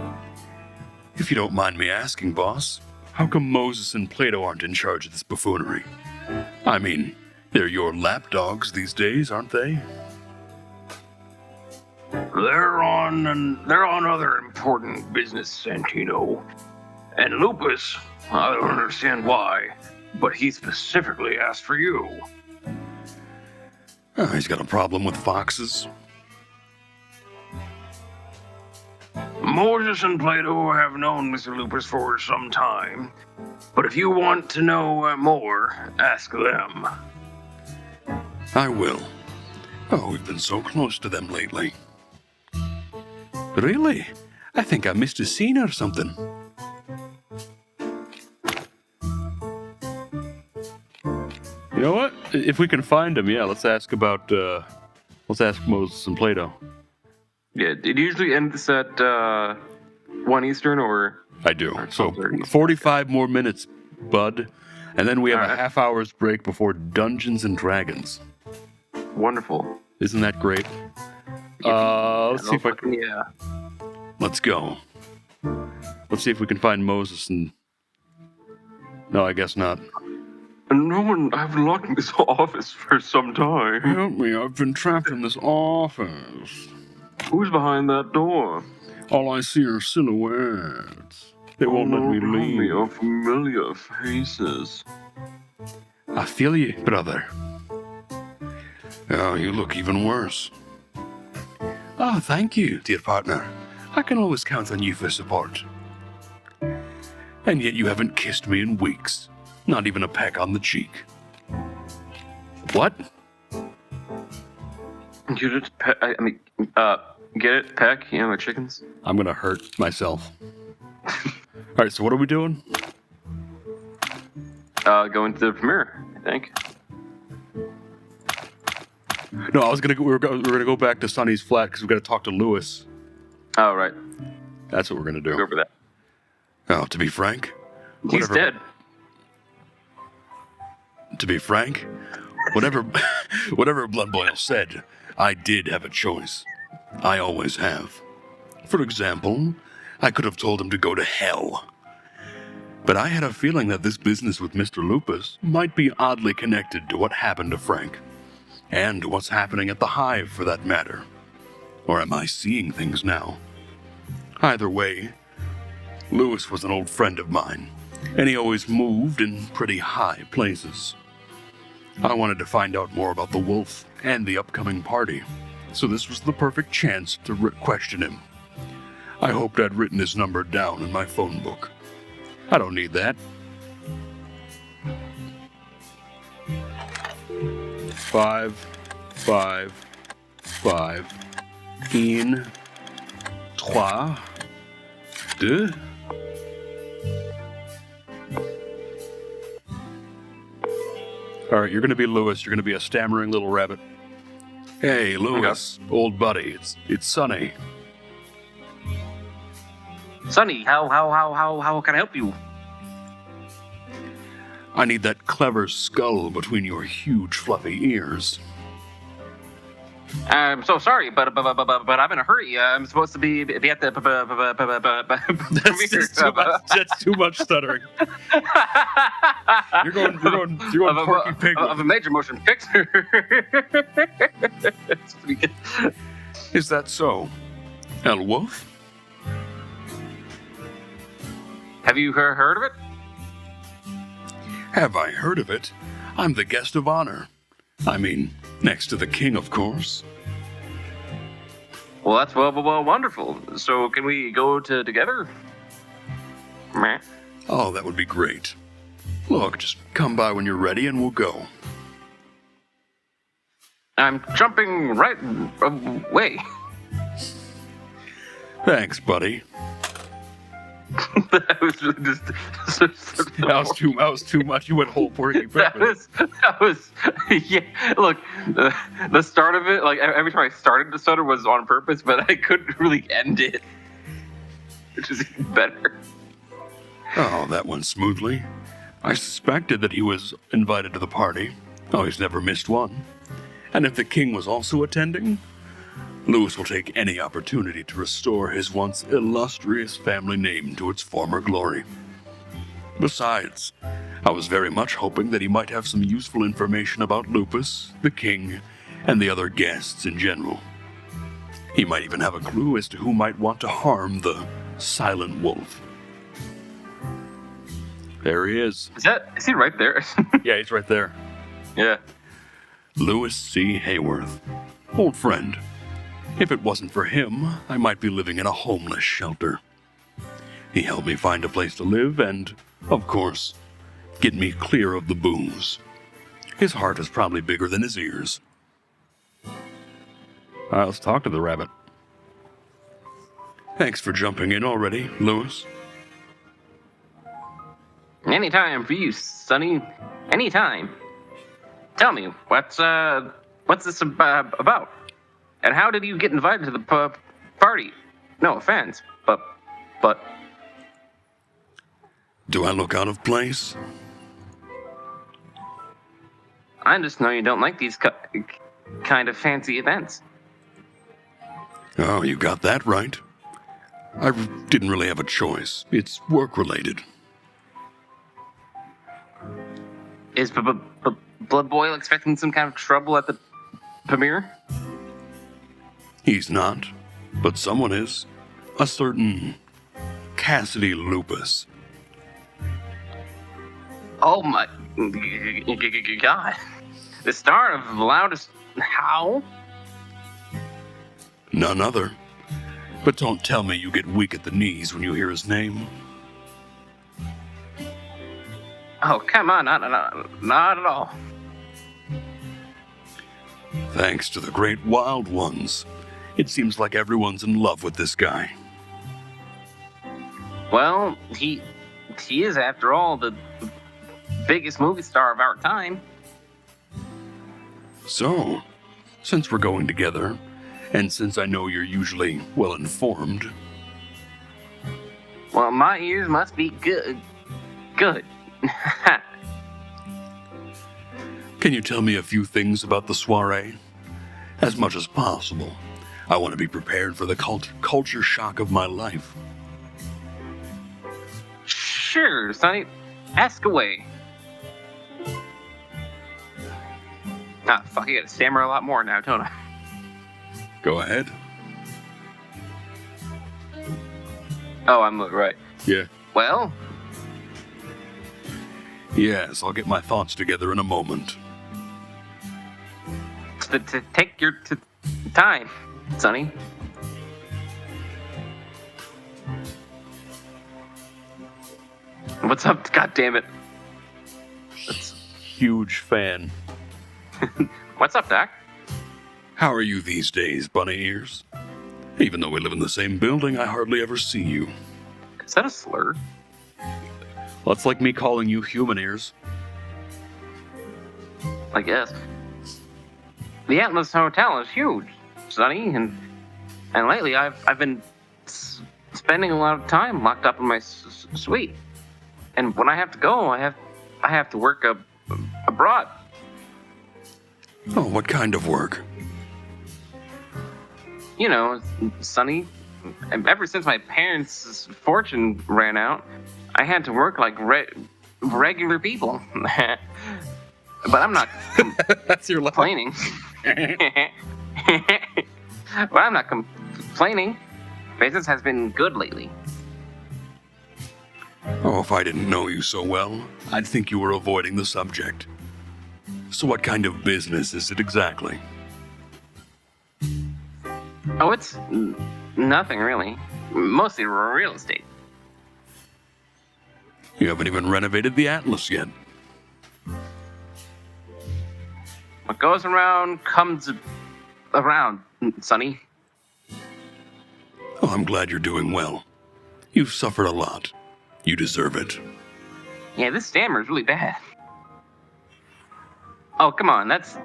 If you don't mind me asking, boss, how come Moses and Plato aren't in charge of this buffoonery? I mean, they're your lapdogs these days, aren't they? They're on other important business, Santino. And Lupus, I don't understand why, but he specifically asked for you. Oh, he's got a problem with foxes. Moses and Plato have known Mr. Lupus for some time, but if you want to know more, ask them. I will. Oh, we've been so close to them lately. Really? I think I missed a scene or something. You know what? If we can find him, yeah, let's ask about Let's ask Moses and Plato. Yeah, it usually ends at 1 Eastern or... I do. So 12:30. 45 more minutes, bud. And then we have a Alright. half hour's break before Dungeons and Dragons. Wonderful. Isn't that great? Let's see if I can... Yeah. Let's go. Let's see if we can find Moses and... No, I guess not. No one... I've been locked in this office for some time. Help me, I've been trapped in this office. Who's behind that door? All I see are silhouettes. They won't let me around leave. are familiar faces. I feel you, brother. Oh, you look even worse. Oh, thank you, dear partner. I can always count on you for support. And yet you haven't kissed me in weeks. Not even a peck on the cheek. What? You just get it, peck, you know, the chickens? I'm gonna hurt myself. Alright, so what are we doing? Going to the premiere, I think. No, I was gonna go, we're gonna go back to Sonny's flat because we gotta talk to Lewis. Oh, right. That's what we're gonna Go do. over that. Oh, to be frank, He's dead. To be frank, whatever Blood Boil said, I did have a choice. I always have. For example, I could have told him to go to hell. But I had a feeling that this business with Mr. Lupus might be oddly connected to what happened to Frank. And what's happening at the Hive, for that matter. Or am I seeing things now? Either way, Lewis was an old friend of mine, and he always moved in pretty high places. I wanted to find out more about the wolf and the upcoming party, so this was the perfect chance to question him. I hoped I'd written his number down in my phone book. I don't need that. 5, 5, 5, 1, 3, 2. All right, you're going to be Lewis. You're going to be a stammering little rabbit. Hey, Lewis, old buddy. It's Sonny. Sonny, how can I help you? I need that clever skull between your huge fluffy ears. I'm so sorry, but I'm in a hurry. I'm supposed to be at the That's too much stuttering. You're going Porky Pig. of a major motion picture. It's pretty good. Is that so? El Wolf? Have you heard of it? Have I heard of it? I'm the guest of honor. I mean, next to the king, of course. Well, that's well, wonderful. So, can we go together? Meh. Oh, that would be great. Look, just come by when you're ready and we'll go. I'm jumping right away. Thanks, buddy. That was really just. That was too much. You went whole Porky Pig. That was, yeah. Look, the start of it, like every time I started to stutter was on purpose, but I couldn't really end it, which is even better. Oh, that went smoothly. I suspected that he was invited to the party. Oh, he's never missed one. And if the king was also attending, Lewis will take any opportunity to restore his once illustrious family name to its former glory. Besides, I was very much hoping that he might have some useful information about Lupus, the king, and the other guests in general. He might even have a clue as to who might want to harm the Silent Wolf. There he is. Is he right there? Yeah, he's right there. Yeah. Lewis C. Hayworth. Old friend. If it wasn't for him, I might be living in a homeless shelter. He helped me find a place to live and, of course, get me clear of the booze. His heart is probably bigger than his ears. All right, let's talk to the rabbit. Thanks for jumping in already, Lewis. Anytime for you, Sonny. Anytime. Tell me, what's this about? And how did you get invited to the party? No offense, but Do I look out of place? I just know you don't like these kind of fancy events. Oh, you got that right. I didn't really have a choice. It's work-related. Is Blood Boil expecting some kind of trouble at the premiere? He's not, but someone is. A certain Cassidy Lupus. Oh my God. The star of Loudest Howl? None other. But don't tell me you get weak at the knees when you hear his name. Oh, come on, not at all. Thanks to the great wild ones, it seems like everyone's in love with this guy. Well, he is, after all, the biggest movie star of our time. So, since we're going together, and since I know you're usually well informed, Well, my ears must be good. Good. can you tell me a few things about the soiree? As much as possible. I want to be prepared for the culture shock of my life. Sure, Sonny. Ask away. Ah, fuck, I gotta stammer a lot more now, don't I? Go ahead. Oh, I'm right. Yeah. Well, Yes, I'll get my thoughts together in a moment. to take your time, Sonny. What's up? God damn it. Huge fan. What's up, Doc? How are you these days, bunny ears? Even though we live in the same building, I hardly ever see you. Is that a slur? Well, it's like me calling you human ears. I guess. The Atlas Hotel is huge, Sonny, and lately I've been spending a lot of time locked up in my suite. And when I have to go, I have to work abroad. Oh, what kind of work? You know, Sonny, ever since my parents' fortune ran out, I had to work like regular people. But I'm not That's your laugh. complaining. But I'm not complaining. Business has been good lately. Oh, if I didn't know you so well, I'd think you were avoiding the subject. So what kind of business is it exactly? Oh, it's nothing really. Mostly real estate. You haven't even renovated the Atlas yet. What goes around comes around, Sonny. Oh, I'm glad you're doing well. You've suffered a lot. You deserve it. Yeah, this stammer is really bad. Oh, come on, that's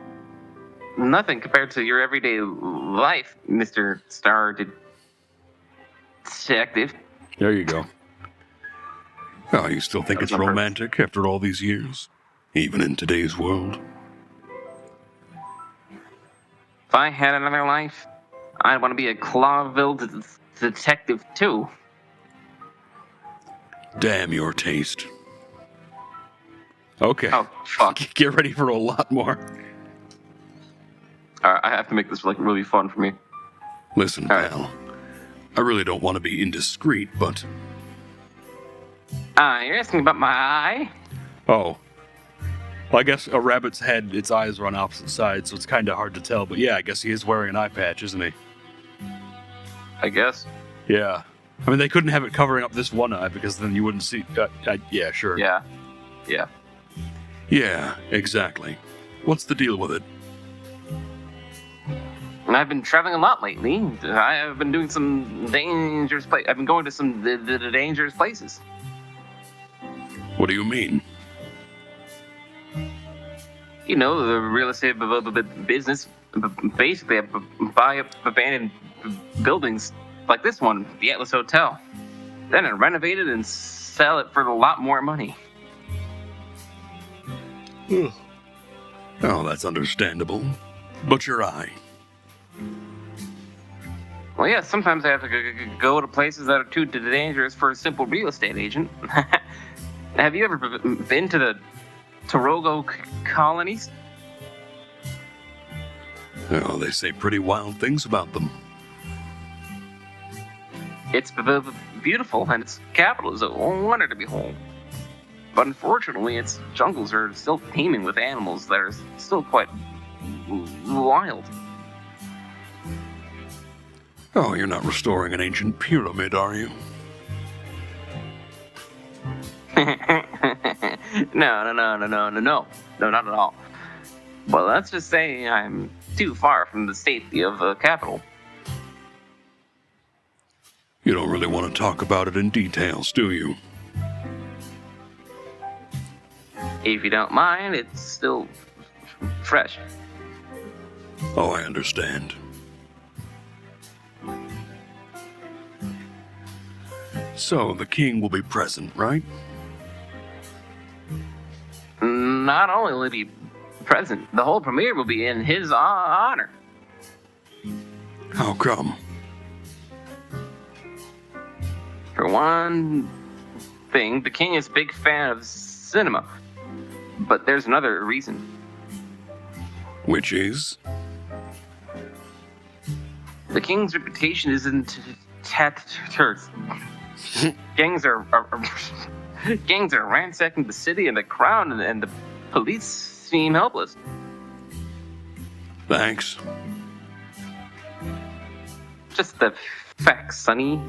nothing compared to your everyday life, Mr. Star Detective. There you go. Oh, you still think That it's was on purpose. romantic after all these years? Even in today's world? If I had another life, I'd want to be a Clawville detective too. Damn your taste. Okay. Oh, fuck. Get ready for a lot more. Alright, I have to make this like really fun for me. Listen, All right. pal. I really don't want to be indiscreet, but You're asking about my eye? Oh. Well, I guess a rabbit's head, its eyes are on opposite sides, so it's kind of hard to tell. But yeah, I guess he is wearing an eye patch, isn't he? I guess. Yeah. I mean, they couldn't have it covering up this one eye because then you wouldn't see. Yeah, sure. Yeah. Yeah. yeah, exactly. What's the deal with it? And I've been traveling a lot lately. I've been doing some dangerous places. I've been going to some the dangerous places. What do you mean? You know, the real estate business, basically buy up abandoned buildings like this one, the Atlas Hotel, then renovate it and sell it for a lot more money. Oh, that's understandable. But your eye. Well, yeah, sometimes I have to go to places that are too dangerous for a simple real estate agent. Have you ever been to the Torogo colonies? Oh, they say pretty wild things about them. It's beautiful, and its capital is a wonder to behold. But unfortunately, its jungles are still teeming with animals that are still quite wild. Oh, you're not restoring an ancient pyramid, are you? No, not at all. Well, let's just say I'm too far from the safety of the capital. You don't really want to talk about it in details, do you? If you don't mind, it's still fresh. Oh, I understand. So, the king will be present, right? Not only will he be present, the whole premiere will be in his honor. How come? For one thing, the king is a big fan of cinema. But there's another reason. Which is? The king's reputation is in tatters. Gangs are ransacking the city and the crown, and the police seem helpless. Thanks. Just the facts, Sonny.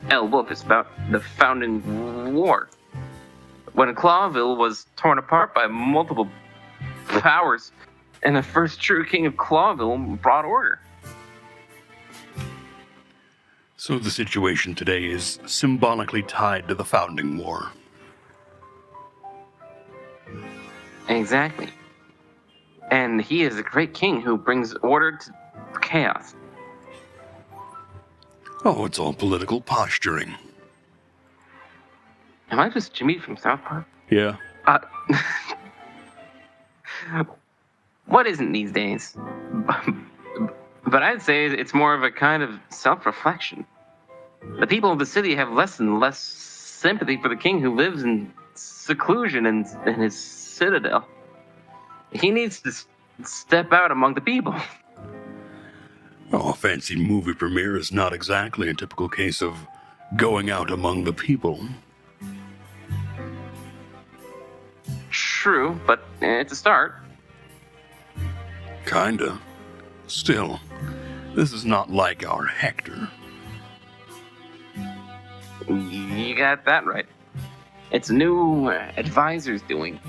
El Wolf is about the founding war. When Clawville was torn apart by multiple powers, and the first true king of Clawville brought order. So the situation today is symbolically tied to the founding war. Exactly. And he is a great king who brings order to chaos. Oh, it's all political posturing. Am I just Jimmy from South Park? Yeah. What isn't these days? But I'd say it's more of a kind of self-reflection. The people of the city have less and less sympathy for the king who lives in seclusion in his citadel. He needs to step out among the people. Oh, a fancy movie premiere is not exactly a typical case of going out among the people. True, but it's a start. Kinda. Still, this is not like our Hector. You got that right. It's a new advisor's doing.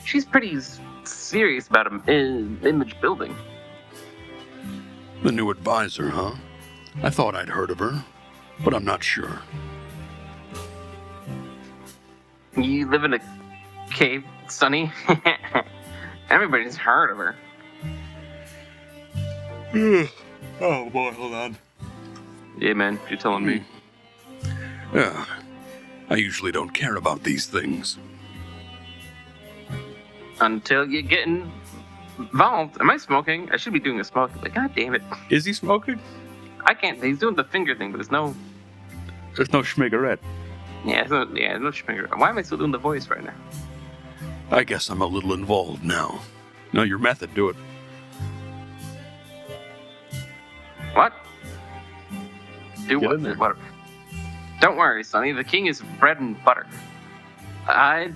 She's pretty serious about image building. The new advisor, huh? I thought I'd heard of her, but I'm not sure. You live in a cave, Sonny? Everybody's heard of her. Oh boy, hold on. Yeah, man, you're telling me. Yeah, I usually don't care about these things. Until you get involved. Am I smoking? I should be doing a smoking, but god damn it. Is he smoking? I can't. He's doing the finger thing, but there's no schmiggerette. no finger. Why am I still doing the voice right now? I guess I'm a little involved now. No, your method, do it. What? Do Get what? in there. What? Don't worry, Sonny. The king is bread and butter. I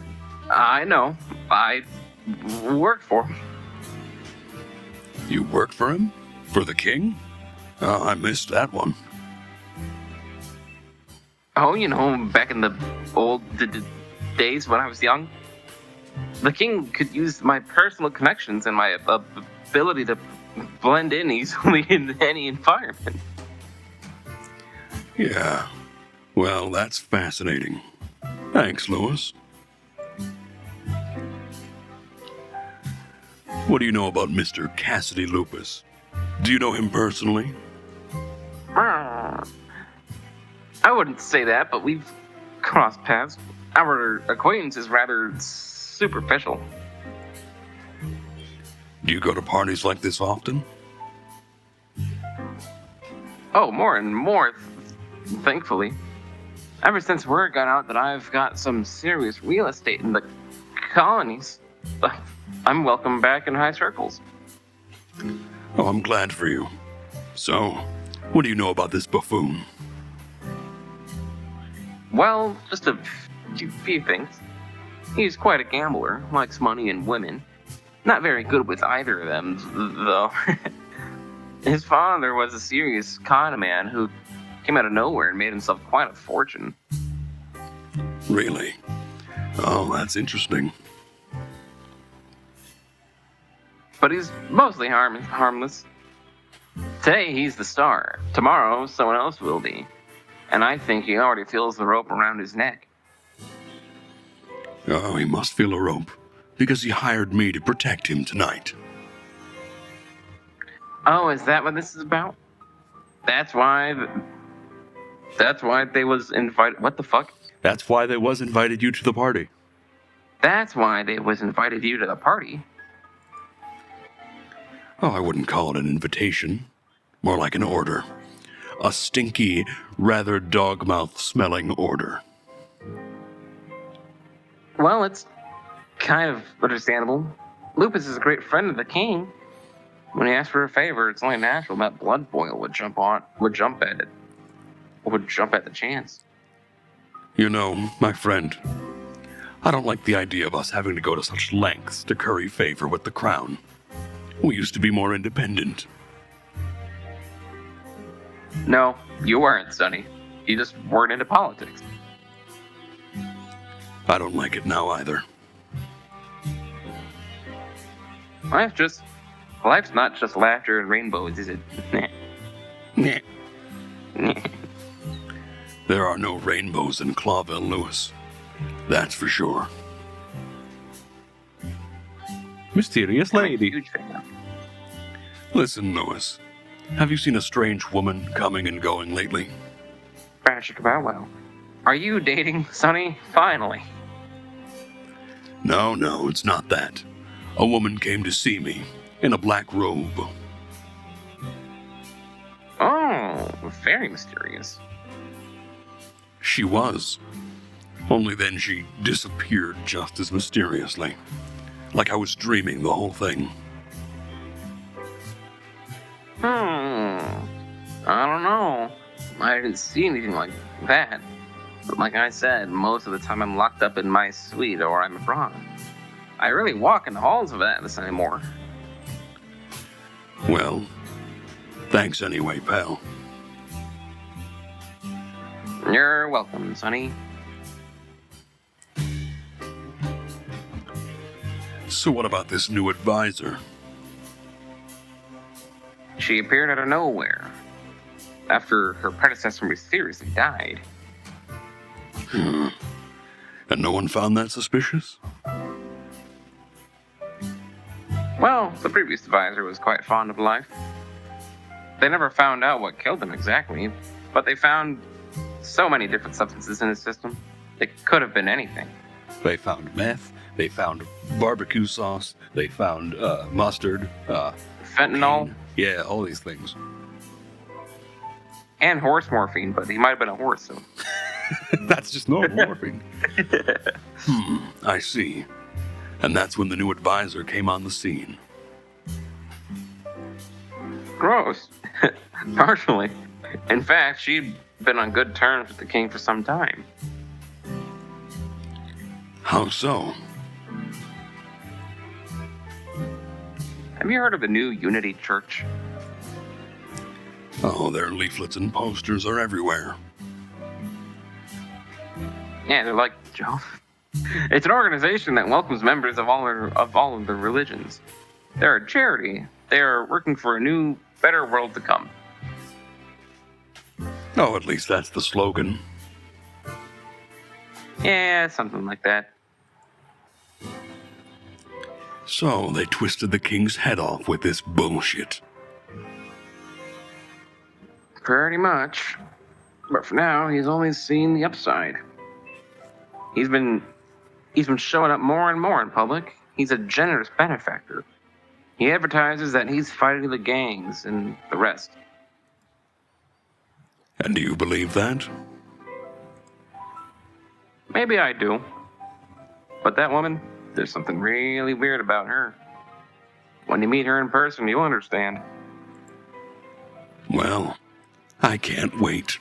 know. I work for him. You work for him? For the king? Oh, I missed that one. Oh, you know, back in the old days when I was young, the king could use my personal connections and my ability to blend in easily in any environment. Yeah. Well, that's fascinating. Thanks, Lewis. What do you know about Mr. Cassidy Lupus? Do you know him personally? I wouldn't say that, but we've crossed paths. Our acquaintance is rather superficial. Do you go to parties like this often? Oh, more and more, thankfully. Ever since word got out that I've got some serious real estate in the colonies, I'm welcome back in high circles. Oh, I'm glad for you. So, what do you know about this buffoon? Well, just a few things. He's quite a gambler, likes money and women. Not very good with either of them, though. His father was a serious con man who came out of nowhere and made himself quite a fortune. Really? Oh, that's interesting. But he's mostly harmless. Today he's the star. Tomorrow someone else will be. And I think he already feels the rope around his neck. Oh, he must feel a rope, because he hired me to protect him tonight. Oh, is that what this is about? That's why they was invited. What the fuck? That's why they was invited you to the party. That's why they was invited you to the party. Oh, I wouldn't call it an invitation. More like an order. A stinky, rather dog-mouth smelling order. Well, it's kind of understandable. Lupus is a great friend of the king. When he asks for a favor, it's only natural that blood boil would jump at the chance. You know, my friend, I don't like the idea of us having to go to such lengths to curry favor with the crown. We used to be more independent. No, you weren't, Sonny. You just weren't into politics. I don't like it now either. Life's not just laughter and rainbows, is it? Nah. There are no rainbows in Clawville, Lewis. That's for sure. Mysterious I'm a lady. huge fan. Listen, Lewis. Have you seen a strange woman coming and going lately? Patrick Bow Wow. Are you dating Sonny? Finally. No, it's not that. A woman came to see me in a black robe. Oh, very mysterious. She was. Only then she disappeared just as mysteriously. Like I was dreaming the whole thing. I don't know. I didn't see anything like that. But like I said, most of the time I'm locked up in my suite or I'm abroad. I rarely walk in the halls of Atlas anymore. Well, thanks anyway, pal. You're welcome, Sonny. So what about this new advisor? She appeared out of nowhere after her predecessor mysteriously died. And no one found that suspicious? Well, the previous advisor was quite fond of life. They never found out what killed him exactly, but they found so many different substances in his system. It could have been anything. They found meth. They found barbecue sauce. They found mustard. Fentanyl Yeah, all these things. and horse morphine, but he might have been a horse, so. That's just normal morphine. I see. And that's when the new advisor came on the scene. Gross. Partially. In fact, she'd been on good terms with the king for some time. How so? Have you heard of the new Unity Church? Oh, their leaflets and posters are everywhere. Yeah, they're like Joe. It's an organization that welcomes members of all of the religions. They're a charity. They are working for a new, better world to come. Oh, at least that's the slogan. Yeah, something like that. So they twisted the king's head off with this bullshit. Pretty much. But for now, he's only seen the upside. He's been showing up more and more in public. He's a generous benefactor. He advertises that he's fighting the gangs and the rest. And do you believe that? Maybe I do. But that woman, there's something really weird about her. When you meet her in person, you'll understand. Well, I can't wait.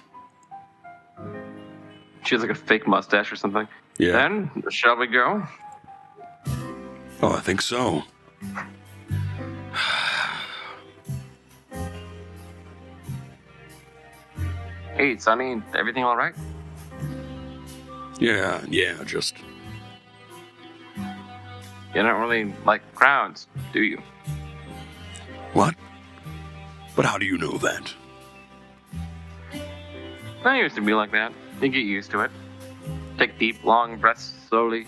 She has like a fake mustache or something. Yeah. Then, shall we go? Oh, I think so. Hey, Sonny, everything all right? Yeah, just... You don't really like crowds, do you? What? But how do you know that? I used to be like that. You get used to it. Take deep, long breaths slowly.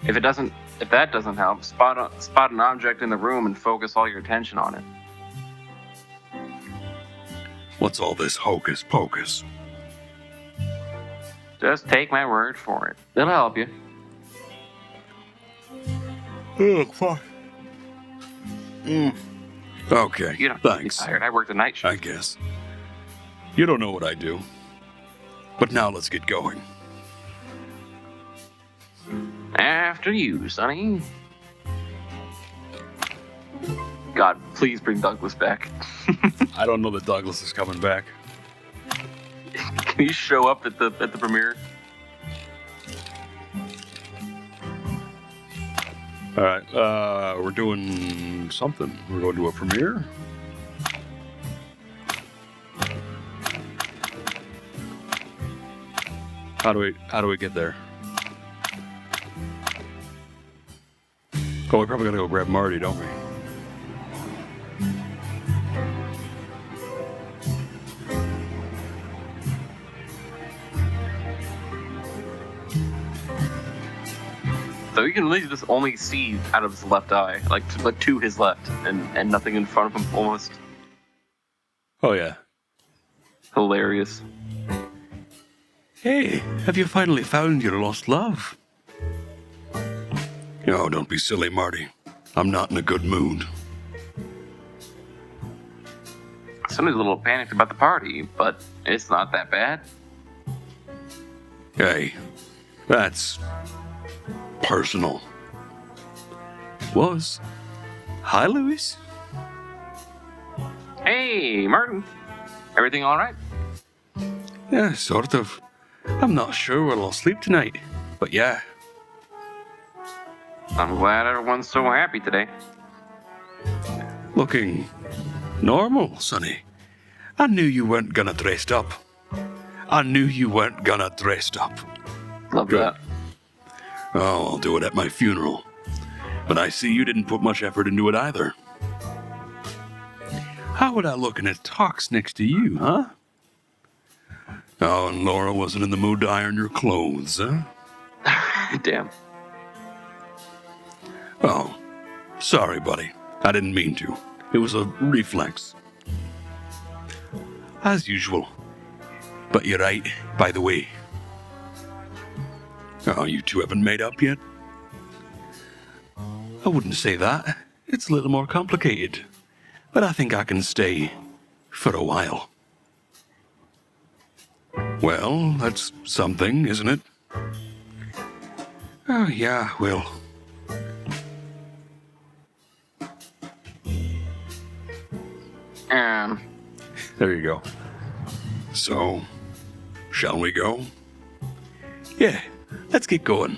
If that doesn't help, spot an object in the room and focus all your attention on it. What's all this hocus pocus? Just take my word for it. It'll help you. Oh, fuck. Okay, You don't thanks. be tired. I worked the night shift. I guess. You don't know what I do. But now let's get going. After you, Sonny. God, please bring Douglas back. I don't know that Douglas is coming back. Can you show up at the premiere? All right, we're doing something. We're going to a premiere. How do we get there? Oh, we probably gotta go grab Marty, don't we? So you can literally just only see out of his left eye, like to his left, and nothing in front of him. Almost Oh yeah. hilarious. Hey, have you finally found your lost love? Oh, don't be silly, Marty. I'm not in a good mood. Sonny's a little panicked about the party, but it's not that bad. Hey, that's personal. Was. Hi, Louis. Hey, Martin. Everything all right? Yeah, sort of. I'm not sure where I'll sleep tonight, but yeah. I'm glad everyone's so happy today. Looking normal, Sonny. I knew you weren't gonna dressed up. Love Good. that. Oh, I'll do it at my funeral. But I see you didn't put much effort into it either. How would I look in a tux next to you, huh? Oh, and Laura wasn't in the mood to iron your clothes, huh? Damn. Oh, sorry, buddy. I didn't mean to. It was a reflex. As usual. But you're right, by the way. Oh, you two haven't made up yet? I wouldn't say that. It's a little more complicated. But I think I can stay for a while. Well, that's something, isn't it? Oh, yeah, well. There you go. So, shall we go? Yeah, let's get going.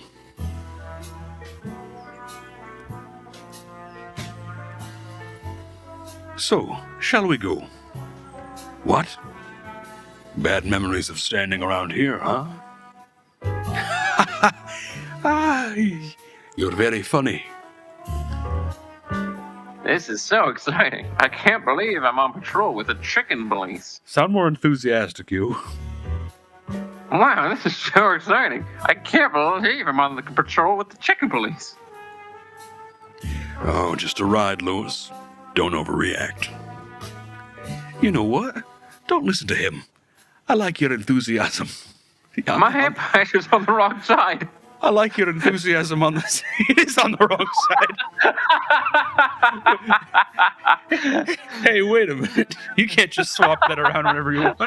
So, shall we go? What? Bad memories of standing around here, huh? Ah, you're very funny. This is so exciting. I can't believe I'm on patrol with the chicken police. Sound more enthusiastic, you. Wow, this is so exciting. I can't believe I'm on the patrol with the chicken police. Oh, just a ride, Louis. Don't overreact. You know what? Don't listen to him. I like your enthusiasm. My hand patch is on the wrong side. I like your enthusiasm on this. It is on the wrong side. Hey, wait a minute. You can't just swap that around whenever you want.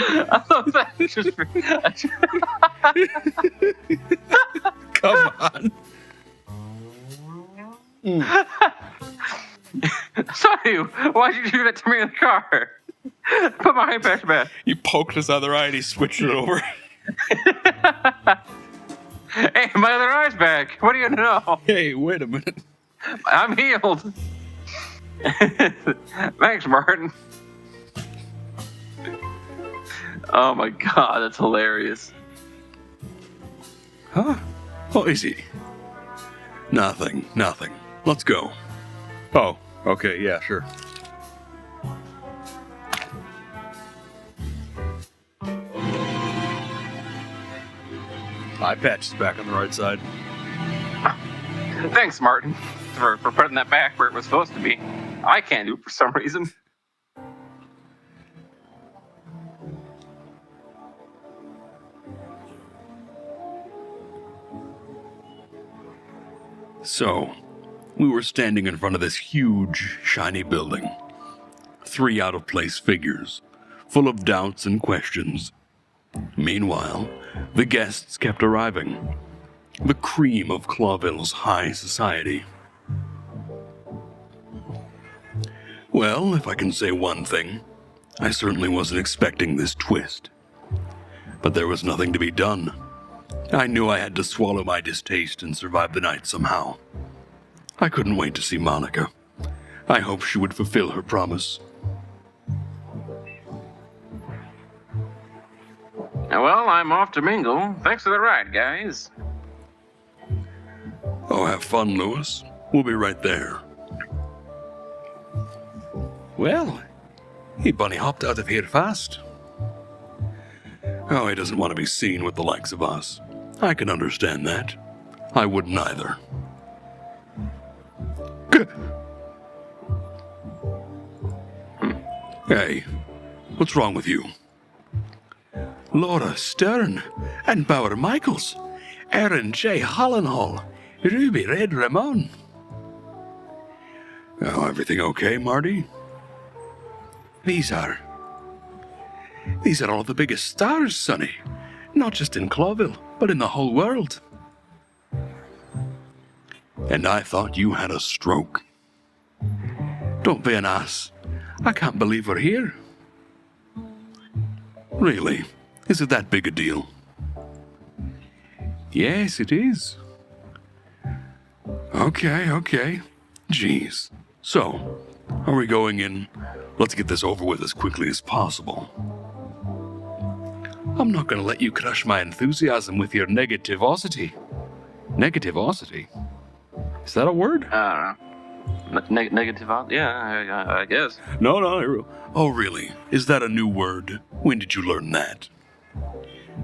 I love that. It's just Come on. Sorry, why'd you do that to me in the car? Put my hand patch back. You poked his other eye and he switched it over. Hey, my other eye's back. What do you know? Hey, wait a minute. I'm healed. Thanks, Martin. Oh my god, that's hilarious. Huh? Oh, is he? Nothing. Let's go. Oh, okay, yeah, sure. Eye patch is back on the right side. Thanks, Martin, for putting that back where it was supposed to be. I can't do it for some reason. So, we were standing in front of this huge, shiny building. 3 out-of-place figures, full of doubts and questions. Meanwhile, the guests kept arriving. The cream of Clawville's high society. Well, if I can say one thing, I certainly wasn't expecting this twist. But there was nothing to be done. I knew I had to swallow my distaste and survive the night somehow. I couldn't wait to see Monica. I hoped she would fulfill her promise. Well, I'm off to mingle. Thanks for the ride, guys. Oh, have fun, Lewis. We'll be right there. Well, he bunny hopped out of here fast. Oh, he doesn't want to be seen with the likes of us. I can understand that. I wouldn't either. Hey, what's wrong with you? Laura Stern and Bauer Michaels, Aaron J. Hollenhall, Ruby Red Ramon. Oh, everything okay, Marty? These are all the biggest stars, Sonny. Not just in Clawville, but in the whole world. And I thought you had a stroke. Don't be an ass. I can't believe we're here. Really? Is it that big a deal? Yes, it is. Okay. Jeez. So, are we going in? Let's get this over with as quickly as possible. I'm not going to let you crush my enthusiasm with your negativosity. Negativosity? Is that a word? I don't know. Negative? Yeah, I guess. No. Oh, really? Is that a new word? When did you learn that?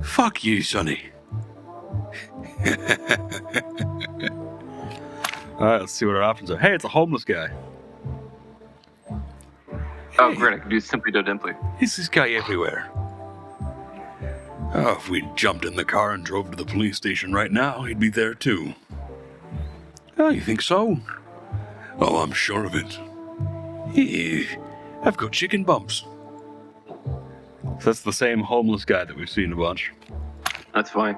Fuck you, Sonny. Alright, let's see what our options are. Hey, it's a homeless guy. Oh, great. I can do Simply Do Dimply. Is this guy everywhere? Oh, if we jumped in the car and drove to the police station right now, he'd be there too. Oh, you think so? Oh, I'm sure of it. I've got chicken bumps. So that's the same homeless guy that we've seen a bunch. That's fine.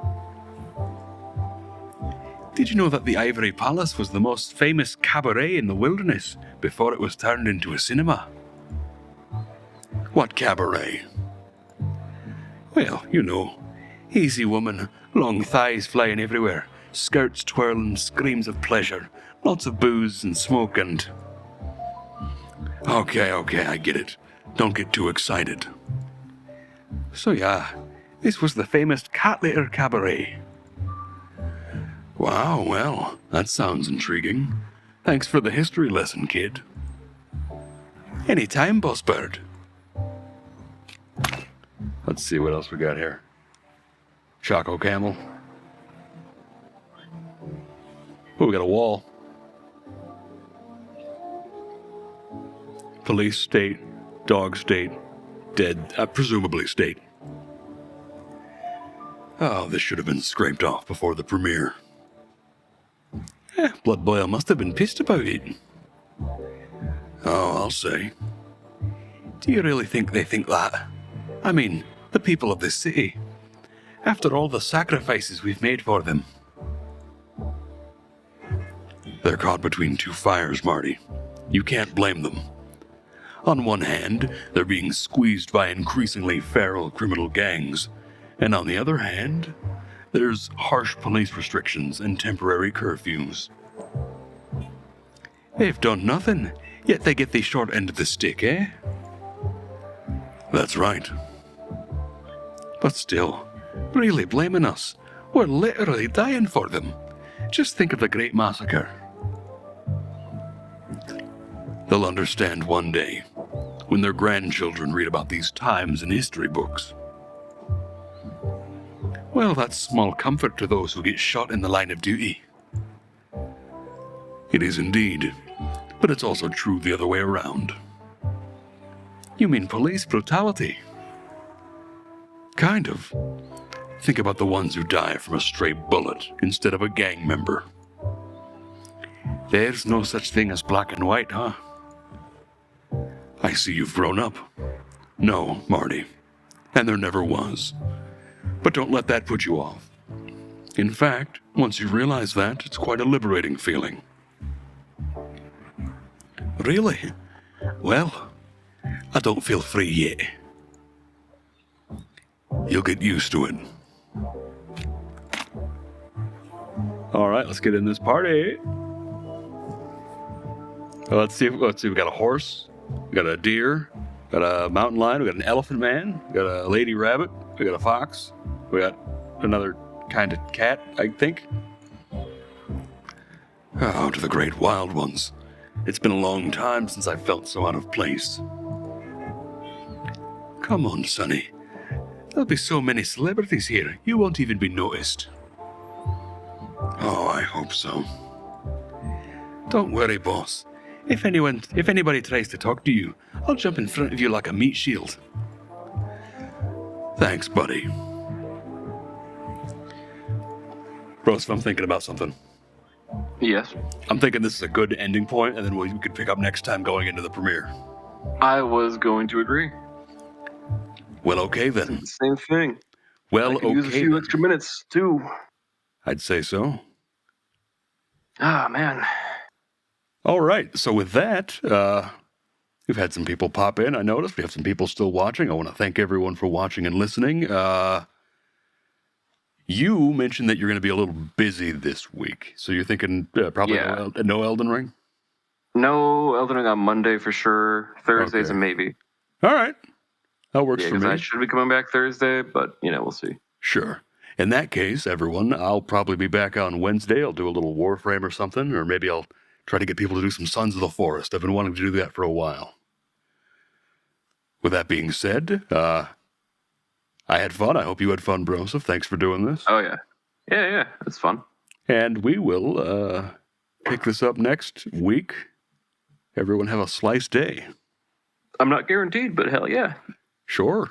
Did you know that the Ivory Palace was the most famous cabaret in the wilderness before it was turned into a cinema? What cabaret? Well, you know, easy woman, long thighs flying everywhere, skirts twirling, screams of pleasure, lots of booze and smoke and... Okay, I get it. Don't get too excited. So yeah, this was the famous cat litter cabaret. Wow, well, that sounds intriguing. Thanks for the history lesson, kid. Anytime, Boss Bird. Let's see what else we got here. Choco Camel. Oh, we got a wall. Police state Dog state. Dead, presumably state. Oh, this should have been scraped off before the premiere. Blood Boil must have been pissed about it. Oh, I'll say. Do you really think they think that? I mean, the people of this city. After all the sacrifices we've made for them. They're caught between two fires, Marty. You can't blame them. On one hand, they're being squeezed by increasingly feral criminal gangs. And on the other hand, there's harsh police restrictions and temporary curfews. They've done nothing, yet they get the short end of the stick, eh? That's right. But still, really blaming us. We're literally dying for them. Just think of the Great Massacre. They'll understand one day, when their grandchildren read about these times in history books. Well, that's small comfort to those who get shot in the line of duty. It is indeed, but it's also true the other way around. You mean police brutality? Kind of. Think about the ones who die from a stray bullet instead of a gang member. There's no such thing as black and white, huh? I see you've grown up. No, Marty. And there never was. But don't let that put you off. In fact, once you realize that, it's quite a liberating feeling. Really? Well, I don't feel free yet. You'll get used to it. All right, let's get in this party. Let's see. We got a horse. We got a deer. We got a mountain lion. We got an elephant man. We got a lady rabbit. We got a fox. We got another kind of cat, I think. Oh, to the great wild ones. It's been a long time since I felt so out of place. Come on, Sonny. There'll be so many celebrities here, you won't even be noticed. Oh, I hope so. Don't worry, boss. If anybody tries to talk to you, I'll jump in front of you like a meat shield. Thanks, buddy. Bros, I'm thinking about something. Yes. I'm thinking this is a good ending point, and then we could pick up next time going into the premiere. I was going to agree. Well, okay then. Same thing. Well, I could use a okay. few then. extra minutes, too. I'd say so. Ah, man. All right. So with that, we've had some people pop in. I noticed we have some people still watching. I want to thank everyone for watching and listening. You mentioned that you're going to be a little busy this week, so you're thinking probably Yeah. no Elden Ring? No Elden Ring on Monday for sure. Thursday's Okay. a maybe. All right. That works Yeah, for because me. I should be coming back Thursday, but, we'll see. Sure. In that case, everyone, I'll probably be back on Wednesday. I'll do a little Warframe or something, or maybe I'll try to get people to do some Sons of the Forest. I've been wanting to do that for a while. With that being said, I had fun. I hope you had fun, Broseph. Thanks for doing this. Oh, yeah. Yeah, it's fun. And we will pick this up next week. Everyone have a slice day. I'm not guaranteed, but hell yeah. Sure.